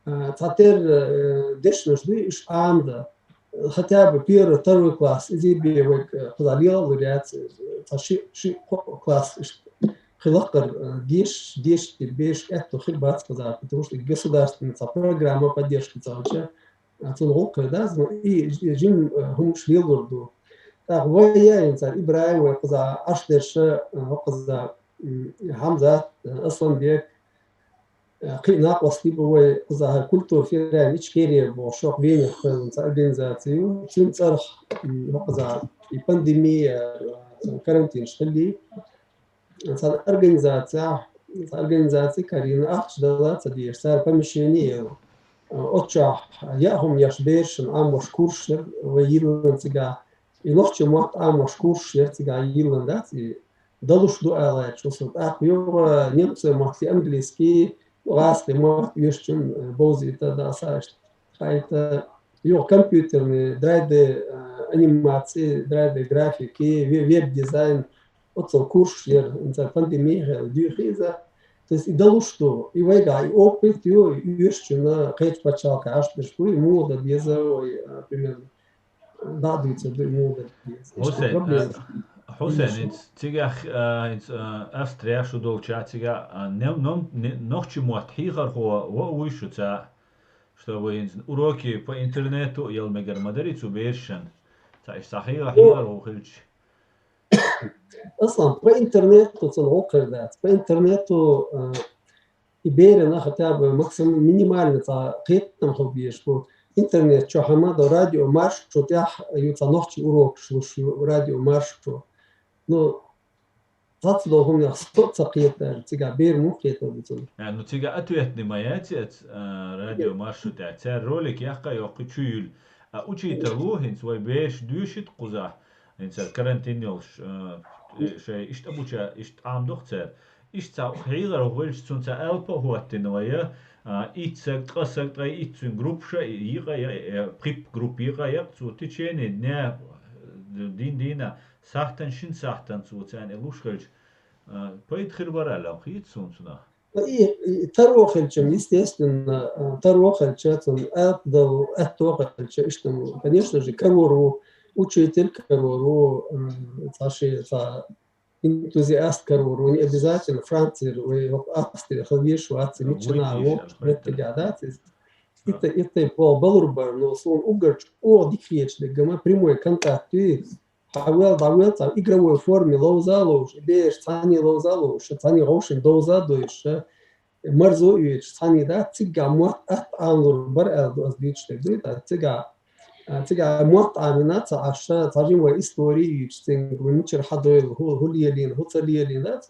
цатер деш наш иш анда хотя бы первый второй класс иди бе вот подалил вариант ши класс хилакар деш беш это хилбат сказать потому что государственная программа поддержки целча отсюда да и жим хум шлилурду так вая инсан ибраим каза ашдерш каза хамза асланбек قينا قصدي بوي ظهر كلته في رانيش كيري بوشوق بين организацию شنو صار وقزا البانديمية كارنتين شخلي صار организация كارين أخش دلات صدير صار помещение أتشا ياهم يشبيرشن أموش كورشر ويلن تجا ينوخش موت أموش كورشر تجا يلن داتي دلوش دوالات شو صرت أخيو نيمس موت أنجليزي Ласты, может, еще бози тогда сашт. Это ее компьютерные, драйды анимации, драйды графики, веб-дизайн, вот сол курс, за пандемия, дюхиза. То есть и дало что, и вайга, и опыт, и еще на хейт почалка, аж пришло, и мода безовой, примерно. Да, дается, мода без. حسين تيجا أستريا شو دول تيجا نوختي موتحيغر هو ويشو تا شو وين أوروكي по интернету يل مجر مدري تبيرشن تا إيش صحيح حيغر هو خلش أصلاً по интернету تنوقر ذات по интернету يبيرنا хотя бы максимум минимально تا قيتنا خبيش по интернет شو حماده радио марш شو تيح يوتا نوختي أوروك شو радио марш شو Ну, зато у меня 100 цакета, тига бер мухета бутун. Ну тига ответный маятет радио маршрут цар ролик яха йоқчуйл. Учитель лухин свой беш дюшит куза. Инсар карантин ёлш шей ишт абуча ишт амдох цар. Ишт цау хейгар угвелш цунца алпа хуаттиновая. Итсак қасак трай итсун группша ига прип группира я цу течение дня дина сахтан шин сахтан цуцан элушхэлж поидхир барала хит сунцна И тарохэлчем естественно тарохэлчатун атдал атохэлча что конечно же камуру учитель карору, цаши за энтузиаст карору, не обязательно Франция, Австрия, Хавиш, Швеция, начинаю, это гадать. Это по балурбар, но сон угорч, дикречный, гама прямой контакт, и давел, там игровой форме лоузалуш, беш, цани лоузалуш, цани рошин доузадуш, марзуич, цани да, цыга мот от анлурбар, аздичный, да, цыга мот аминация, аша, цажимой истории, цинг, вымчер хадойл, хулиелин, хуцалиелин, да,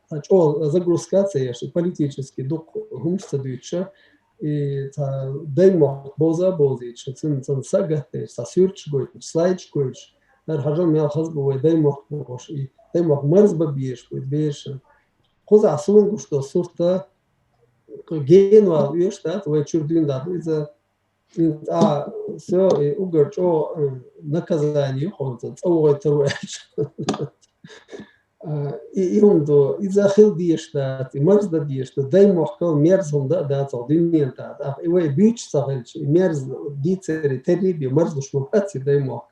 загрузкация, политический дух, гумстадуича, и дай-мо боза бозич, цин сагате, сасюрч гойч, слайдч гойч, дар хажам мел хазбой дай-мо бош, и дай-мо марз бабиеш, беш. Хоза асун что сурта генва вешта, твой чурдин да, из все угорчо наказание, хоза, цовой труэч. И он до изахил диешта, и марз да диешта, дай мохкал мерз он да цалдинента, и вы бич сахельч, мерз дицери териби, марз лушмапаци дай мох.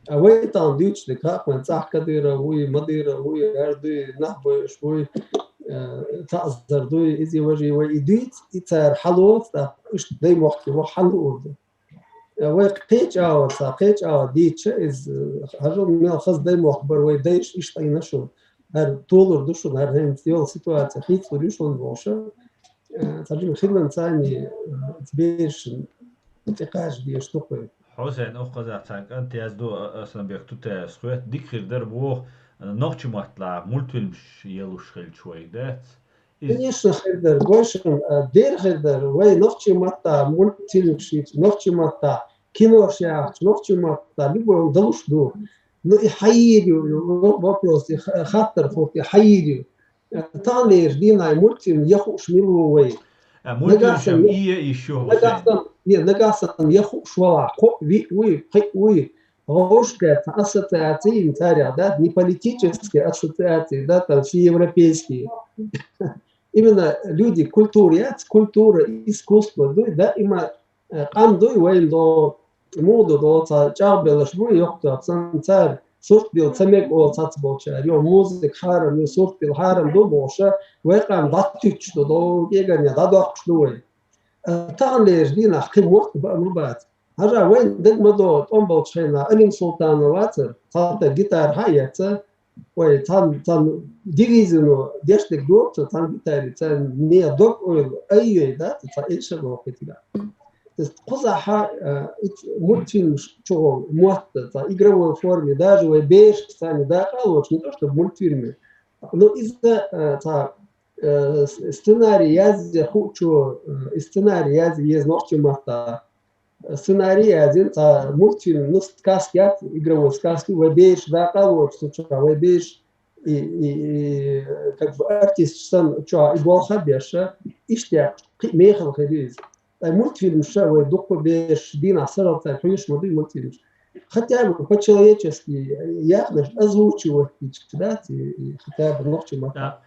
А вы там дич, да как man цахкадыра, вы мадыра, вы арды нахбоеш, вы تعذر إذا ويديت إتار حلوت إيش داي مخي وحلو وقيج أو ديتش إز هجوم من الخاص داي مخبر ويدايش إيش تاينا شو هر طول دوشون هر هم تيول سيتواتي خيط سوليوشن بوشة ترجم خدمة ثاني تبيش انتقاش ديش تقوي حسين أخذ أعتقد أنت يزدو أصلا بيكتوت سخوات ديك خير دربو نوعش مطلع ملتفيلمش يلوش خيل شوي ده. Конечно, хедер, больше дер хедер, вей ночи мата, мультфильмш, ночи мата, киношях, ночи мата, либо далушду. Ну и хайирю, вопрос, хаттер фот, и хайирю. Танер, дина, мультфильм, яхуш миловый. Мультфильм и еще. Нагасан, яхуш вала, вы, Рошка, ассоциации, да, не политические ассоциации, да, там все европейские. Именно люди, культура, искусство, да, има андой воин до моду до чабелаш бой ёхта цар сурт бил цамек ол цацболча ё музык харам ё сурт бил харам до боша вэкам даттич до егanya да дохшлуй таанлер дина химот бабат Hajra when did mado tombol chena anim sultan water ta guitar hayata way tan digizino destek dort tan guitar tan ne dok oil ayy da ta isha waqtiga tas qazaha мультфильм что muatta ta игровой форме даже way беш сами да лучше не то что в мультфильме но из-за та сценарий язи хочу сценарий язи есть ночью мата сценарий один, мультфильм, ну, сказки, игровой сказки, вебеш, да, кого, что, вебеш, и как бы артист, что, и болха беша, и что, мехал ходить. Мультфильм, что, вы духу беш, дина, сырал, так, конечно, мультфильм. Хотя бы по-человечески, ясно, озвучивать, да, и хотя бы ночью мата.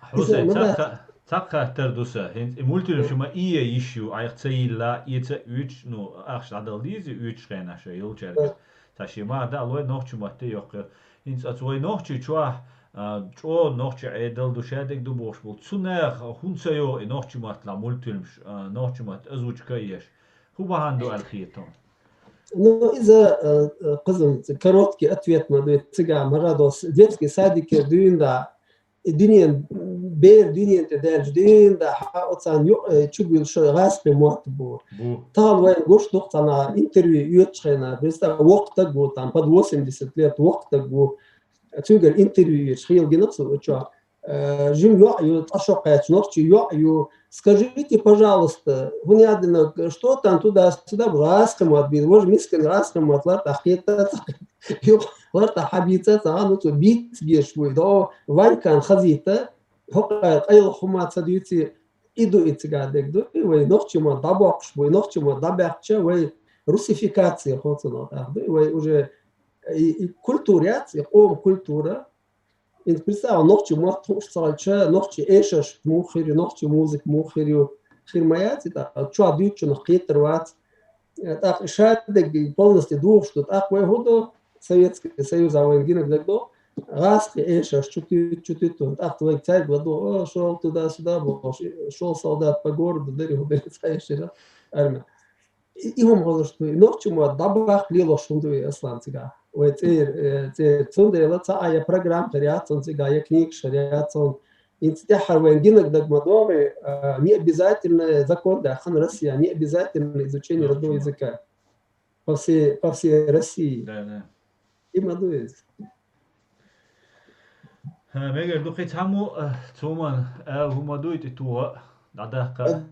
تاقه تردوسه هنت مولتيلم شما إيه يشيو عيقتي لا يتا üç no أخش عداليزي üç غينا شيء يلجرك تاشيما دا لوي نوخشو ماتي يوقر هنت أتوي نوخشي چوا چو نوخشي عدل دوشادك دو بوش بول تسونيخ هونسيو نوخشي ماتلا مولتيلم نوخشي مات أزوج كايش هو بهاندو الخيطون Ну, из-за короткий ответ на цыга Марадос, детский садик дюнда, дюнен بير دنيا تدارج دين ده أصلاً يشوفوا شو غاسب مواتبو طال وين قش نقطنا إنترفيو يتشخنا بس وقت تقول تام بعد 80 ليت وقت تقول تقول إنترفيو يتشخيل جنسه شو جم يو أشوقات نقطة يو скажите пожалуйста вы не что там туда-сюда расском отбил вы же мискин расском отлат ахета ларта хабица ну то бит беш вы до ванькан хазита هقا أي خمات سديتي إدو إتجادك دو ونوختي ما دباقش ونوختي ما دباقش وروسيفيكاتي خاطر ده وجه كولتوريات يقوم كولتورة إنت بتسأل نوختي ما تروح صالش نوختي إيشش مخير نوختي موزيك مخير خير مايات ده شو عديت شو نقيت روات تأخ شادك بالنسبة دوش تأخ وهذا Советский Союз, а военгинок дагдо, раски эша, чуть-чуть, ахтовый царь, гладо, шел туда-сюда, шел солдат по городу, дырю, дырю, армия. И هم غلطوا نوع ما دبخ ليلو شندو أصلاً تيجا цунда та ая программ шариатон тига я книг шариатон инстихар вен гинок дагмадоры не обязательно закон да хан Россия не обязательно изучение родного языка по всей России. Да. И мадуез. Мегер духит хаму цуман гумадуит и туа дадахка.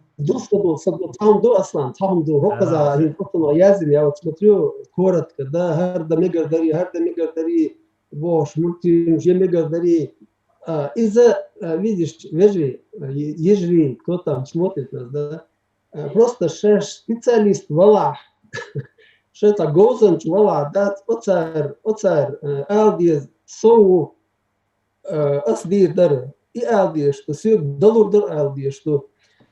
Там до Аслан, там до Роказа, они просто язим, я вот смотрю коротко, да, харда мегардари, бош, мультфильм, же мегардари. Из-за, видишь, ежели кто там смотрит нас, да, просто специалист, вала, что это гозан, вала, да, оцар, алдиз, соу, асдир дар, и алдиз, что все доллар дар алдиз, что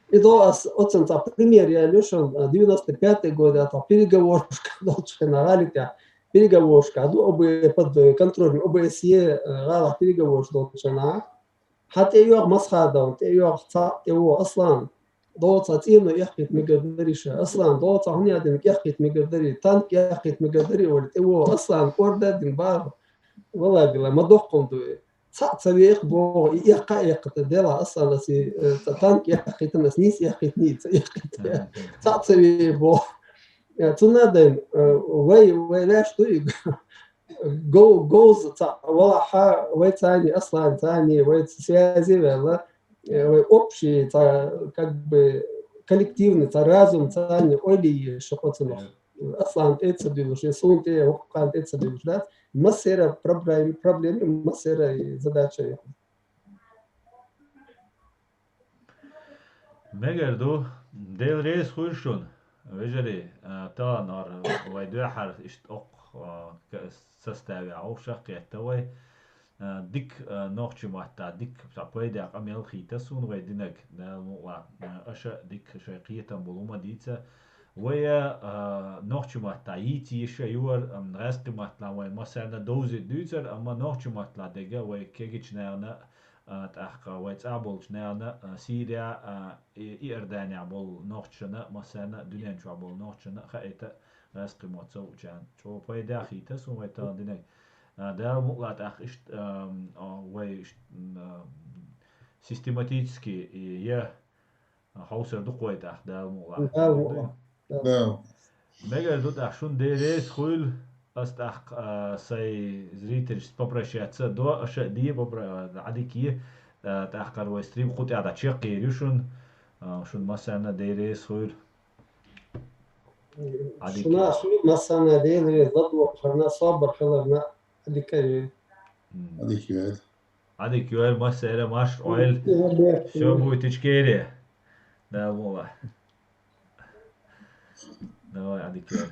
и до оценка пример я лишен 95-й год, это переговорка, дольше нагалите, переговорка, под контролем ОБСЕ, гала переговорка дольше на, хотя ее масхада, ее его аслан, دوت تيمنا يحكي مقدريش اصلا دوت هني ادم يحكي مقدري تانك يحكي مقدري ولد هو اصلا كوردا دين بار والله بلا ما دقم دو تسويق بو يقايق ديلا اصلا سي تانك يحكي تنسنيس يحكي نيت يحكي تسوي بو تنادن وي لاش تو جوز والله وي ثاني اصلا ثاني وي связи والله общий, как бы коллективный, разум, не оли, что хотим. Аслан это делаешь, сунь те, окан это делаешь, да? Массера проблемы, массера задача. Meger du, del reis хуйшун, вежели, та нар, вай дуахар ишт ок составе аушах кеттавай. ديك نوختش ماتا ديك بتاعي عمل خيتا سون ويدينك ده مو أشا ديك شقية بلوما ديتا ويا نوختش ماتا يتي يشيور رزق ماتا وين مثلا دوزي دوزر أما نوختش ماتا ديجا ويا كيجش نانا تأحقا ويتعبول نانا سوريا إيردانيا عبول نوختشنا مثلا دنيا شو عبول نوختشنا خايتا رزق ماتا وجان شو بيدا خيتا سون ويتا دينك да могла так вай систематически я хаусер духой так да могла Да. мега тут ах шун дерес хуйл астах сай зритель попрощаться до аша ди адики так карвай стрим хути ада чеки решун шун масана дерес хуйл شنا مثلا دير ضد خلنا صابر خلنا اللي Adik yuel masere maş oil şu bu tişkeri. Da bu var. Da adik yuel.